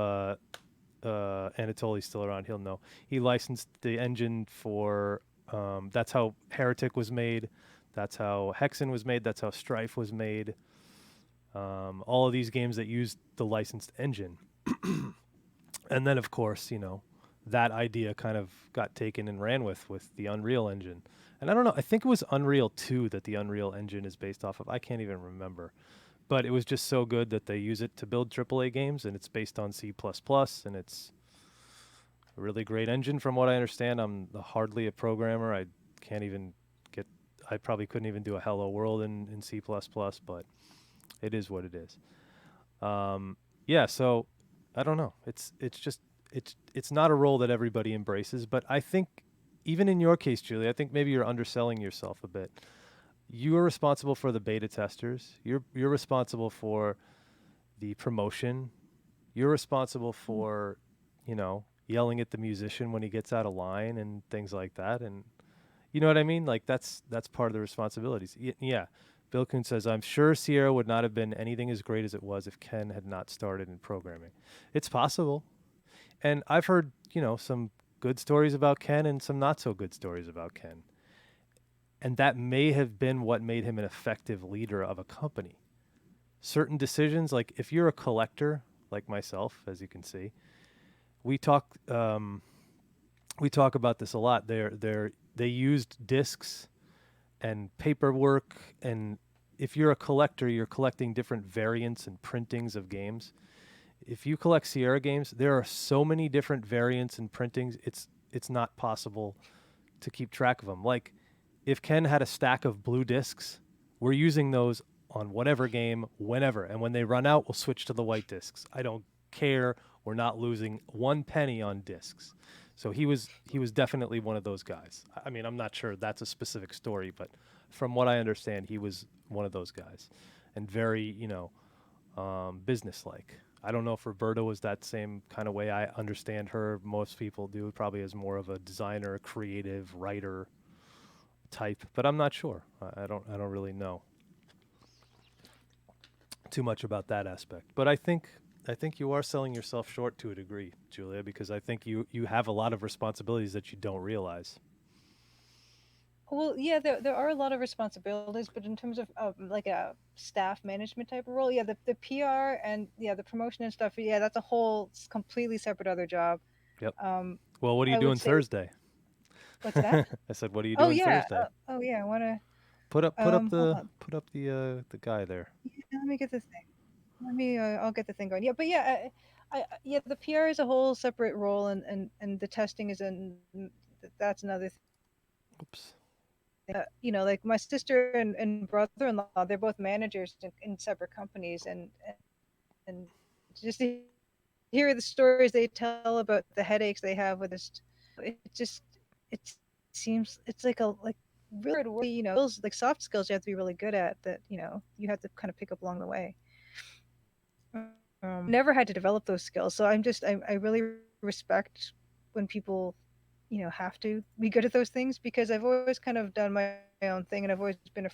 Anatoly's still around, he'll know. He licensed the engine for that's how Heretic was made, that's how Hexen was made, that's how Strife was made. All of these games that used the licensed engine. And then, of course, that idea kind of got taken and ran with the Unreal Engine. And I don't know, I think it was Unreal 2 that the Unreal Engine is based off of. I can't even remember. but it was just so good that they use it to build AAA games, and it's based on C++, and it's a really great engine from what I understand. I'm hardly a programmer. I can't even get, I probably couldn't even do a Hello World in C++, but it is what it is. Yeah, so I don't know. It's just it's not a role that everybody embraces, but I think even in your case, Julie, I think maybe you're underselling yourself a bit. You are responsible for the beta testers. You're responsible for the promotion. You're responsible for, you know, yelling at the musician when he gets out of line and things like that. And you know what I mean? Like that's part of the responsibilities. Yeah. Bill Kuhn says, I'm sure Sierra would not have been anything as great as it was if Ken had not started in programming. It's possible. And I've heard, you know, some good stories about Ken and some not so good stories about Ken. And that may have been what made him an effective leader of a company. Certain decisions, like if you're a collector, like myself, as you can see, we talk we talk about this a lot. They used discs and paperwork, and if you're a collector, you're collecting different variants and printings of games. If you collect Sierra games, there are so many different variants and printings. It's not possible to keep track of them. Like if Ken had a stack of blue discs, we're using those on whatever game, whenever. And when they run out, we'll switch to the white discs. I don't care. We're not losing one penny on discs. So he was definitely one of those guys. I mean, I'm not sure that's a specific story, but from what I understand, he was one of those guys, and very, businesslike. I don't know if Roberta was that same kind of way. I understand her. Most people do, probably as more of a designer, creative writer type, but I'm not sure. I don't really know too much about that aspect. But I think you are selling yourself short to a degree, Julia, because I think you have a lot of responsibilities that you don't realize. Well, yeah, there are a lot of responsibilities, but in terms of like a staff management type of role, yeah, the PR and yeah, the promotion and stuff, yeah, that's a whole completely separate other job. Yep. Um, Well, what are you I would doing say, Thursday? what's that? I said, what are you Oh doing yeah, Thursday? oh yeah, I wanna hold on, Put up the guy there. yeah, let me get the thing. Let me I'll get the thing going. Yeah, but yeah, yeah, the PR is a whole separate role, and the testing is that's another Oops. you know, like my sister and brother-in-law, they're both managers in separate companies, and just to hear the stories they tell about the headaches they have with this, it just it seems it's like really hard work, you know, skills, like soft skills you have to be really good at that, you know, you have to kind of pick up along the way. Never had to develop those skills, so I really respect when people, you know, have to be good at those things, because I've always kind of done my own thing, and I've always been a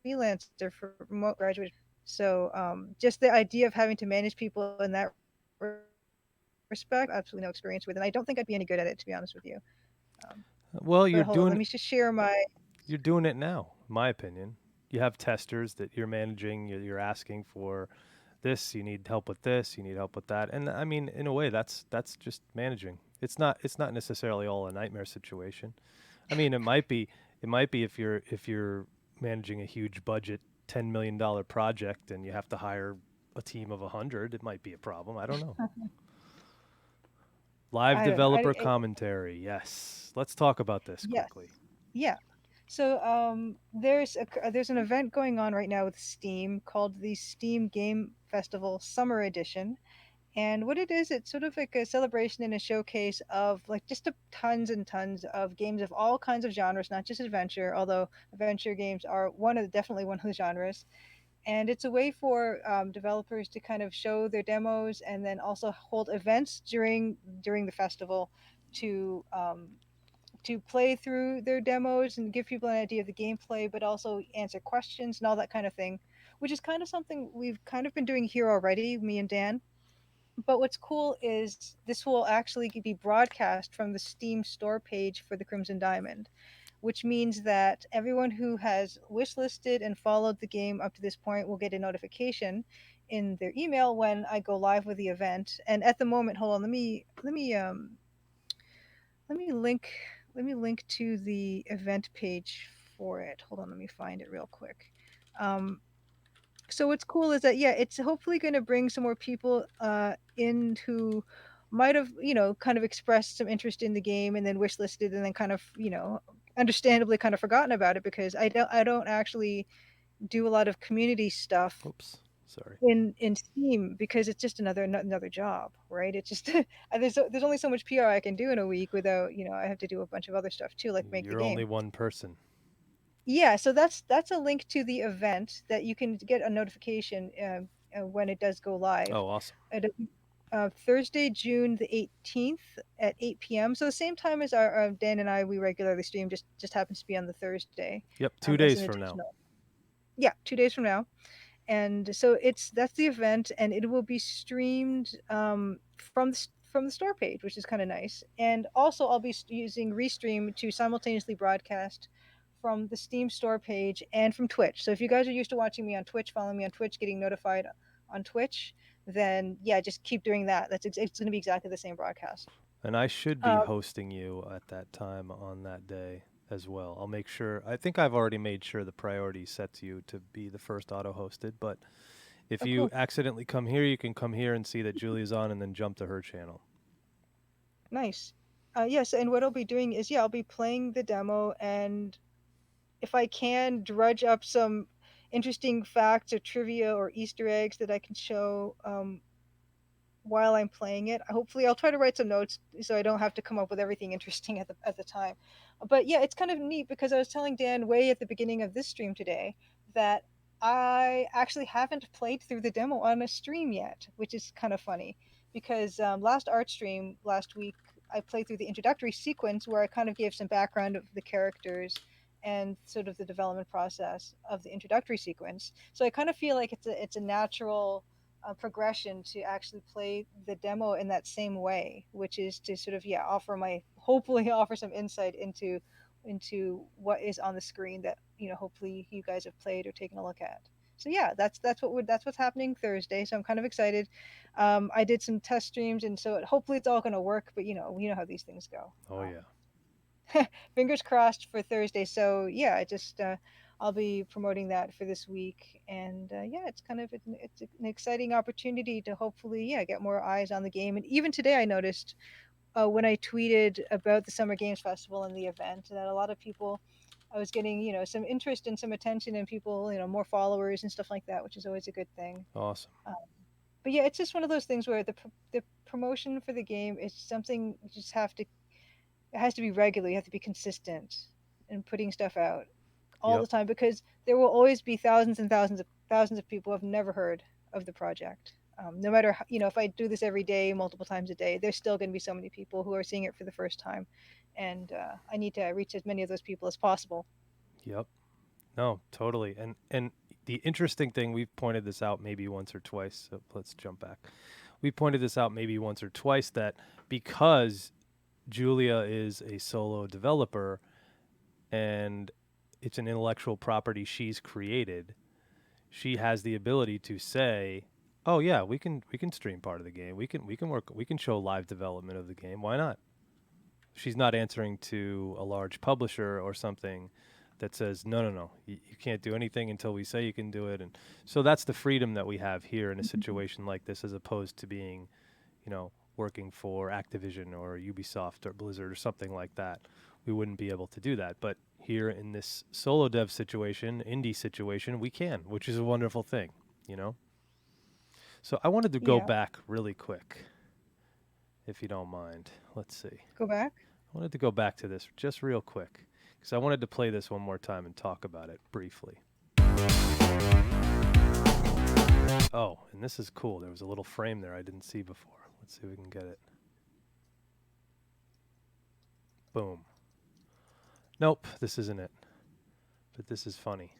freelancer for graduate. So just the idea of having to manage people in that respect, absolutely no experience with, and I don't think I'd be any good at it, to be honest with you. Um, Well, but hold on, let me just share my. you're doing it now, in my opinion. You have testers that you're managing. You're asking for this. You need help with this. You need help with that. And I mean, in a way, that's just managing. It's not necessarily all a nightmare situation. I mean, it might be. It might be if you're managing a huge budget, $10 million project, and you have to hire a team of 100. It might be a problem. I don't know. Live I don't know. developer commentary. Yes. Let's talk about this Yes, quickly. yeah. So there's an event going on right now with Steam called the Steam Game Festival Summer Edition. And what it is, it's sort of like a celebration and a showcase of like just tons and tons of games of all kinds of genres, not just adventure, although adventure games are definitely one of the genres. And it's a way for developers to kind of show their demos and then also hold events during the festival to to play through their demos and give people an idea of the gameplay, but also answer questions and all that kind of thing, which is kind of something we've kind of been doing here already, me and Dan. But what's cool is this will actually be broadcast from the Steam store page for the Crimson Diamond, which means that everyone who has wishlisted and followed the game up to this point will get a notification in their email when I go live with the event. And at the moment, hold on, let me link to the event page for it. Hold on, let me find it real quick. Um, So what's cool is that, yeah, it's hopefully going to bring some more people in who might have, kind of expressed some interest in the game and then wishlisted and then kind of, understandably kind of forgotten about it, because I don't actually do a lot of community stuff Oops, sorry. in Steam, because it's just another job, right? It's just there's only so much PR I can do in a week without, I have to do a bunch of other stuff too, like make the You're only game. one person. Yeah, so that's a link to the event that you can get a notification when it does go live. Oh, awesome. At Thursday, June the 18th at 8 p.m. So the same time as our Dan and I, we regularly stream, just happens to be on the Thursday. Yep, 2 As days an from now. additional. Yeah, 2 days from now. And so that's the event, and it will be streamed from the store page, which is kind of nice. And also, I'll be using Restream to simultaneously broadcast from the Steam store page and from Twitch. So if you guys are used to watching me on Twitch, following me on Twitch, getting notified on Twitch, then yeah, just keep doing that. It's going to be exactly the same broadcast. And I should be hosting you at that time on that day as well. I'll make sure. I think I've already made sure the priority set to you to be the first auto-hosted, but if you cool. accidentally come here, you can come here and see that Julia's on and then jump to her channel. Nice. Yes, and what I'll be doing is, yeah, I'll be playing the demo, and if I can drudge up some interesting facts or trivia or Easter eggs that I can show while I'm playing it. Hopefully, I'll try to write some notes so I don't have to come up with everything interesting at the time. But yeah, it's kind of neat, because I was telling Dan way at the beginning of this stream today that I actually haven't played through the demo on a stream yet, which is kind of funny, because last art stream last week I played through the introductory sequence where I kind of gave some background of the characters and sort of the development process of the introductory sequence. So I kind of feel like it's a natural progression to actually play the demo in that same way, which is to sort of hopefully offer some insight into what is on the screen that hopefully you guys have played or taken a look at. So yeah, that's what's happening Thursday. So I'm kind of excited. I did some test streams, and so hopefully it's all going to work. But you know how these things go. Oh, yeah. Fingers crossed for Thursday. So yeah, I'll be promoting that for this week, and yeah, it's an exciting opportunity to hopefully get more eyes on the game. And even today, I noticed when I tweeted about the Summer Games Festival and the event that a lot of people. I was getting, some interest and some attention, and people, more followers and stuff like that, which is always a good thing. Awesome. But yeah, it's just one of those things where the promotion for the game is something you just have to. It has to be regular. You have to be consistent in putting stuff out all the time, because there will always be thousands and thousands of people who have never heard of the project. No matter how, if I do this every day, multiple times a day, there's still going to be so many people who are seeing it for the first time, and I need to reach as many of those people as possible. Yep. No, totally. And the interesting thing, we've pointed this out maybe once or twice. So let's jump back. We pointed this out maybe once or twice, that because Julia is a solo developer and it's an intellectual property she's created, she has the ability to say, "Oh yeah, we can stream part of the game. We can show live development of the game. Why not?" She's not answering to a large publisher or something that says, no, you can't do anything until we say you can do it. And so that's the freedom that we have here in a situation like this, as opposed to being, working for Activision or Ubisoft or Blizzard or something like that. We wouldn't be able to do that. But here in this solo dev situation, indie situation, we can, which is a wonderful thing, So I wanted to go back really quick, if you don't mind. Let's see. Go back? I wanted to go back to this just real quick, because I wanted to play this one more time and talk about it briefly. Oh, and this is cool. There was a little frame there I didn't see before. Let's see if we can get it. Boom. Nope, this isn't it. But this is funny.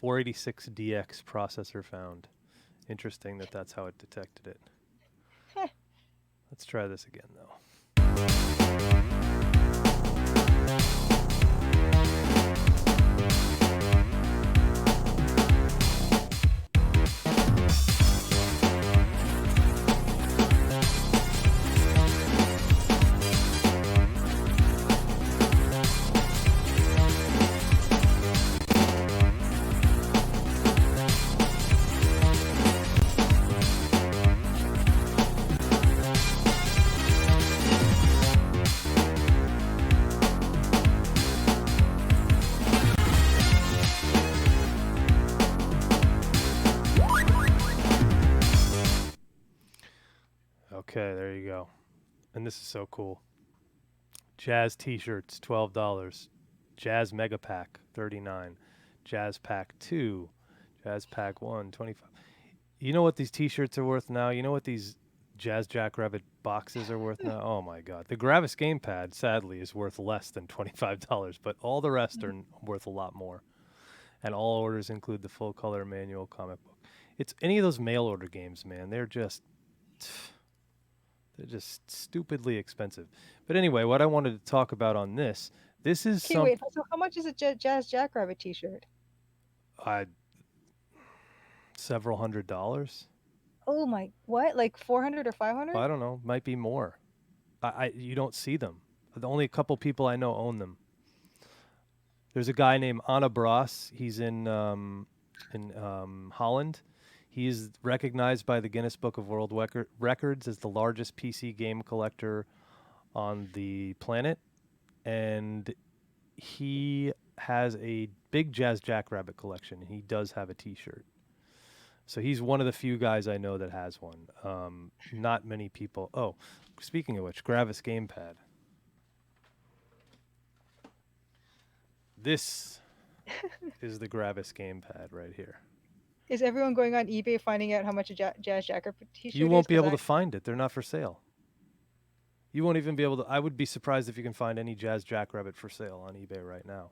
486DX processor found. Interesting that that's how it detected it. Let's try this again, though. we go. And this is so cool. Jazz T-shirts, $12. Jazz Mega Pack, $39. Jazz Pack 2, Jazz Pack 1, $25. You know what these T-shirts are worth now? You know what these Jazz Jackrabbit boxes are worth now? Oh my God! The Gravis gamepad, sadly, is worth less than $25, but all the rest are worth a lot more. And all orders include the full color manual comic book. It's any of those mail order games, man. They're just stupidly expensive. But anyway, what I wanted to talk about on this is Okay, wait. So how much is a Jazz Jackrabbit T-shirt? Several $100s. Oh my, what? Like 400 or 500? I don't know. Might be more. You don't see them. Only a couple people I know own them. There's a guy named Anna Bras. He's in Holland. He is recognized by the Guinness Book of World Records as the largest PC game collector on the planet, and he has a big Jazz Jackrabbit collection. He does have a T-shirt. So he's one of the few guys I know that has one. Not many people. Oh, speaking of which, Gravis gamepad. This is the Gravis gamepad right here. Is everyone going on eBay finding out how much a Jazz Jackrabbit T-shirt is? You won't be able to find it. They're not for sale. You won't even be able to. I would be surprised if you can find any Jazz Jackrabbit for sale on eBay right now,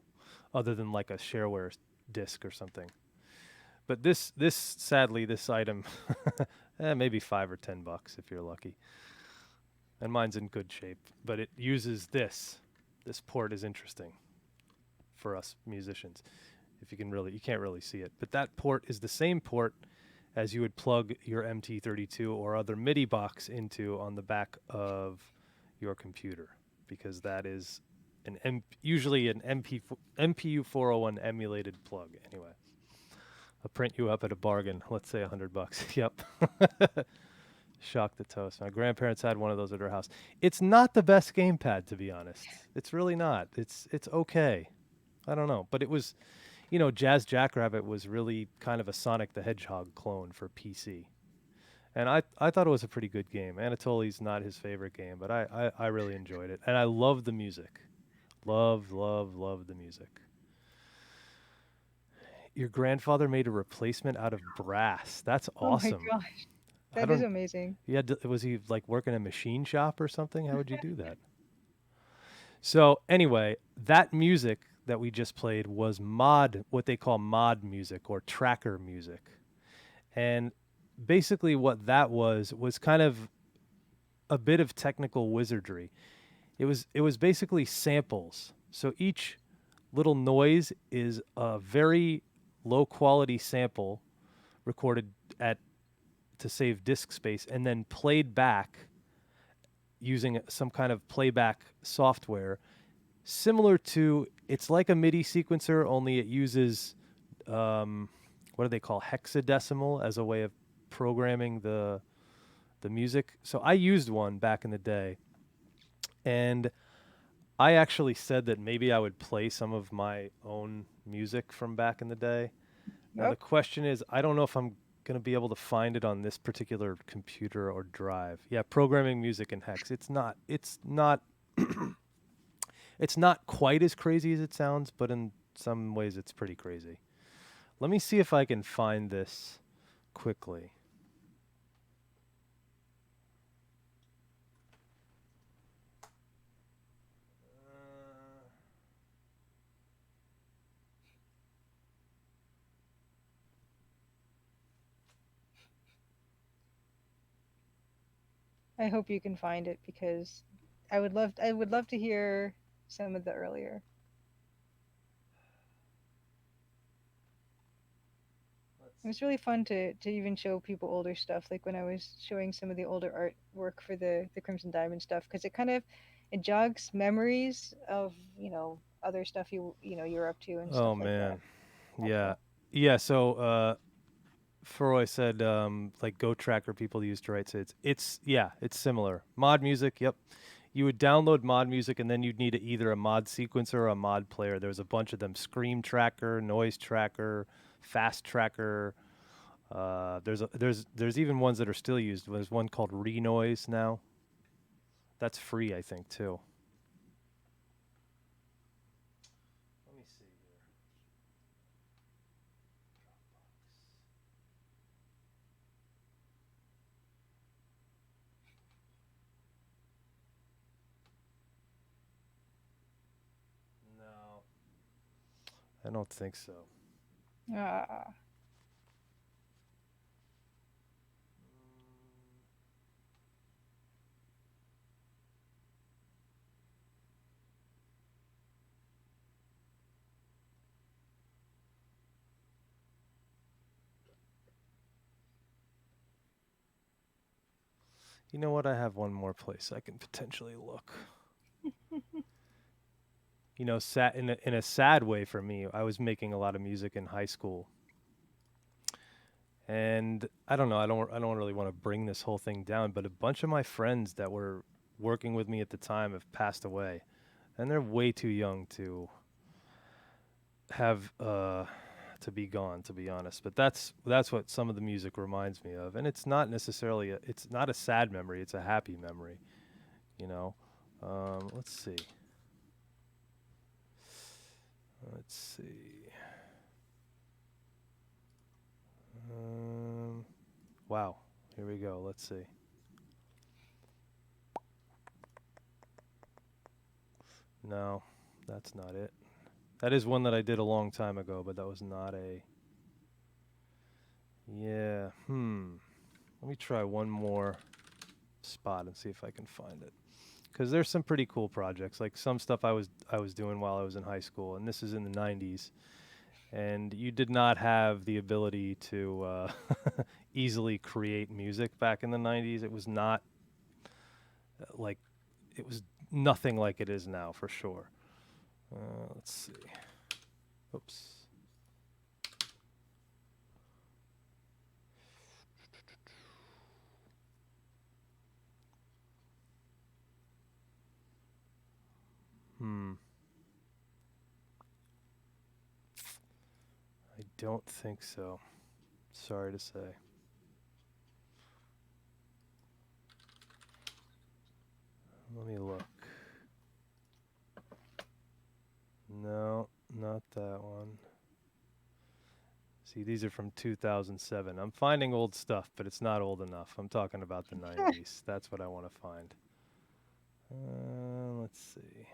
other than like a shareware disc or something. But this sadly, this item, maybe $5 or $10 if you're lucky. And mine's in good shape, but it uses this. This port is interesting for us musicians. If you can't really see it. But that port is the same port as you would plug your MT32 or other MIDI box into on the back of your computer, because that is usually an MPU 401 emulated plug. Anyway, I'll print you up at a bargain. Let's say $100. Yep. Shock the toast. My grandparents had one of those at their house. It's not the best gamepad, to be honest. It's really not. It's okay. I don't know, but it was, Jazz Jackrabbit was really kind of a Sonic the Hedgehog clone for PC. And I thought it was a pretty good game. Anatoly's not his favorite game, but I really enjoyed it. And I love the music. Love the music. Your grandfather made a replacement out of brass. That's awesome. Oh my gosh. That is amazing. Was he like working a machine shop or something? How would you do that? So anyway, that music that we just played was what they call mod music or tracker music. And basically what that was kind of a bit of technical wizardry. It was basically samples. So each little noise is a very low quality sample recorded to save disk space and then played back using some kind of playback software similar to, it's like a MIDI sequencer, only it uses what do they call hexadecimal as a way of programming the music. So I used one back in the day, and I actually said that maybe I would play some of my own music from back in the day. Now the question is, I don't know if I'm going to be able to find it on this particular computer or drive. Yeah, programming music in hex. It's not it's not quite as crazy as it sounds, but in some ways it's pretty crazy. Let me see if I can find this quickly. I hope you can find it, because I would love to hear some of the earlier. It was really fun to even show people older stuff, like when I was showing some of the older artwork for the Crimson Diamond stuff, because it jogs memories of other stuff you're up to and stuff. Oh man, yeah. So Furroy said like Go Tracker people used to write. So it's similar. Mod music, yep. You would download mod music, and then you'd need either a mod sequencer or a mod player. There's a bunch of them: Scream Tracker, Noise Tracker, Fast Tracker. There's even ones that are still used. There's one called Renoise now. That's free, I think, too. Let me see here. No, I don't think so. Ah. You know what? I have one more place I can potentially look. You know, in a sad way for me, I was making a lot of music in high school, and I don't know, I don't really want to bring this whole thing down, but a bunch of my friends that were working with me at the time have passed away, and they're way too young to have to be gone, to be honest. But that's what some of the music reminds me of, and it's not necessarily it's not a sad memory, it's a happy memory, you know. Let's see. Let's see. Um, wow. Here we go. Let's see. No, that's not it. That is one that I did a long time ago, but that was not a. Yeah. Let me try one more spot and see if I can find it. Because there's some pretty cool projects, like some stuff I was doing while I was in high school, and this is in the '90s, and you did not have the ability to easily create music back in the '90s. It was not like it was nothing like it is now, for sure. Let's see. Oops. Hmm. I don't think so. Sorry to say. Let me look. No, not that one. See, these are from 2007. I'm finding old stuff, but it's not old enough. I'm talking about the 90s. That's what I want to find. Let's see.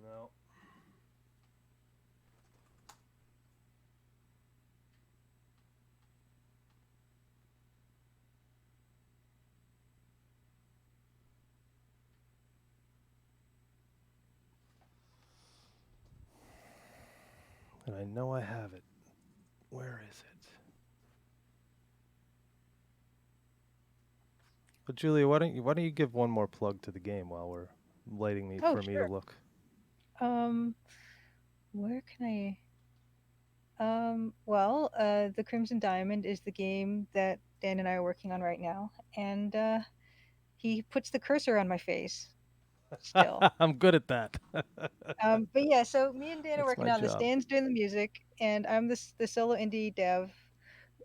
No. And I know I have it. Where is it? But Julia, why don't you give one more plug to the game while we're waiting Oh, for me to sure. look? Um, where can I? The Crimson Diamond is the game that Dan and I are working on right now, and he puts the cursor on my face still. I'm good at that. But yeah, so me and Dan are That's working my on this. job. Dan's doing the music, and I'm the solo indie dev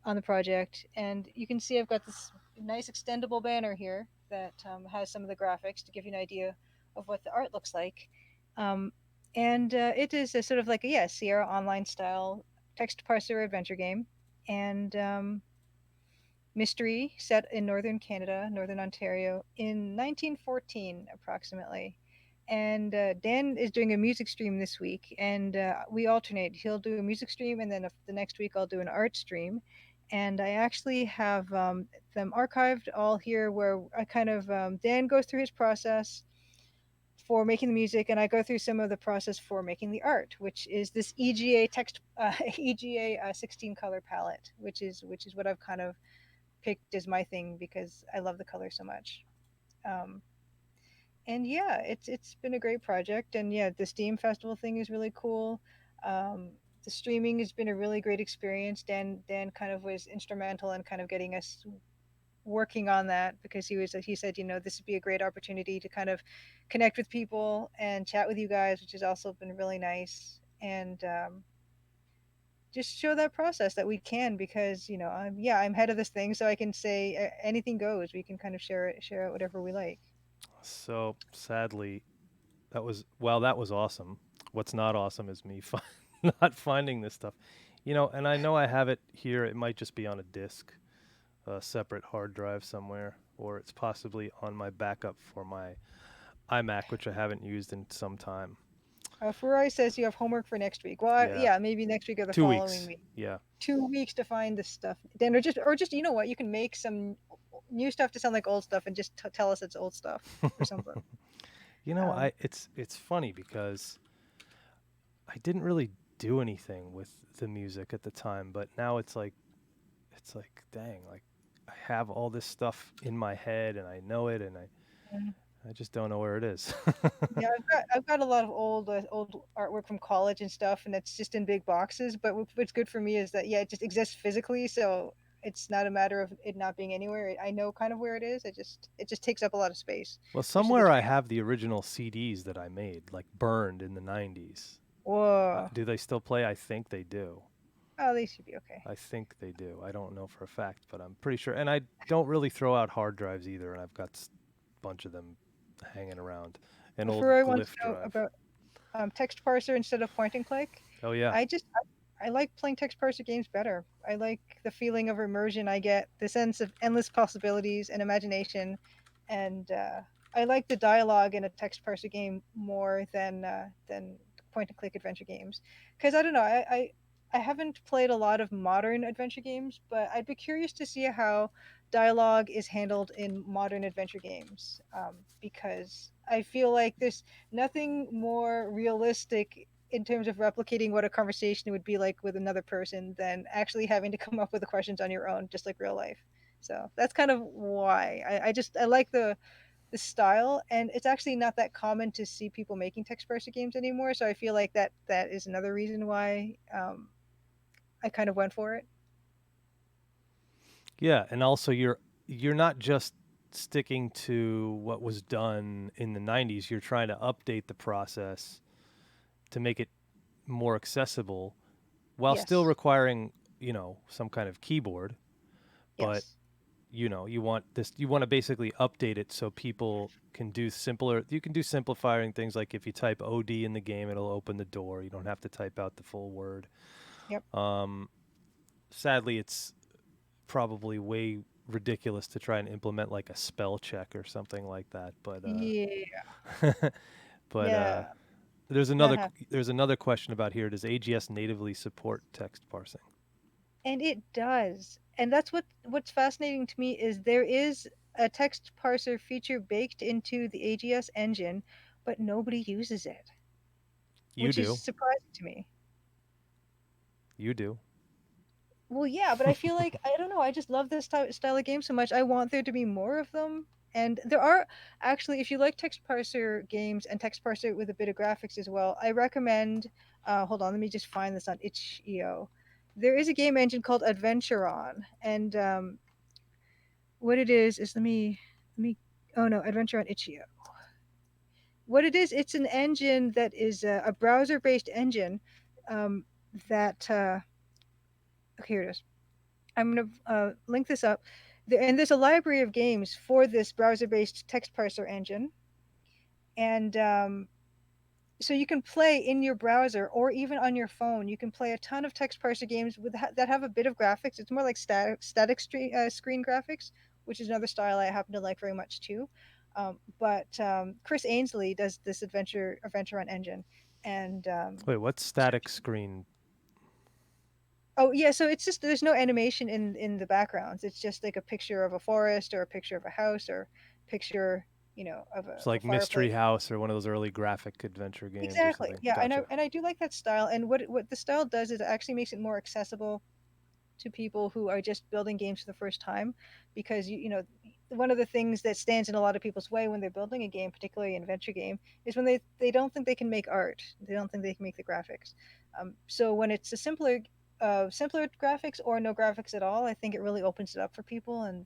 on the project. And you can see I've got this nice extendable banner here that has some of the graphics to give you an idea of what the art looks like. Um, and it is a sort of like a Sierra Online style text parser adventure game, and mystery set in northern Canada, northern Ontario, in 1914 approximately. And Dan is doing a music stream this week, and we alternate. He'll do a music stream, and then the next week I'll do an art stream. And I actually have them archived all here, where I kind of Dan goes through his process for making the music, and I go through some of the process for making the art, which is this EGA text EGA 16 color palette, which is what I've kind of picked as my thing because I love the color so much. Um, and yeah, it's been a great project. And yeah, the Steam Festival thing is really cool. Um, the streaming has been a really great experience. Dan kind of was instrumental in kind of getting us working on that because he said, this would be a great opportunity to kind of connect with people and chat with you guys, which has also been really nice. And just show that process that we can, because I'm head of this thing, so I can say anything goes. We can kind of share out whatever we like. So sadly, that was awesome. What's not awesome is me not finding this stuff. And I know I have it here. It might just be on a disk, a separate hard drive somewhere, or it's possibly on my backup for my iMac, which I haven't used in some time. Ferrari says you have homework for next week. Well, Yeah, yeah, maybe next week or the 2 weeks. following week. Yeah. 2 weeks to find this stuff. Then, or just you know what, you can make some new stuff to sound like old stuff and just tell us it's old stuff or something. Um, It's funny because I didn't really do anything with the music at the time, but now it's like dang, like I have all this stuff in my head and I know it and mm. I just don't know where it is. Yeah, I've got a lot of old artwork from college and stuff, and it's just in big boxes. But what's good for me is that, yeah, it just exists physically, so it's not a matter of it not being anywhere. I know kind of where it is. It just takes up a lot of space, Well, which is a good somewhere I thing. have the original CDs that I made, like burned in the 90s. Whoa. Do they still play? I think they do. Oh, they should be okay. I think they do. I don't know for a fact, but I'm pretty sure. And I don't really throw out hard drives either, and I've got a bunch of them hanging around. An old Ferrari wants glyph to know drive. about text parser instead of point and click. Oh yeah. I like playing text parser games better. I like the feeling of immersion I get, the sense of endless possibilities and imagination, and I like the dialogue in a text parser game more than point and click adventure games. Because I don't know, I haven't played a lot of modern adventure games, but I'd be curious to see how dialogue is handled in modern adventure games, because I feel like there's nothing more realistic in terms of replicating what a conversation would be like with another person than actually having to come up with the questions on your own, just like real life. So that's kind of why I like the style, and it's actually not that common to see people making text person games anymore. So I feel like that is another reason why I kind of went for it. Yeah, and also you're not just sticking to what was done in the 90s. You're trying to update the process to make it more accessible while still Yes, requiring, some kind of keyboard, but yes, you want to basically update it so people can do simpler you can do simplifying things like if you type OD in the game it'll open the door. You don't have to type out the full word. yep, Um Sadly it's probably way ridiculous to try and implement like a spell check or something like that, but yeah, but yeah, there's that another happens. there's another question about here. Does AGS natively support text parsing? And it does. And that's what's fascinating to me is there is a text parser feature baked into the AGS engine, but nobody uses it, You which is do. surprising to me. You do. Well, yeah, but I feel like I don't know. I just love this style of game so much. I want there to be more of them. And there are actually, if you like text parser games and text parser with a bit of graphics as well, I recommend. Hold on, let me just find this on itch.io. There is a game engine called Adventuron, and what it is let me. Oh no, Adventuron itch.io. What it is, it's an engine that is a browser-based engine um, that. Here it is. I'm going to link this up. And there's a library of games for this browser based text parser engine. And so you can play in your browser or even on your phone. You can play a ton of text parser games that have a bit of graphics. It's more like screen graphics, which is another style I happen to like very much too. But Chris Ainsley does this adventure on engine, and Wait, what's static screen? oh yeah, so it's just there's no animation in the backgrounds. It's just like a picture of a forest or a picture of a house or picture, of It's a like Mystery fireplace. House or one of those early graphic adventure games or Exactly. something. Yeah, and I Gotcha. and I do like that style. And what the style does is it actually makes it more accessible to people who are just building games for the first time, because one of the things that stands in a lot of people's way when they're building a game, particularly an adventure game, is when they don't think they can make art. They don't think they can make the graphics. So when it's a simpler graphics or no graphics at all, I think it really opens it up for people, and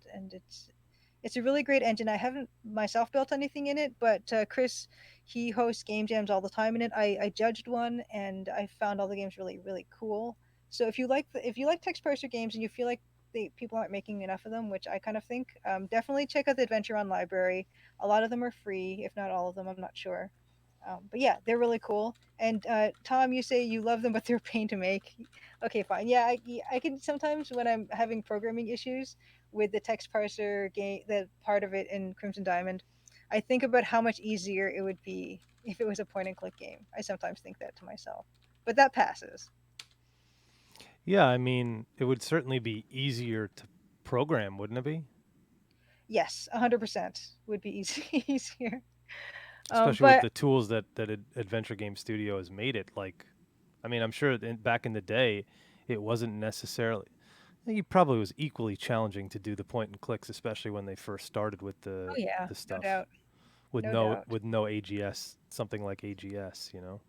it's a really great engine. I haven't myself built anything in it, but Chris, he hosts game jams all the time in it. I judged one, and I found all the games really, really cool. So if you like text parser games and you feel like people aren't making enough of them, which I kind of think, definitely check out the Adventure on library. A lot of them are free, if not all of them. I'm not sure. But yeah, they're really cool. And Tom, you say you love them, but they're a pain to make. Okay, fine. Yeah, I can sometimes when I'm having programming issues with the text parser game, the part of it in Crimson Diamond, I think about how much easier it would be if it was a point and click game. I sometimes think that to myself, but that passes. Yeah, I mean, it would certainly be easier to program, wouldn't it be? Yes, 100% would be easier. Especially with But the tools that Adventure Game Studio has made it. Like, I mean, I'm sure back in the day, it wasn't necessarily. I think it probably was equally challenging to do the point and clicks, especially when they first started with oh yeah, the no stuff doubt, no doubt. with no AGS, something like AGS, you know.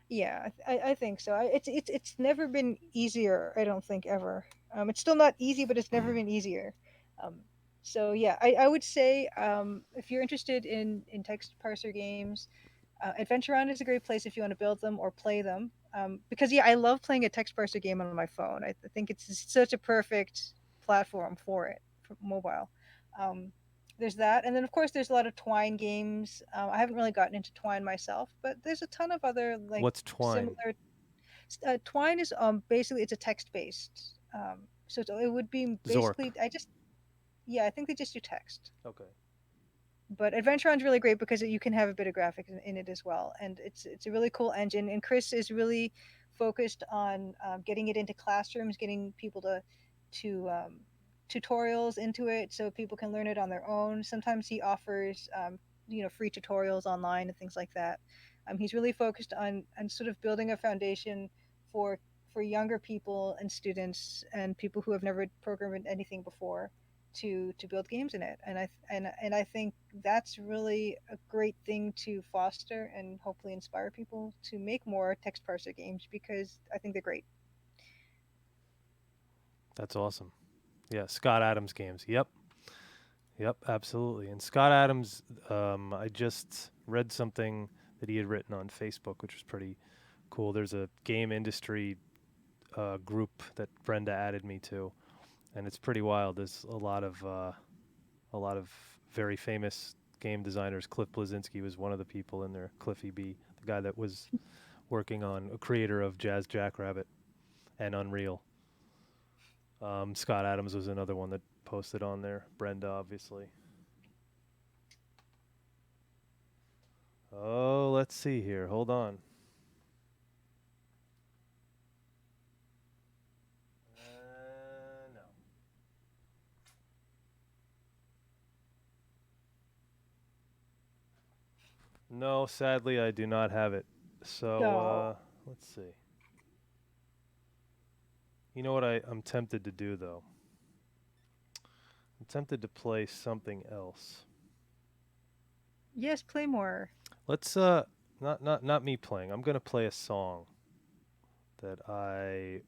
Yeah, I think so. It's never been easier. I don't think ever. It's still not easy, but it's never been easier. Um, so yeah, I would say if you're interested in text parser games, Adventure Run is a great place if you want to build them or play them. Because yeah, I love playing a text parser game on my phone. I think it's such a perfect platform for it for mobile. Um, there's that, and then of course there's a lot of Twine games. I haven't really gotten into Twine myself, but there's a ton of other like What's Twine? similar. Twine is basically it's a text based. So it would be Zork. basically yeah, I think they just do text. Okay. But Adventure Run's really great because you can have a bit of graphics in it as well, and it's a really cool engine. And Chris is really focused on getting it into classrooms, getting people to tutorials into it so people can learn it on their own. Sometimes he offers free tutorials online and things like that. He's really focused on sort of building a foundation for younger people and students and people who have never programmed anything before to build games in it, and I think that's really a great thing to foster and hopefully inspire people to make more text parser games because I think they're great. That's awesome. Yeah, Scott Adams games. Yep. Yep, absolutely. And Scott Adams, I just read something that he had written on Facebook, which was pretty cool. There's a game industry group that Brenda added me to, and it's pretty wild. There's a lot of very famous game designers. Cliff Blazinski was one of the people in there. Cliffy B, the guy that was working on a creator of Jazz Jackrabbit and Unreal. Scott Adams was another one that posted on there. Brenda, obviously. Oh, let's see here. Hold on. No. No, sadly, I do not have it. So, No. let's see. You know what I'm tempted to do, though? I'm tempted to play something else. Yes, play more. Let's not me playing. I'm gonna play a song that I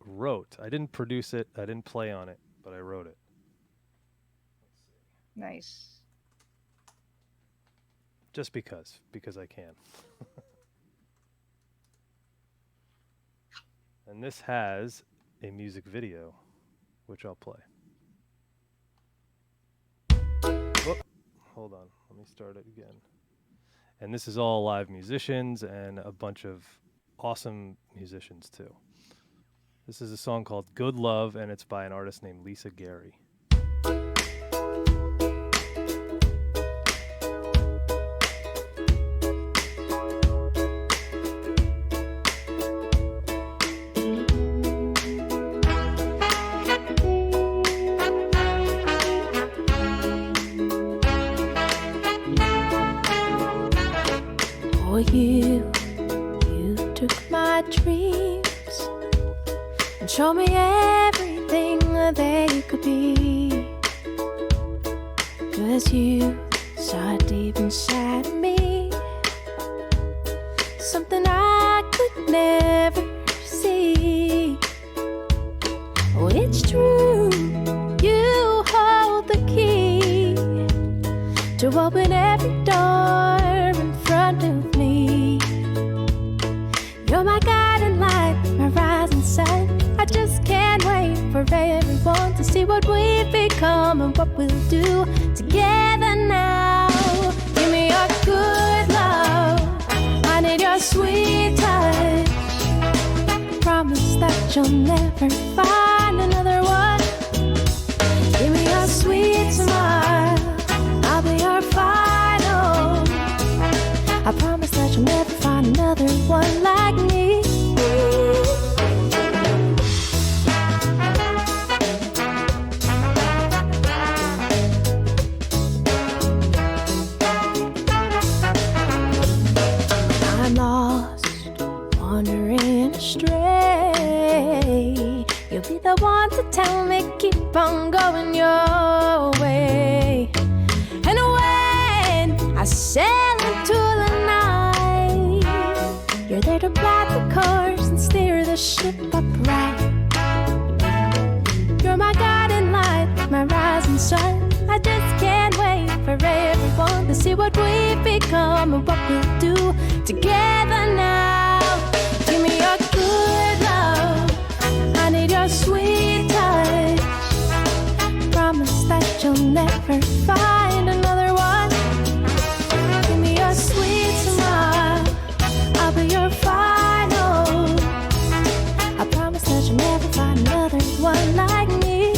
wrote. I didn't produce it. I didn't play on it, but I wrote it. Nice. Just because I can. And this has a music video, which I'll play. Whoop. Hold on. Let me start it again. And this is all live musicians and a bunch of awesome musicians, too. This is a song called Good Love, and it's by an artist named Lisa Gary. For you took my dreams and showed me everything that you could be. 'Cause you saw deep inside of me, something I could never see. Oh, it's true, you hold the key to open every door in front of me. You're my guiding light, my for everyone to see what we've become and what we'll do together now. Give me your good love, I need your sweet touch. Promise that you'll never find another one. Give me your sweet smile, I'll be your final. I promise that you'll never find another one like me. I'm lost, wandering astray. You'll be the one to tell me keep on going your way. And when I sail into the night, you're there to plot the course and steer the ship upright. You're my guiding light, my rising sun. I just can't wait for everyone to see what we've become and what we'll do together now. Give me your good love, I need your sweet touch. Promise that you'll never find another one. Give me your sweet smile, I'll be your final. I promise that you'll never find another one like me.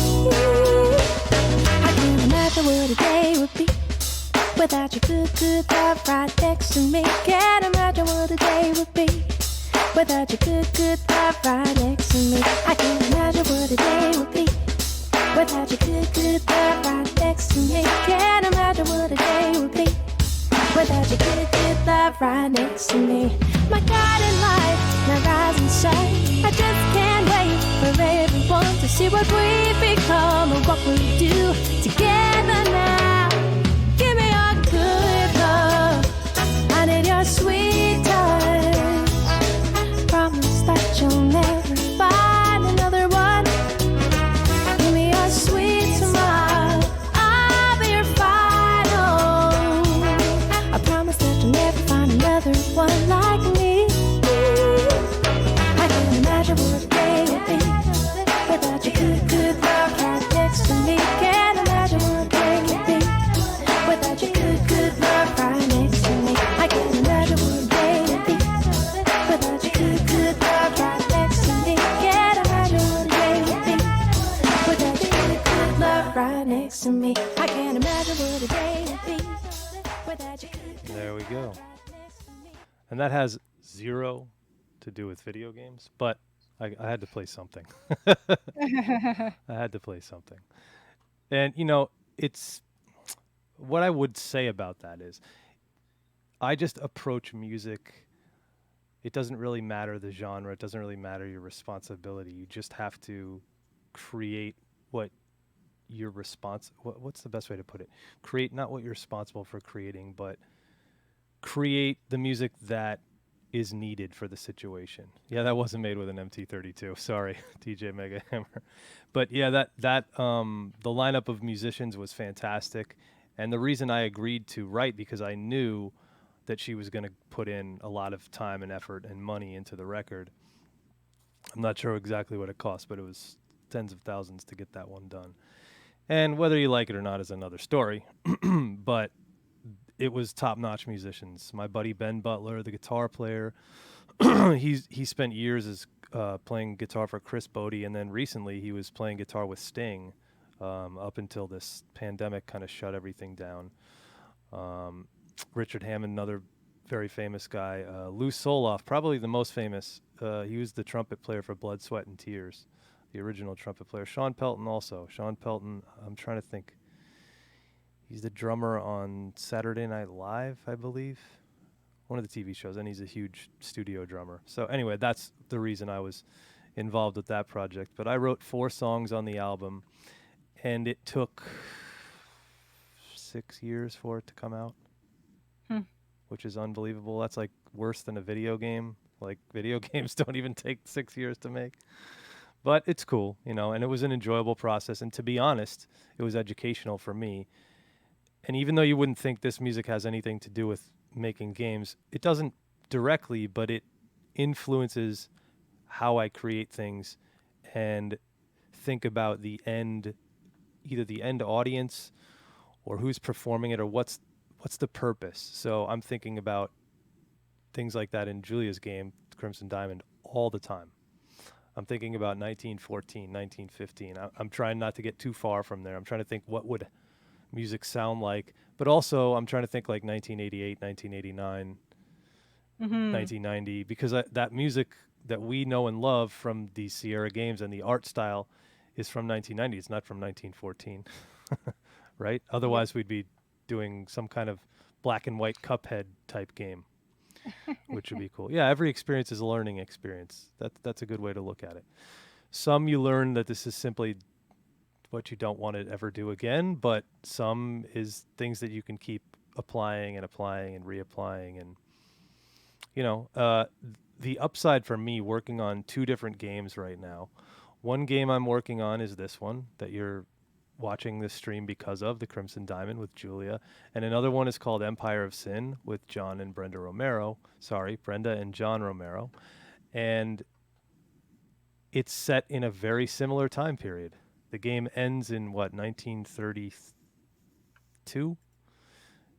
I can't imagine what a day would be without your good, good love right next to me. Can't imagine what a day would be without your good, good love right next to me. I can't imagine what a day would be without your good, good love right next to me. Can't imagine what a day would be without your good, good love right next to me. My guiding light, my rising sun. I just can't wait for everyone to see what we've become and what we'll do together now. Give me your good love, I need your sweet touch. Promise that you'll never find another one. Give me your sweet smile, I'll be your final. I promise that you'll never find another one like me. I can't imagine what a day would be without your good, good love right next to me. Can't imagine what a day would be without your good, good love right next to me. I can't imagine what a day would be without your good, good love right next to me. Can't imagine what a day would be without your good, good love right next to me. I can't imagine what a day would be without your good, good There we go. love right next to me. And that has zero to do with video games, but I had to play something. I had to play something. And, you know, it's what I would say about that is I just approach music. It doesn't really matter the genre. It doesn't really matter your responsibility. You just have to create what you're what's the best way to put it? Create not what you're responsible for creating, but create the music that is needed for the situation. Yeah, that wasn't made with an MT32. Sorry, DJ Mega Hammer. But yeah, that the lineup of musicians was fantastic, and the reason I agreed to write because I knew that she was going to put in a lot of time and effort and money into the record. I'm not sure exactly what it cost, but it was tens of thousands to get that one done. And whether you like it or not is another story. But it was top-notch musicians. My buddy Ben Butler, the guitar player, he spent years as playing guitar for Chris Bodie, and then recently he was playing guitar with Sting up until this pandemic kind of shut everything down. Richard Hammond, another very famous guy. Lou Soloff, probably the most famous. He was the trumpet player for Blood, Sweat, and Tears, the original trumpet player. Sean Pelton also. Sean Pelton, I'm trying to think. He's the drummer on Saturday Night Live, I believe. One of the TV shows, and he's a huge studio drummer. So anyway, that's the reason I was involved with that project. But I wrote 4 songs on the album, and it took 6 years for it to come out, which is unbelievable. That's like worse than a video game. Like video games don't even take 6 years to make. But it's cool, you know, and it was an enjoyable process. And to be honest, it was educational for me. And even though you wouldn't think this music has anything to do with making games, it doesn't directly, but it influences how I create things and think about the end, either the end audience or who's performing it or what's the purpose. So I'm thinking about things like that in Julia's game, Crimson Diamond, all the time. I'm thinking about 1914, 1915. I'm trying not to get too far from there. I'm trying to think what would music sound like, but also I'm trying to think like 1988, 1989, Mm-hmm. 1990, because that music that we know and love from these Sierra games and the art style is from 1990. It's not from 1914, right? Otherwise, we'd be doing some kind of black and white Cuphead type game, which would be cool. Yeah, every experience is a learning experience. That's a good way to look at it. Some you learn that this is simply what you don't want to ever do again, but some is things that you can keep applying and applying and reapplying. And the upside for me working on 2 different games right now. One game I'm working on is this one that you're watching this stream because of, the Crimson Diamond with Julia, and another one is called Empire of Sin with John and Brenda Romero. Sorry, Brenda and John Romero. And it's set in a very similar time period. The game ends in 1932?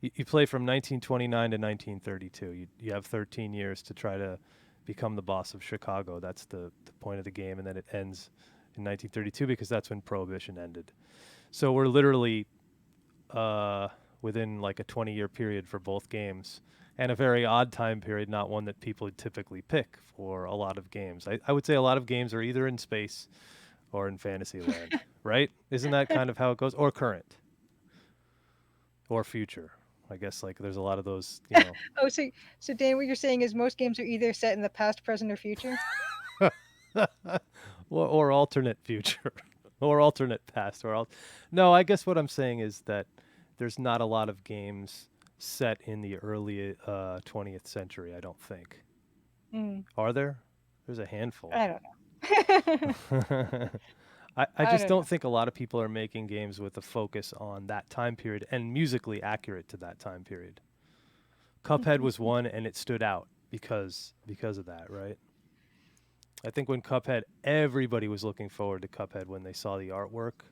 You play from 1929 to 1932. You have 13 years to try to become the boss of Chicago. That's the point of the game, and then it ends in 1932 because that's when Prohibition ended. So we're literally within like a 20-year period for both games, and a very odd time period, not one that people would typically pick for a lot of games. I would say a lot of games are either in space or in Fantasyland, right? Isn't that kind of how it goes? Or current. Or future. I guess like there's a lot of those, Oh, so Dan, what you're saying is most games are either set in the past, present, or future? or alternate future. Or alternate past. No, I guess what I'm saying is that there's not a lot of games set in the early 20th century, I don't think. Are there? There's a handful. I don't know. I just don't think a lot of people are making games with a focus on that time period and musically accurate to that time period. Cuphead was one, and it stood out because of that, right? I think when Cuphead, everybody was looking forward to Cuphead when they saw the artwork,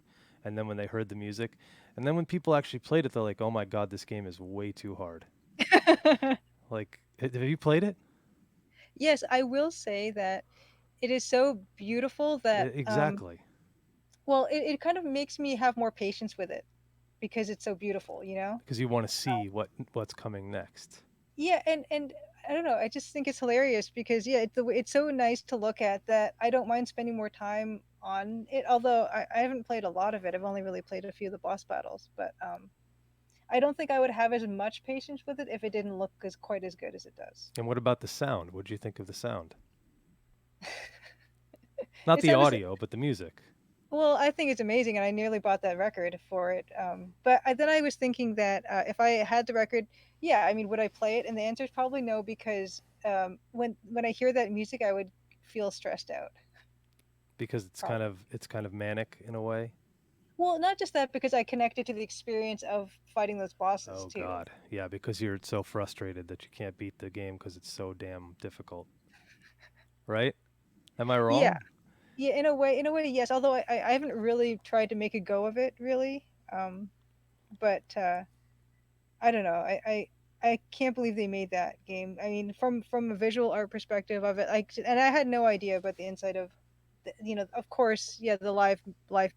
and then when they heard the music, and then when people actually played it, they're like, "Oh my God, this game is way too hard." Like, have you played it? Yes, I will say that it is so beautiful that Exactly. well, it kind of makes me have more patience with it because it's so beautiful, Because you want to see what's coming next. Yeah, and I don't know, I just think it's hilarious because it's so nice to look at that I don't mind spending more time on it. Although I haven't played a lot of it, I've only really played a few of the boss battles, but I don't think I would have as much patience with it if it didn't look quite as good as it does. And what about the sound? What did you think of the sound? Not It's the at the s- audio, but the music. Well, I think it's amazing, and I nearly bought that record for it. But then I was thinking that if I had the record, yeah, I mean, would I play it? And the answer is probably no, because when I hear that music, I would feel stressed out. Because it's kind of manic in a way. Well, not just that, because I connected to the experience of fighting those bosses Oh too. God, yeah, because you're so frustrated that you can't beat the game because it's so damn difficult. Right? Am I wrong? Yeah, yeah, in a way, yes. Although I haven't really tried to make a go of it, really. But I don't know. I can't believe they made that game. I mean, from a visual art perspective of it, and I had no idea about the inside of, of course, yeah, the live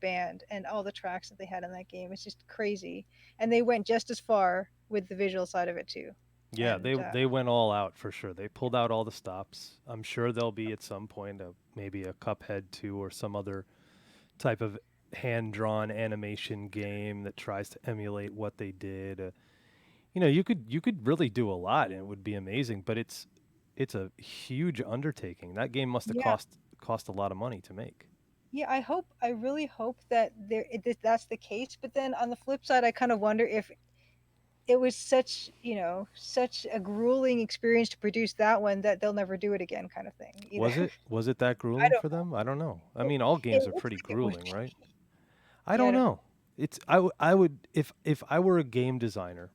band and all the tracks that they had in that game. It's just crazy, and they went just as far with the visual side of it too. Yeah, And they went all out for sure. They pulled out all the stops. I'm sure there'll be at some point maybe a Cuphead 2 or some other type of hand-drawn animation game that tries to emulate what they did. You could really do a lot and it would be amazing, but it's a huge undertaking. That game must have yeah, cost a lot of money to make. yeah, I really hope that that's the case. But then on the flip side, I kind of wonder if it was such a grueling experience to produce that one that they'll never do it again, kind of thing. Was it that I grueling don't for know. them? I don't know. I It, mean, all it games are looks pretty like it would grueling, be. right? I Yeah, I don't don't know. know. I would if I were a game designer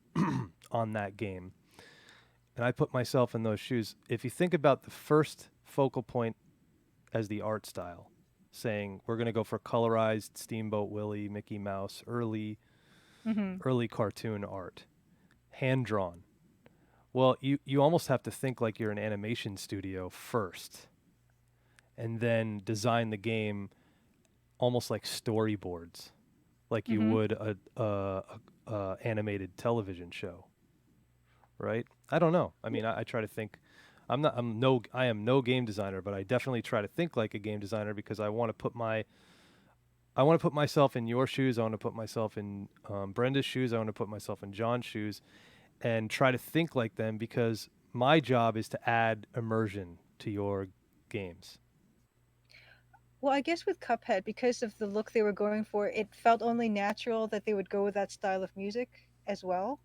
on that game and I put myself in those shoes, if you think about the first focal point as the art style, saying we're going to go for colorized Steamboat Willie, Mickey Mouse, Mm-hmm. early cartoon art, hand drawn. Well, you almost have to think like you're an animation studio first, and then design the game almost like storyboards, like you Mm-hmm. would a animated television show, right? I don't know. I mean, I try to think. I am no game designer, but I definitely try to think like a game designer because I want to put myself in your shoes. I want to put myself in Brenda's shoes. I want to put myself in John's shoes, and try to think like them because my job is to add immersion to your games. Well, I guess with Cuphead, because of the look they were going for, it felt only natural that they would go with that style of music as well.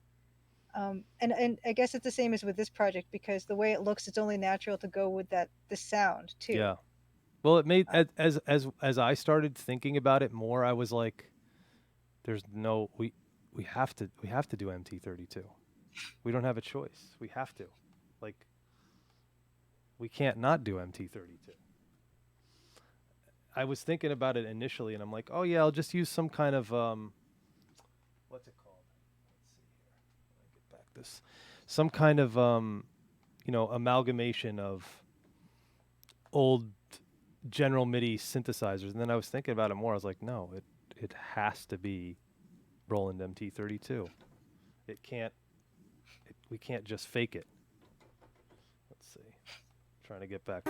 And I guess it's the same as with this project because the way it looks, it's only natural to go with that the sound too. Yeah. Well, it made Um, as I started thinking about it more, I was like, "There's no we have to do MT32. We don't have a choice. We have to, like, we can't not do MT32." I was thinking about it initially, and I'm like, "Oh yeah, I'll just use some kind of what's it called? Let's see here. Let me get back this. Some kind of amalgamation of old General MIDI synthesizers." And then I was thinking about it more. I was like, no, it has to be Roland MT32. It can't. We can't just fake it. Let's see. Trying to get back.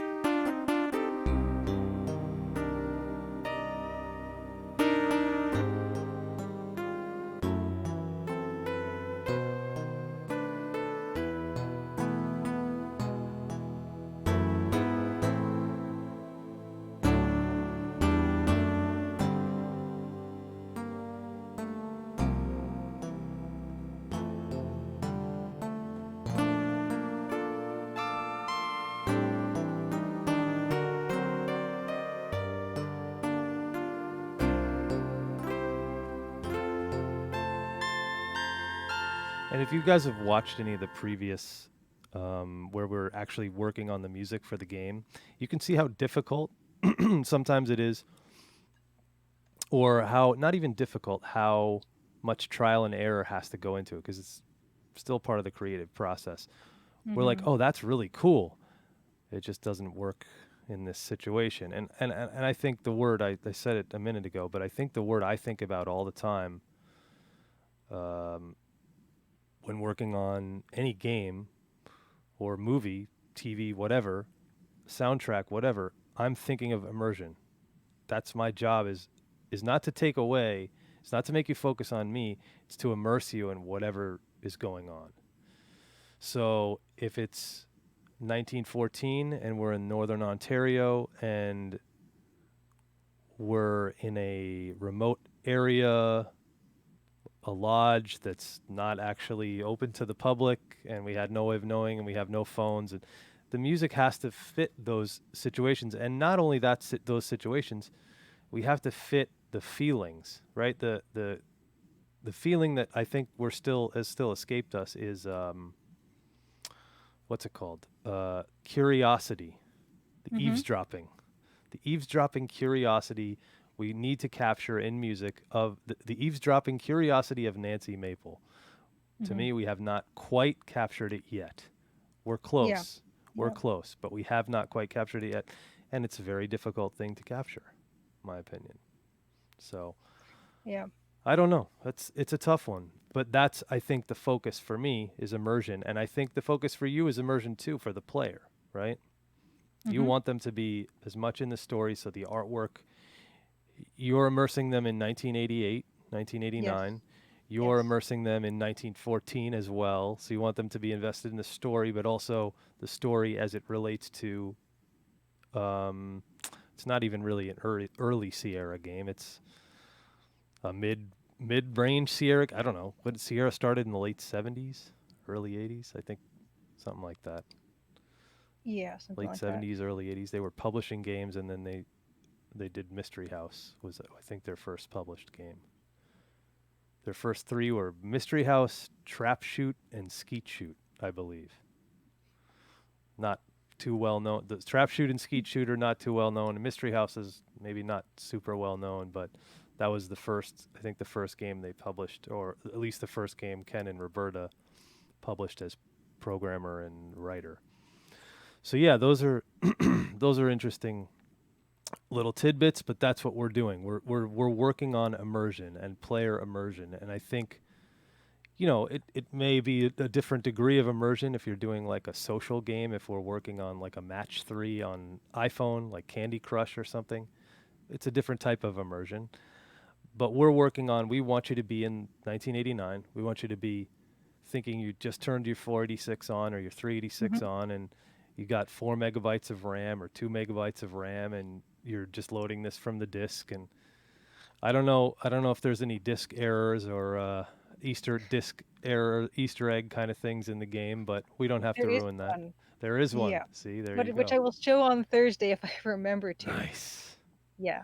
And if you guys have watched any of the previous, where we're actually working on the music for the game, you can see how difficult sometimes it is, or how not even difficult, how much trial and error has to go into it because it's still part of the creative process. We're like, mhm. oh, that's really cool. It just doesn't work in this situation. And I think the word I said it a minute ago, but I think the word I think about all the time um, when working on any game or movie, TV, whatever, soundtrack, whatever, I'm thinking of immersion. That's my job is not to take away, it's not to make you focus on me, it's to immerse you in whatever is going on. So if it's 1914 and we're in northern Ontario and we're in a remote area, a lodge that's not actually open to the public, and we had no way of knowing, and we have no phones, and the music has to fit those situations. And not only that, those situations, we have to fit the feelings, right? The feeling that I think we're still has still escaped us is what's it called? Curiosity, Mhm. the eavesdropping curiosity we need to capture in music of the eavesdropping curiosity of Nancy Maple. To Mhm. me, we have not quite captured it yet. We're Yeah. close. We're Yeah. close, but we have not quite captured it yet. And it's a very difficult thing to capture, in my opinion. So Yeah. I don't know. It's a tough one. But that's I think the focus for me is immersion. And I think the focus for you is immersion too for the player, right? You Mhm. want them to be as much in the story so the artwork you're immersing them in 1988, Yes. 1989. You're Yes. immersing them in 1914 as well. So you want them to be invested in the story, but also the story as it relates to. It's not even really an early Sierra game. It's a mid range Sierra. I don't know. But Sierra started in the late 70s, early 80s. I think something like that. Yeah. Something Late like that. 70s, early 80s. They were publishing games, and then they did Mystery House. Was I think their first published game. Their first three were Mystery House, Trap Shoot, and Skeet Shoot, I believe. Not too well known. The Trap Shoot and Skeet Shooter, not too well known. And Mystery House is maybe not super well known, but that was the first, I think the first game they published, or at least the first game Ken and Roberta published as programmer and writer. So yeah, those are those are interesting little tidbits, but that's what we're doing. We're working on immersion and player immersion, and I think, you know, it may be a different degree of immersion if you're doing like a social game. If we're working on like a match 3 on iPhone, like Candy Crush or something, it's a different type of immersion. But we're working on, we want you to be in 1989. We want you to be thinking you just turned your 486 on or your 386 on, and you got 4 megabytes of RAM or 2 megabytes of RAM, and you're just loading this from the disk. And I don't know if there's any disk errors or Easter egg kind of things in the game, but we don't have There to is ruin that. one. There is one. Yeah. See, there you go. Which I will show on Thursday if I remember to. Nice. Yeah.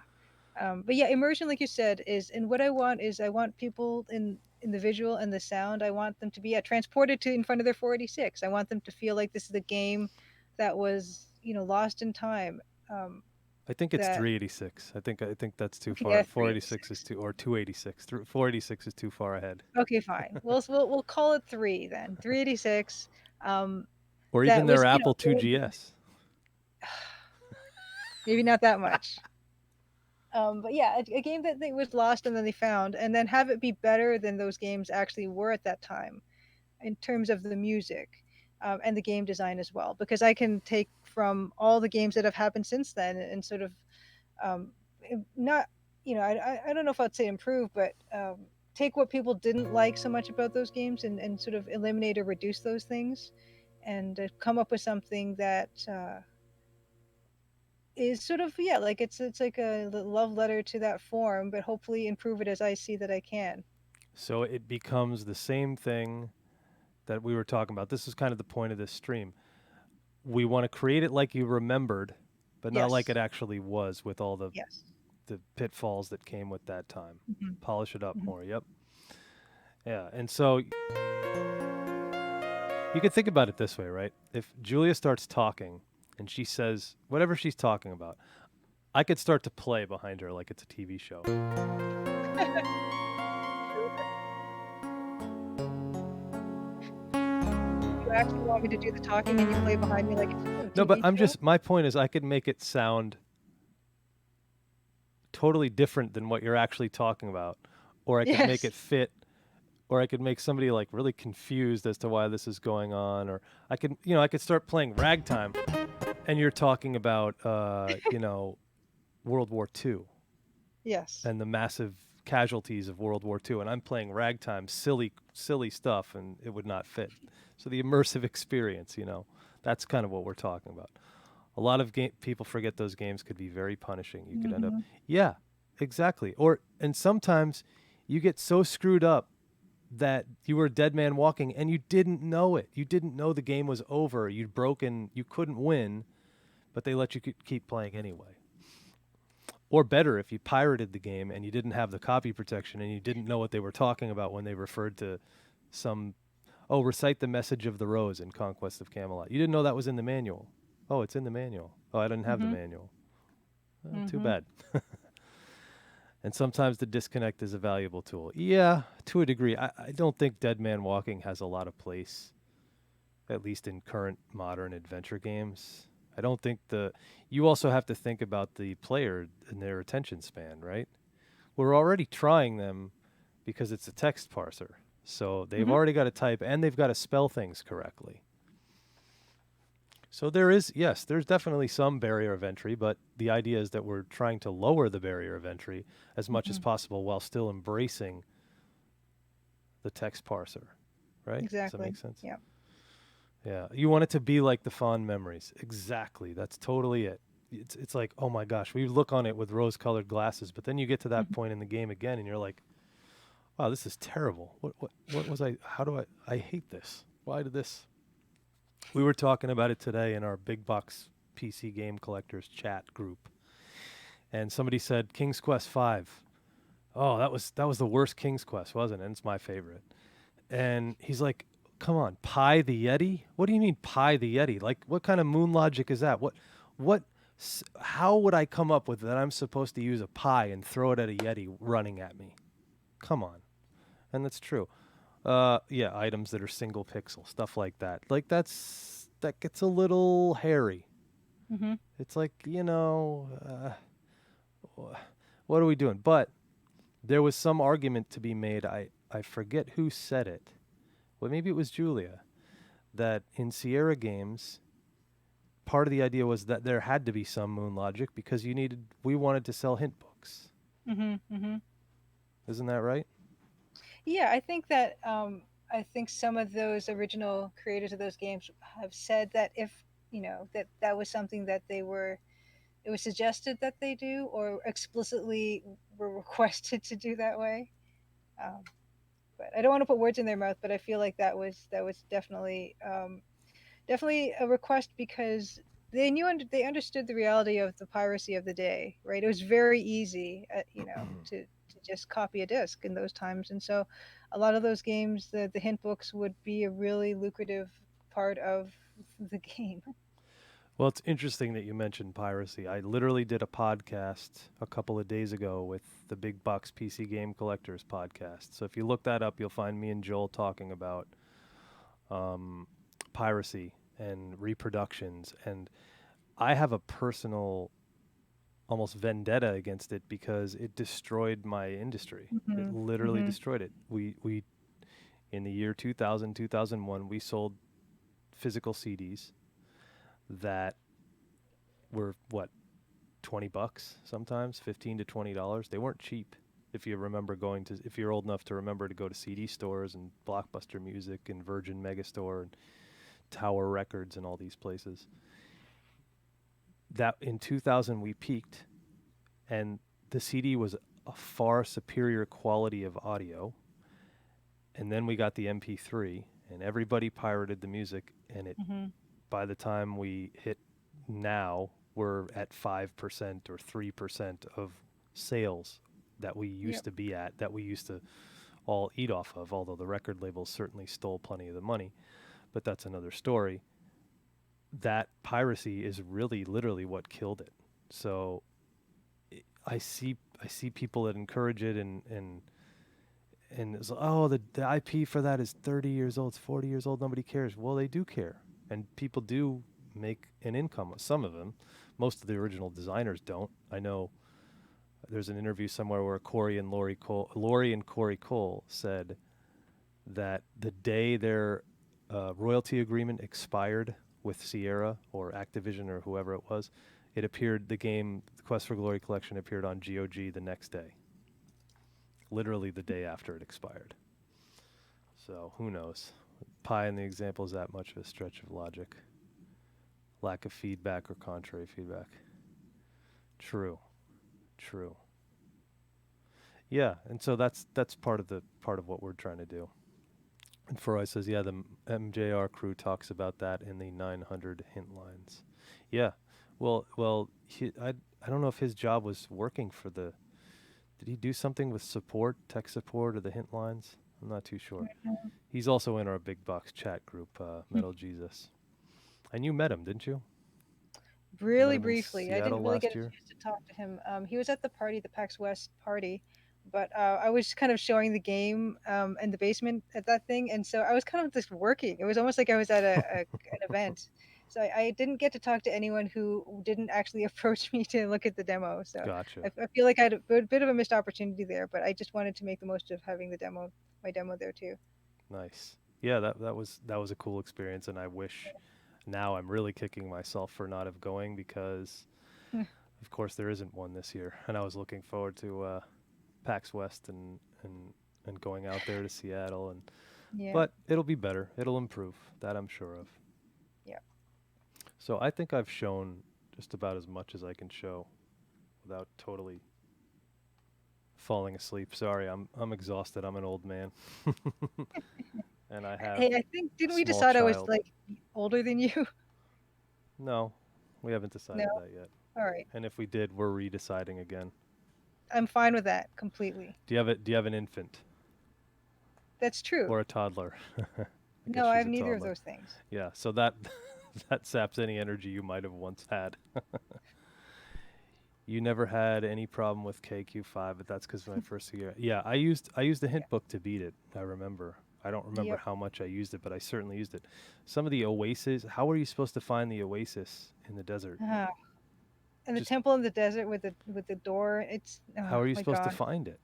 But yeah, immersion, like you said, is, and what I want is I want people in the visual and the sound, I want them to be transported to in front of their 486. I want them to feel like this is a game that was, you know, lost in time. I think it's that- 386. I think that's too Okay, far. yeah, 486 is too, or 286. 486 is too far ahead. Okay, fine. We'll call it 3 then. 386. Or That even their was, you know, Apple IIGS. Maybe not that much. But yeah, a game that they was lost and then they found, and then have it be better than those games actually were at that time, in terms of the music, and the game design as well. Because I can take from all the games that have happened since then and sort of, not, you know, I don't know if I'd say improve, but take what people didn't like so much about those games and sort of eliminate or reduce those things, and come up with something that. Is sort of, yeah, like it's like a love letter to that form, but hopefully improve it as I see that I can. So it becomes the same thing that we were talking about. This is kind of the point of this stream. We want to create it like you remembered, but not like Yes. it actually was, with all the Yes. pitfalls that came with that time. Mhm. Polish it up Mhm. more. Yep. Yeah. And so you can think about it this way, right? If Julia starts talking and she says whatever she's talking about, I could start to play behind her like it's a TV show. You actually want me to do the talking and you play behind me like it's a No, but TV I'm show? just, my point is I could make it sound totally different than what you're actually talking about, or I could make it Yes. fit, or I could make somebody like really confused as to why this is going on, or I could, you know, I could start playing ragtime and you're talking about you know, World War II Yes. and the massive casualties of World War II, and I'm playing ragtime, silly stuff, and it would not fit. So the immersive experience, you know, that's kind of what we're talking about. A lot of people forget those games could be very punishing. You could end up, yeah, exactly. And sometimes you get so screwed up that you were a dead man walking and you didn't know it. You didn't know the game was over. You'd broken, you couldn't win, but they let you keep playing anyway. Or better, if you pirated the game and you didn't have the copy protection and you didn't know what they were talking about when they referred to some, recite the message of the rose in Conquest of Camelot. You didn't know that was in the manual. Oh, it's in the manual. Oh, I didn't have the manual. Well, too bad. And sometimes the disconnect is a valuable tool. Yeah, to a degree. I don't think Dead Man Walking has a lot of place, at least in current modern adventure games. I don't think you also have to think about the player and their attention span, right? We're already trying them because it's a text parser. So they've already got to type and they've got to spell things correctly. So there's definitely some barrier of entry, but the idea is that we're trying to lower the barrier of entry as much as possible while still embracing the text parser, right? Exactly. Does that make sense? Yeah. Yeah. You want it to be like the fond memories. Exactly. That's totally it. It's like, oh my gosh, we look on it with rose-colored glasses, but then you get to that point in the game again and you're like, wow, this is terrible. What was I hate this. Why did this? We were talking about it today in our big box PC game collectors chat group. And somebody said King's Quest 5. Oh, that was the worst King's Quest, wasn't it? And it's my favorite. And he's like, come on, pie the Yeti? What do you mean pie the Yeti? Like, what kind of moon logic is that? What, how would I come up with that I'm supposed to use a pie and throw it at a Yeti running at me? Come on. And that's true. Yeah, items that are single pixel, stuff like that. Like, that gets a little hairy. Mm-hmm. It's like, what are we doing? But there was some argument to be made. I forget who said it. Well, maybe it was Julia, that in Sierra games, part of the idea was that there had to be some moon logic because we wanted to sell hint books. Mm-hmm. Mm-hmm. Isn't that right? Yeah, I think that I think some of those original creators of those games have said that if that was something that it was suggested that they do or explicitly were requested to do that way. Um, but I don't want to put words in their mouth, but I feel like that was definitely a request because they understood the reality of the piracy of the day, right? It was very easy, to just copy a disc in those times, and so a lot of those games, the hint books would be a really lucrative part of the game. Well, it's interesting that you mentioned piracy. I literally did a podcast a couple of days ago with the Big Box PC Game Collectors podcast. So if you look that up, you'll find me and Joel talking about piracy and reproductions. And I have a personal, almost vendetta against it because it destroyed my industry. It Hmm. literally Hmm. destroyed it. We in the year 2000, 2001, we sold physical CDs that were what, $20 sometimes, 15 to $20. They weren't cheap. If you remember if you're old enough to remember to go to CD stores and Blockbuster Music and Virgin Megastore and Tower Records and all these places. That in 2000 we peaked, and the CD was a far superior quality of audio. And then we got the MP3, and everybody pirated the music, and it Hmm. by the time we hit now, we're at 5% or 3% of sales that we used Yep. to be at, that we used to all eat off of, although the record labels certainly stole plenty of the money. But that's another story. That piracy is really literally what killed it. So I see people that encourage it and it's, oh, the IP for that is 30 years old, it's 40 years old, nobody cares. Well, they do care. And people do make an income. Some of them. Most of the original designers don't. I know there's an interview somewhere where Lori and Corey Cole said that the day their royalty agreement expired with Sierra or Activision or whoever it was, the game Quest for Glory collection appeared on GOG the next day. Literally the day after it expired. So who knows? Pie in the example is that much of a stretch of logic. Lack of feedback or contrary feedback. True. Yeah, and so that's part of what we're trying to do. And Froy says, yeah, the MJR crew talks about that in the 900 hint lines. Yeah, well, I don't know if his job was working for the. Did he do something with tech support, or the hint lines? I'm not too sure. He's also in our big box chat group, Metal Jesus. And you met him, didn't you? Really Met him in briefly. I Seattle didn't really last get a year. chance to talk to him. He was at the party, the PAX West party, but I was kind of showing the game in the basement at that thing, and so I was kind of just working. It was almost like I was at an event. So I didn't get to talk to anyone who didn't actually approach me to look at the demo. So Gotcha. I feel like I had a bit of a missed opportunity there, but I just wanted to make the most of having my demo there too. Nice. Yeah, that was a cool experience, and I wish now I'm really kicking myself for not have going because, of course, there isn't one this year, and I was looking forward to PAX West and going out there to Seattle, Yeah. but it'll be better. It'll improve. That I'm sure of. Yeah. So I think I've shown just about as much as I can show without totally falling asleep. Sorry, I'm exhausted. I'm an old man. And I have Hey, I think didn't we small decide I was child. like older than you? No, we haven't decided No. that yet. All right. And if we did, we're redeciding again. I'm fine with that completely. Do you have an infant That's true. or a toddler? I guess No, I she's have a neither of toddler. those things. Yeah, so that that saps any energy you might have once had. You never had any problem with KQ5, but that's because my first year. Yeah, I used the Yeah. hint book to beat it. I remember. I don't remember Yep. how much I used it, but I certainly used it. Some of the oases. How are you supposed to find the oasis in the desert? Uh, and the Just temple in the desert with the door. It's how oh are you my supposed to god. find it?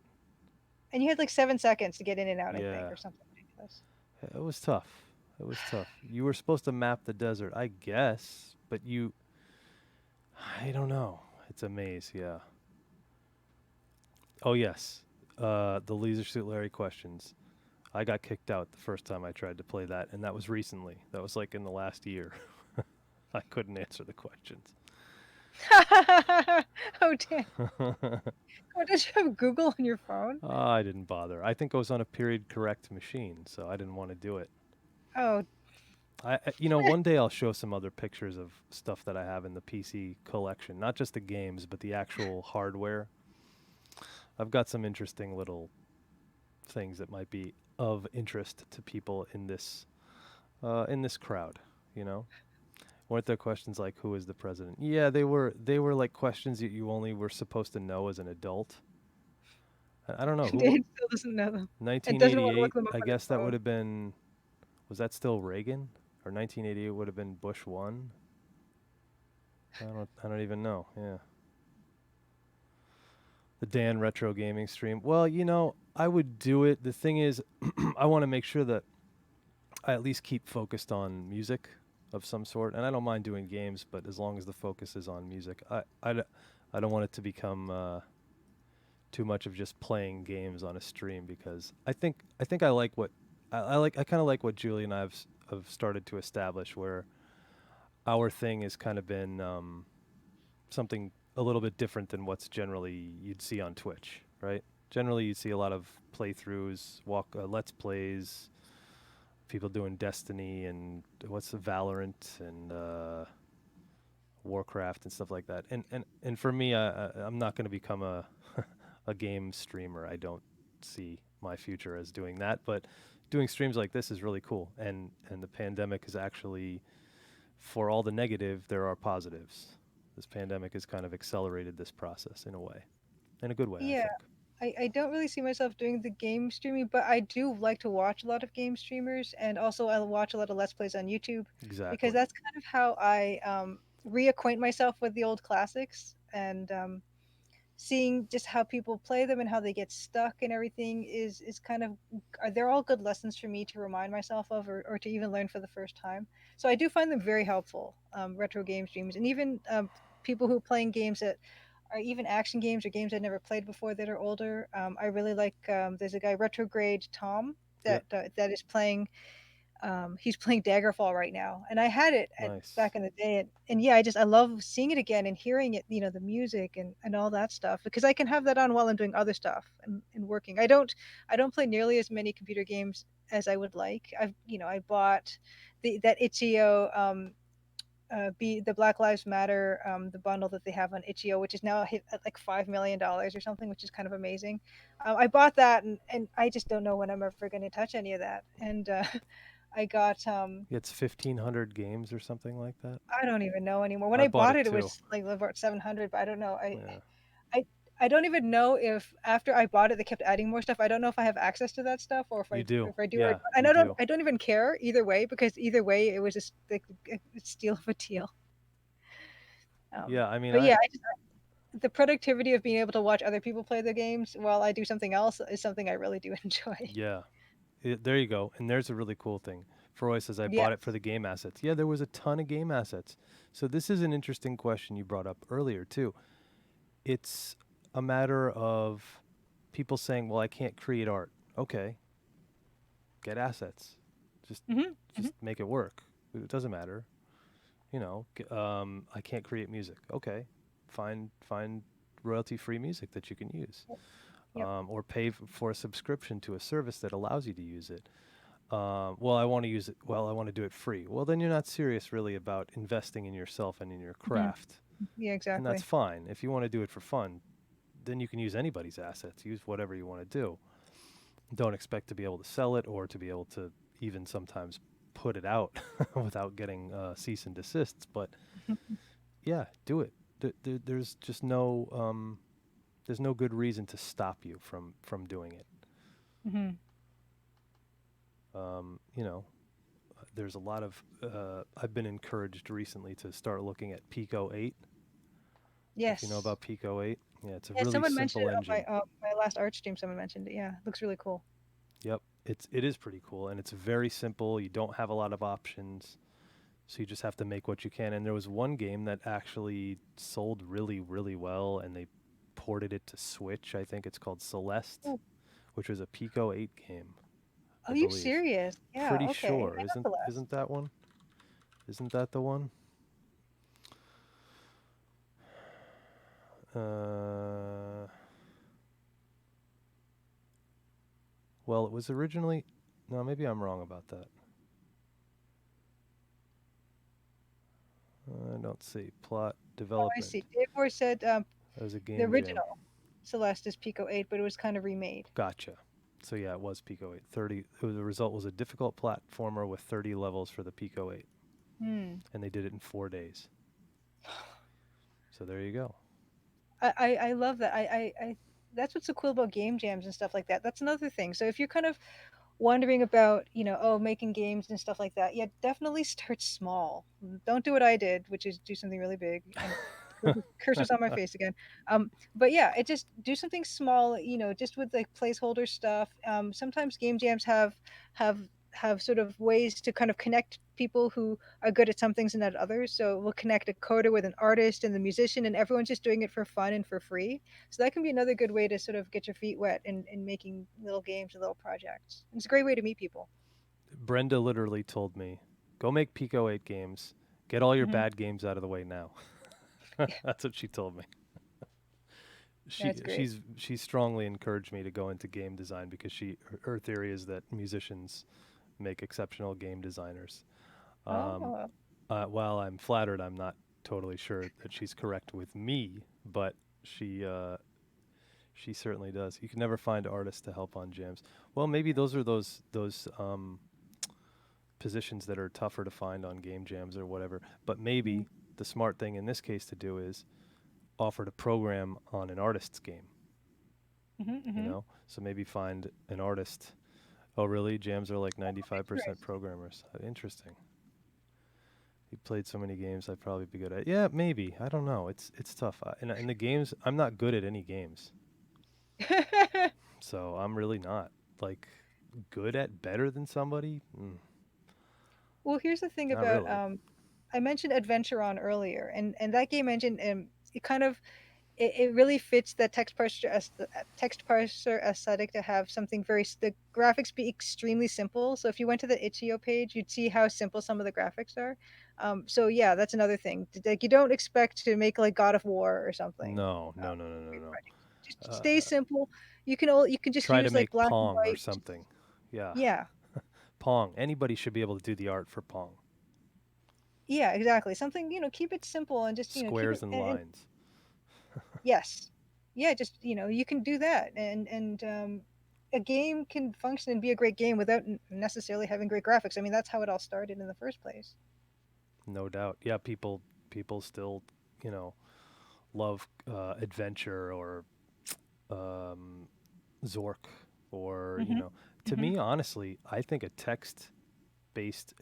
And you had like 7 seconds to get in and out, I think, Yeah, or something ridiculous. it was tough. It was tough. You were supposed to map the desert, I guess, but I don't know. It's a maze. Yeah. Oh yes. The Leisure Suit Larry questions. I got kicked out the first time I tried to play that, and that was recently. That was like in the last year. I couldn't answer the questions. Oh damn! Oh, did you have Google on your phone? I didn't bother. I think I was on a period correct machine, so I didn't want to do it. Oh, One day I'll show some other pictures of stuff that I have in the PC collection, not just the games, but the actual hardware. I've got some interesting little things that might be of interest to people in this crowd. You know, weren't there questions like who is the president? Yeah, they were. They were like questions that you only were supposed to know as an adult. I don't know who. Dave still doesn't know them. It doesn't want to look 1988. them up I on his guess that would phone. have been. Was that still Reagan? Or 1988 would have been Bush one. I don't even know. Yeah. The Dan retro gaming stream. Well, I would do it. The thing is, I want to make sure that I at least keep focused on music of some sort, and I don't mind doing games, but as long as the focus is on music, I don't want it to become too much of just playing games on a stream because I like what I kind of like what Julie and I have started to establish where our thing has kind of been something a little bit different than what's generally you'd see on Twitch, right? Generally, you'd see a lot of playthroughs, let's plays, people doing Destiny and what's the Valorant and Warcraft and stuff like that. And for me, I'm not going to become a a game streamer. I don't see my future as doing that, but doing streams like this is really cool. And the pandemic is actually, for all the negative, there are positives. This pandemic has kind of accelerated this process in a way, in a good way, I Yeah, think. I don't really see myself doing the game streaming, but I do like to watch a lot of game streamers, and also I watch a lot of Let's Plays on YouTube because Exactly. that's kind of how I reacquaint myself with the old classics and seeing just how people play them and how they get stuck and everything is kind of they're all good lessons for me to remind myself of or to even learn for the first time. So I do find them very helpful, retro game streams, and even people who are playing games that or even action games or games I've never played before that are older. I really like. There's a guy, Retrograde Tom, Yep. that is playing. He's playing Daggerfall right now, and I had it Nice. back in the day, and yeah, I love seeing it again and hearing it. You know, the music and all that stuff because I can have that on while I'm doing other stuff and working. I don't play nearly as many computer games as I would like. I bought that itch.io be the Black Lives Matter, the bundle that they have on itch.io, which is now hit at like $5 million or something, which is kind of amazing. I bought that, and I just don't know when I'm ever going to touch any of that. And I got It's 1,500 games or something like that. I don't even know anymore. When I I bought bought it it, it too. was like about 700, but I don't know. Yeah. I I don't even know if after I bought it they kept adding more stuff. I don't know if I have access to that stuff or You do. if I do. Yeah, And you do. I don't even care either way because either way it was just like a steal of a deal. Yeah, I mean, But yeah, the productivity of being able to watch other people play the games while I do something else is something I really do enjoy. yeah. There you go. And there's a really cool thing. Froy says, I Yeah. bought it for the game assets. Yeah, there was a ton of game assets. So this is an interesting question you brought up earlier, too. It's a matter of people saying, well, I can't create art. Okay, get assets. Just hmm just make it work. It doesn't matter. I can't create music. Okay, find royalty-free music that you can use, Yep. or pay for a subscription to a service that allows you to use it. Well, I want to use it. Well, I want to do it free. Well, then you're not serious really about investing in yourself and in your hmm craft, Yeah, and that's exactly. fine. If you want to do it for fun, then you can use anybody's assets. Use whatever you want to do. Don't expect to be able to sell it or to be able to even sometimes put it out without getting cease and desists. But yeah, do it. There's just there's no good reason to stop you from doing it. Hmm. You know, there's a lot of I've been encouraged recently to start looking at Pico 8. If you know Yes. about Pico 8, yeah, it's a Yeah, really someone mentioned simple it on engine. my last art stream. Someone mentioned it. Yeah, looks really cool. Yep, it is pretty cool, and it's very simple. You don't have a lot of options, so you just have to make what you can. And there was one game that actually sold really, really well, and they ported it to Switch. I think it's called Celeste, Oh, which was a Pico 8 game, I are you believe. serious? Yeah. Pretty Okay. sure, I know Celeste. isn't that one? Isn't that the one? Uh, well, it was originally. No, maybe I'm wrong about that. I don't see plot Oh, I development. see. Dave Moore said That was a the game jam. original Celeste is Pico 8, but it was kind of remade. Gotcha. So yeah, it was Pico 8. 30. The result was a difficult platformer with 30 levels for the Pico 8, Hmm. and they did it in 4 days. So there you go. I love that. I that's what's so cool about game jams and stuff like that. That's another thing. So if you're kind of wondering about, oh, making games and stuff like that, yeah, definitely start small. Don't do what I did, which is do something really big and cursor's on my face again. But yeah, it just do something small, just with like placeholder stuff. Sometimes game jams have have sort of ways to kind of connect people who are good at some things and not others. So we'll connect a coder with an artist and the musician, and everyone's just doing it for fun and for free. So that can be another good way to sort of get your feet wet in making little games and little projects. And it's a great way to meet people. Brenda literally told me, "Go make Pico 8 games. Get all your Hmm. bad games out of the way now." Yeah, That's what she told me. that's great. She strongly encouraged me to go into game design because her theory is that musicians make exceptional game designers. Um, Oh, while I'm flattered, I'm not totally sure that she's correct with me, but she certainly does. You can never find artists to help on jams. Well, maybe those are those positions that are tougher to find on game jams or whatever. But maybe the smart thing in this case to do is offer to program on an artist's game. hmm. You Hmm. know, so maybe find an artist. Oh, really? Jams are like 95% Interesting. programmers. Interesting. He played so many games, I'd probably be good at. Yeah, maybe. I don't know. It's tough. In the games, I'm not good at any games, so I'm really not like good at better than somebody. Well, here's the thing Not about really. I mentioned Adventure on earlier, and that game engine, it kind of it really fits the text parser aesthetic to have something the graphics be extremely simple. So if you went to the itch.io page, you'd see how simple some of the graphics are. So yeah, that's another thing. Like you don't expect to make like God of War or something. No, Um, no, no, no, no, great no. project. Just stay Uh, simple. You can just Try to use like make black and Pong or white. something. Yeah, Yeah, Pong. Anybody should be able to do the art for Pong. yeah, exactly. Something, keep it simple and just, keep it Squares and and lines. yes. Yeah, just, you can do that. And a game can function and be a great game without necessarily having great graphics. I mean, that's how it all started in the first place. No doubt. Yeah, people still, you know, love adventure or um, Zork or Hmm. to Hmm. me honestly, I think a text-based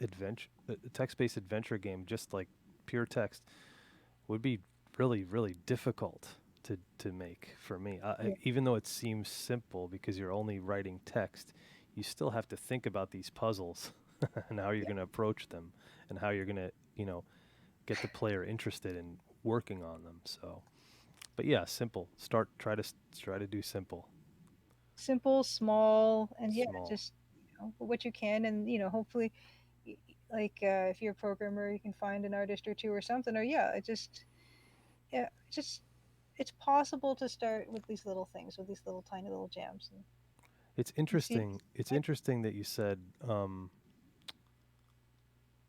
adventure game just like pure text would be really really difficult to make for me. Yeah. Even though it seems simple because you're only writing text, you still have to think about these puzzles and how you're Yeah. going to approach them and how you're going to, get the player interested in working on them. So, but yeah, simple. Try to do simple, Simple, small, and yeah, small. just, what you can. And, hopefully, like, if you're a programmer, you can find an artist or two or something. Or, yeah, yeah, it's possible to start with these little things, with these little tiny little jams. And It's you see, interesting. It's interesting that you said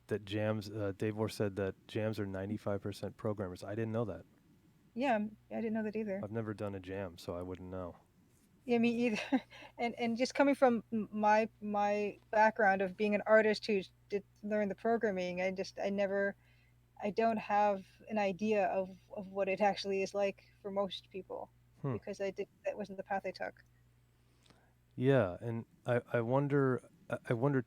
that jams. Dave Orr said that jams are 95% programmers. I didn't know that. yeah, I didn't know that either. I've never done a jam, so I wouldn't know. Yeah, me either. And just coming from my background of being an artist who did learn the programming, I don't have an idea of what it actually is like for most people, Hmm. because that wasn't the path I took. Yeah, and I wonder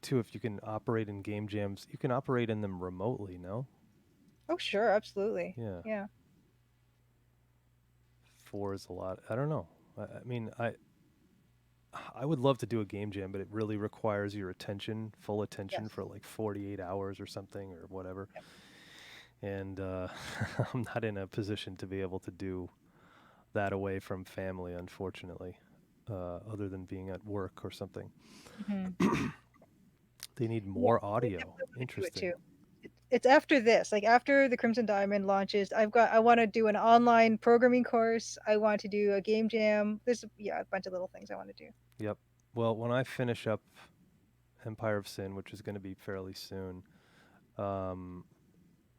too if you can operate in game jams. You can operate in them remotely, no? Oh, sure, absolutely. Yeah. Yeah. 4 is a lot. I don't know. I mean, I would love to do a game jam, but it really requires your attention, full attention Yes. for like 48 hours or something or whatever. Yep. And I'm not in a position to be able to do that away from family, unfortunately, other than being at work or something. Hmm. They need Yeah, more I audio. definitely want to do it Interesting. too. It's after this, like after the Crimson Diamond launches, I want to do an online programming course. I want to do a game jam. There's yeah, a bunch of little things I want to do. Yep. Well, when I finish up Empire of Sin, which is going to be fairly soon, um,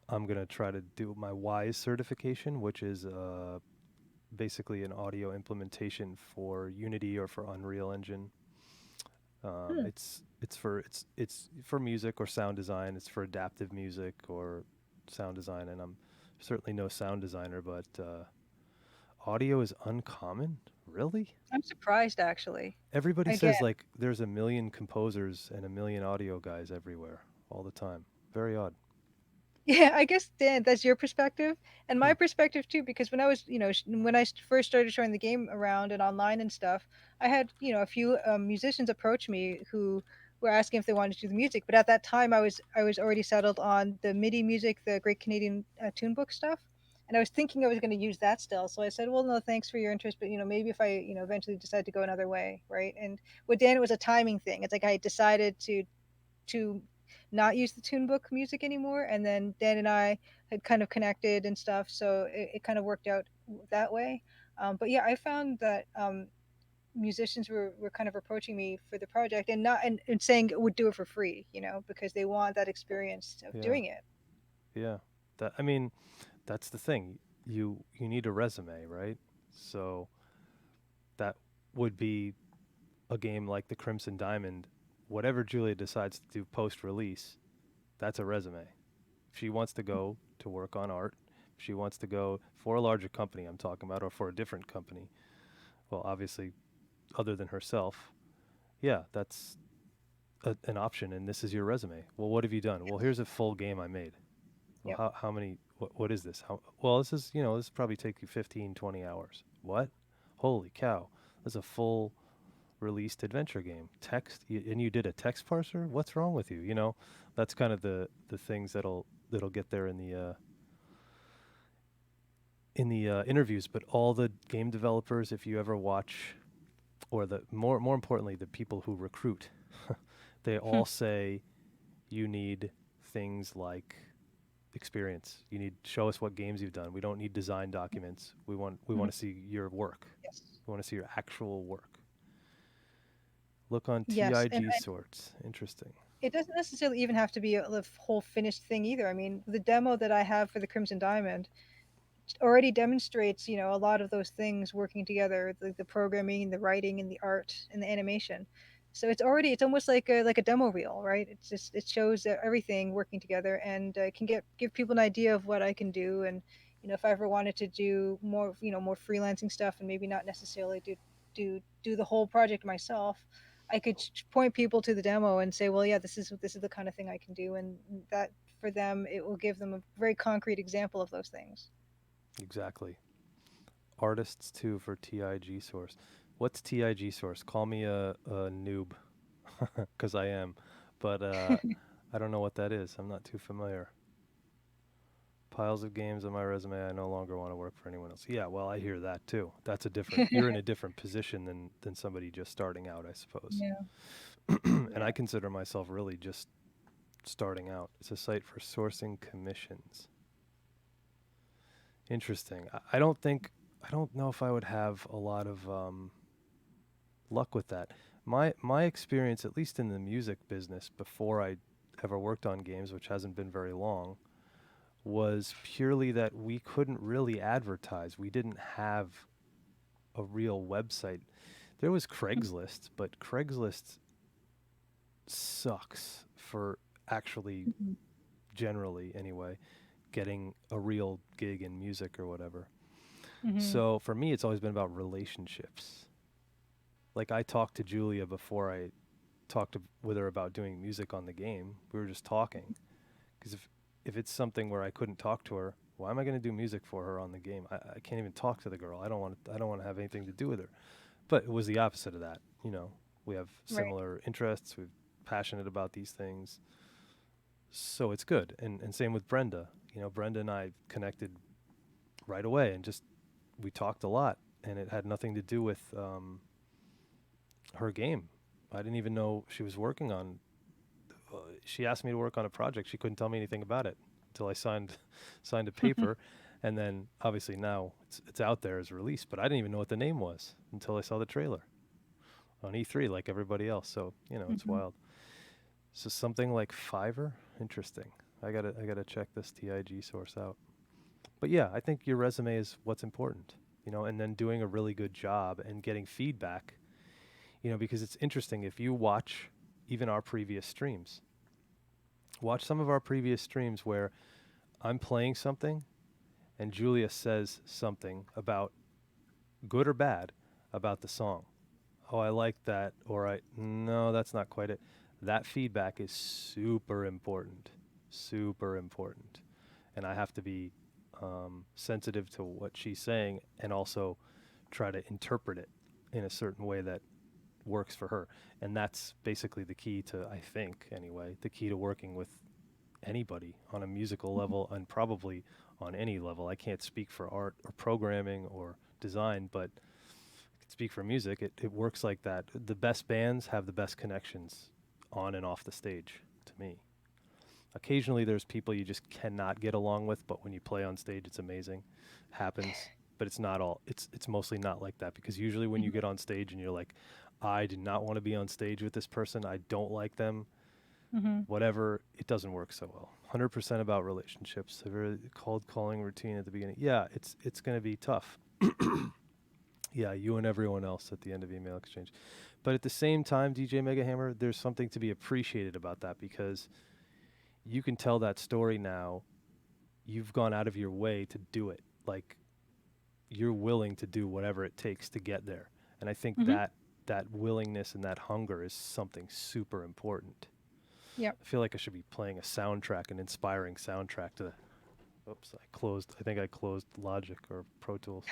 I'm going to try to do my WISE certification, which is basically an audio implementation for Unity or for Unreal Engine. Hmm. It's for music or sound design. It's for adaptive music or sound design, and I'm certainly no sound designer, but audio is uncommon. Really? I'm surprised actually. Everybody Again, says like there's a million composers and a million audio guys everywhere all the time. Very odd. yeah, I guess Dan, that's your perspective and Hmm. my perspective too. Because when I was, when I first started showing the game around and online and stuff, I had, a few musicians approach me who were asking if they wanted to do the music. But at that time, I was already settled on the MIDI music, the Great Canadian Tune Book stuff, and I was thinking I was going to use that still. So I said, well, no, thanks for your interest, but maybe if I, eventually decide to go another way, right? And with Dan, it was a timing thing. It's like I decided to not use the tune book music anymore, and then Dan and I had kind of connected and stuff, so it kind of worked out that way. But yeah, I found that musicians were kind of approaching me for the project, and not and saying would do it for free, because they want that experience of Yeah. doing it. Yeah. That I mean, that's the thing. You need a resume, right? So that would be a game like the Crimson Diamond. Whatever Julia decides to do post release, that's a resume. If she wants to go to work on art, if she wants to go for a larger company, I'm talking about, or for a different company, well, obviously, other than herself, yeah, that's an option, and this is your resume. Well, what have you done? Well, here's a full game I made. Well, Yep. how many, what is this? Well, this is, this probably take you 15, 20 hours. What? Holy cow. That's a full released adventure game. And you did a text parser? What's wrong with you? That's kind of the things that'll get there in the interviews. But all the game developers, if you ever watch, or the more importantly, the people who recruit, they all say you need things like experience. You need show us what games you've done. We don't need design documents. We want to see your work. Yes. We want to see your actual work. Look on Yes, and TIG sorts. Interesting. it doesn't necessarily even have to be a whole finished thing either. I mean, the demo that I have for the Crimson Diamond already demonstrates, a lot of those things working together, the programming, the writing, and the art and the animation. So it's almost like a demo reel, right? It shows everything working together, and can give people an idea of what I can do. And if I ever wanted to do more, more freelancing stuff, and maybe not necessarily do the whole project myself, I could point people to the demo and say, well, yeah, this is the kind of thing I can do, and that for them it will give them a very concrete example of those things. Exactly. Artists too for TIG source. What's TIG source? Call me a noob, because I am, but I don't know what that is. I'm not too familiar. Piles of games on my resume. I no longer want to work for anyone else. Yeah, well, I hear that too. That's a different. You're in a different position than somebody just starting out, I suppose. Yeah. And I Yeah. consider myself really just starting out. It's a site for sourcing commissions. Interesting. I don't know if I would have a lot of luck with that. My experience, at least in the music business, before I ever worked on games, which hasn't been very long, was purely that we couldn't really advertise. We didn't have a real website. There was Craigslist, but Craigslist sucks for actually, Mhm. generally anyway, getting a real gig in music or whatever. Mhm. So for me, it's always been about relationships. Like I talked to Julia before I talked with her about doing music on the game. We were just talking because if it's something where I couldn't talk to her, why am I going to do music for her on the game? I can't even talk to the girl. I don't want to have anything to do with her. But it was the opposite of that. You know, we have Right. similar interests. We're passionate about these things. So it's good. And same with Brenda. You know, Brenda and I connected right away and just we talked a lot. And it had nothing to do with her game. I didn't even know she was working on. She asked me to work on a project. She couldn't tell me anything about it until I signed a paper, and then obviously now it's out there as released. But I didn't even know what the name was until I saw the trailer on E3, like everybody else. So you know it's Mhm. wild. So something like Fiverr, interesting. I gotta check this TIG source out. But yeah, I think your resume is what's important, you know, and then doing a really good job and getting feedback, you know, because it's interesting if you watch even our previous streams. Watch some of our previous streams where I'm playing something and Julia says something about good or bad about the song. Oh, I like that, or I no, that's not quite it. That feedback is super important, super important, and I have to be sensitive to what she's saying and also try to interpret it in a certain way that works for her. And that's basically the key to, I think, anyway, the key to working with anybody on a musical level and probably on any level. I can't speak for art or programming or design, but I can speak for music. It works like that. The best bands have the best connections on and off the stage, to me. Occasionally there's people you just cannot get along with, but when you play on stage it's amazing. Happens. But it's not all it's mostly not like that because usually when you get on stage and you're like, I do not want to be on stage with this person, I don't like them, Mhm. whatever, it doesn't work so well. 100% about relationships. The very cold calling routine at the beginning. Yeah, it's going to be tough. Yeah, you and everyone else at the end of email exchange. But at the same time, DJ Mega Hammer, there's something to be appreciated about that because you can tell that story now. You've gone out of your way to do it. Like you're willing to do whatever it takes to get there. And I think Mhm. that willingness and that hunger is something super important. Yep. I feel like I should be playing a soundtrack, an inspiring soundtrack to. Oops, I think I closed Logic or Pro Tools,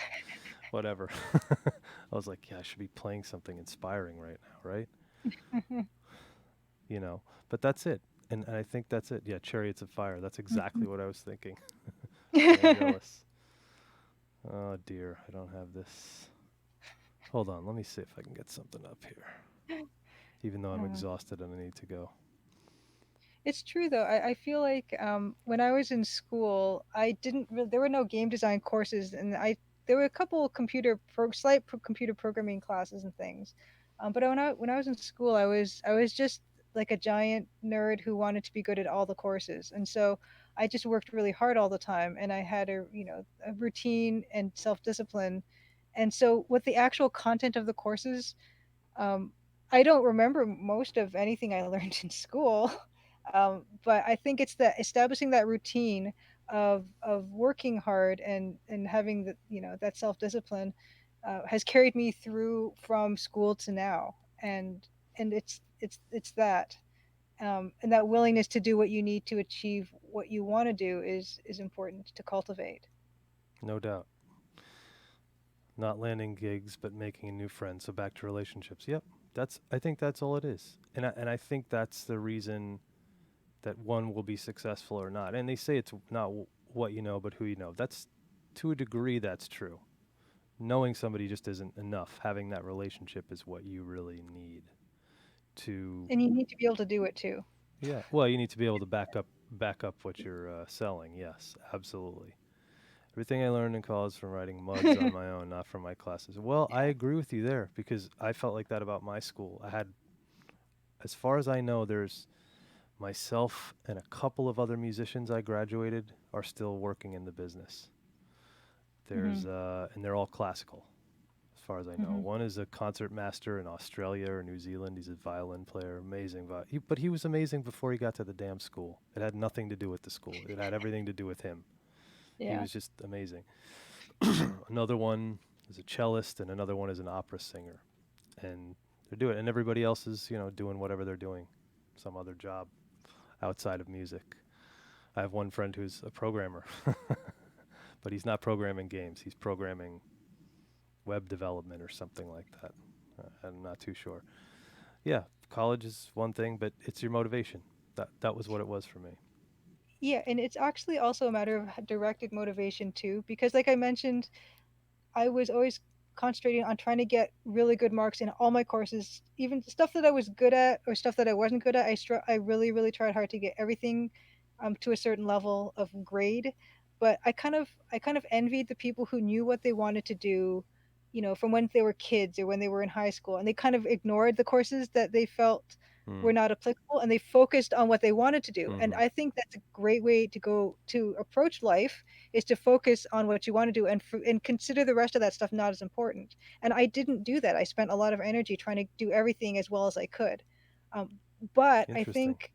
whatever. I was like, yeah, I should be playing something inspiring right now, right? Mhm. You know, but that's it. And I think that's it. Yeah, Chariots of Fire. That's exactly Mhm. what I was thinking. Man, jealous. Oh dear, I don't have this. Hold on, let me see if I can get something up here. Even though I'm Uh, exhausted and I need to go. It's true though. I feel like when I was in school, I didn't really, there were no game design courses, and there were a couple computer programming classes and things. But when I was in school, I was just like a giant nerd who wanted to be good at all the courses, and so I just worked really hard all the time, and I had a routine and self discipline, and so what the actual content of the courses, um, I don't remember most of anything I learned in school, but I think it's that establishing that routine of working hard and having that self discipline has carried me through from school to now, and it's that and that willingness to do what you need to achieve what you want to do is important to cultivate. No doubt. Not landing gigs, but making a new friend. So back to relationships. Yep. I think that's all it is. And I think that's the reason that one will be successful or not. And they say it's not what you know, but who you know. That's to a degree that's true. Knowing somebody just isn't enough. Having that relationship is what you really need to. And you need to be able to do it too. Yeah. Well, you need to be able to back up what you're selling. Yes, absolutely. Everything I learned in college from writing muds on my own, not from my classes. Well, I agree with you there because I felt like that about my school. I had, as far as I know, there's myself and a couple of other musicians I graduated are still working in the business. Hmm. And they're all classical, as far as I know. Hmm. One is a concert master in Australia or New Zealand. He's a violin player, amazing. But he was amazing before he got to the damn school. It had nothing to do with the school. It had everything to do with him. He Yeah. was just amazing. Another one is a cellist, and another one is an opera singer, and they're doing. And everybody else is, doing whatever they're doing, some other job outside of music. I have one friend who's a programmer, but he's not programming games. He's programming web development or something like that. I'm not too sure. Yeah, college is one thing, but it's your motivation. That was what it was for me. Yeah, and it's actually also a matter of directed motivation too, because like I mentioned, I was always concentrating on trying to get really good marks in all my courses, even stuff that I was good at or stuff that I wasn't good at. I really really tried hard to get everything to a certain level of grade. But I kind of envied the people who knew what they wanted to do, from when they were kids or when they were in high school, and they kind of ignored the courses that they felt Mm. were not applicable, and they focused on what they wanted to do. And Mm-hmm. I think that's a great way to go to approach life, is to focus on what you want to do, and consider the rest of that stuff not as important. And I didn't do that. I spent a lot of energy trying to do everything as well as I could. Um, but I Interesting. think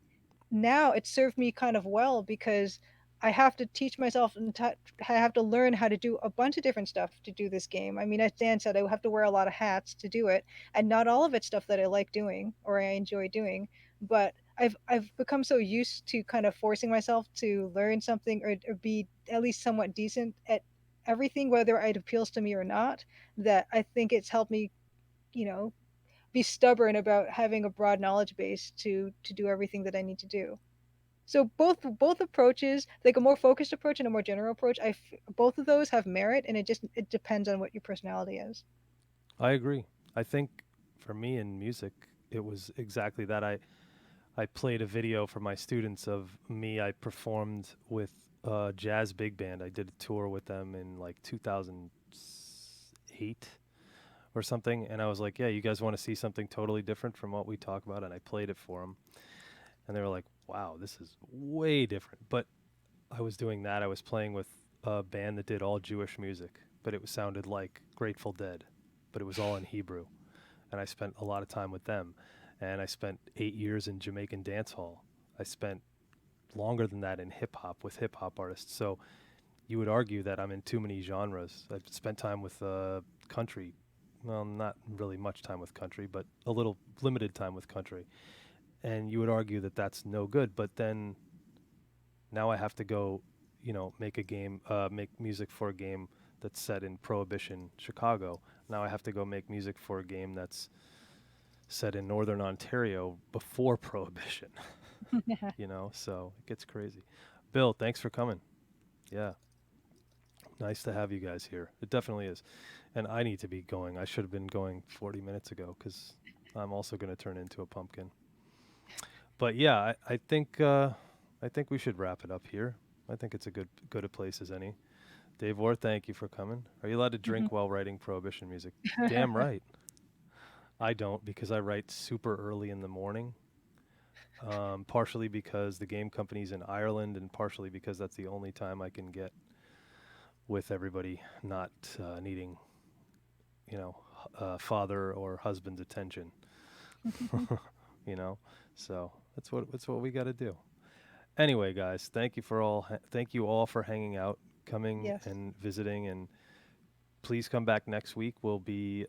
now it served me kind of well, because I have to teach myself and I have to learn how to do a bunch of different stuff to do this game. I mean, as Dan said, I have to wear a lot of hats to do it, and not all of it's stuff that I like doing or I enjoy doing. But I've become so used to kind of forcing myself to learn something, or be at least somewhat decent at everything, whether it appeals to me or not, that I think it's helped me, you know, be stubborn about having a broad knowledge base to do everything that I need to do. So both approaches, like a more focused approach and a more general approach, both of those have merit, and it depends on what your personality is. I agree. I think for me in music, it was exactly that. I played a video for my students of me. I performed with a jazz big band. I did a tour with them in like 2008 or something. And I was like, yeah, you guys want to see something totally different from what we talk about? And I played it for them. And they were like, wow, this is way different. But I was doing that. I was playing with a band that did all Jewish music, but it sounded like Grateful Dead, but it was all in Hebrew. And I spent a lot of time with them. And I spent 8 years in Jamaican dance hall. I spent longer than that in hip hop with hip hop artists. So you would argue that I'm in too many genres. I've spent time with country. Well, not really much time with country, but a little limited time with country. And you would argue that that's no good. But then now I have to go, make music for a game that's set in Prohibition Chicago. Now I have to go make music for a game that's set in Northern Ontario before Prohibition. So it gets crazy. Bill, thanks for coming. Yeah, nice to have you guys here. It definitely is. And I need to be going. I should have been going 40 minutes ago because I'm also going to turn into a pumpkin. But yeah, I think we should wrap it up here. I think it's a good a place as any. Dave Orr, thank you for coming. Are you allowed to drink while writing Prohibition music? Damn right. I don't, because I write super early in the morning. Partially because the game company's in Ireland, and partially because that's the only time I can get with everybody, not needing, father or husband's attention. you know, so that's what we got to do. Anyway, guys, thank you all for hanging out, coming Yes. and visiting, and please come back next week. We'll be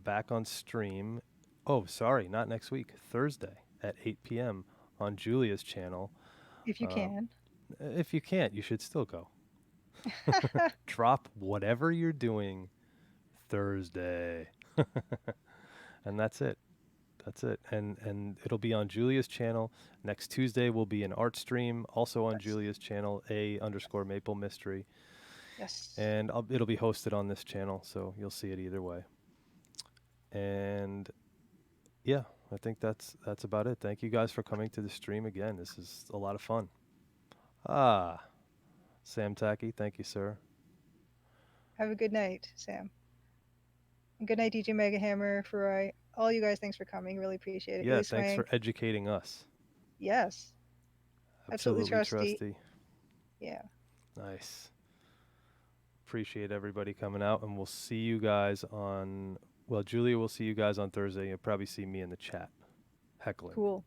back on stream. Oh, sorry, not next week. Thursday at 8 p.m. on Julia's channel. If you can. If you can't, you should still go. Drop whatever you're doing Thursday. And that's it. That's it. And it'll be on Julia's channel. Next Tuesday will be an art stream, also on Yes. Julia's channel, _Maple Mystery. Yes. And it'll be hosted on this channel, so you'll see it either way. And yeah, I think that's about it. Thank you guys for coming to the stream again. This is a lot of fun. Sam Tacky, thank you, sir. Have a good night, Sam. And good night, DJ Mega Hammer, for all you guys. Thanks for coming. Really appreciate it. Yeah, A thanks for Swank. educating us. Yes. Absolutely Absolutely trusty. trusty. Yeah. Nice. appreciate everybody coming out, and we'll see you guys on. Well, Julia, we'll see you guys on Thursday. You'll probably see me in the chat, heckling. Cool.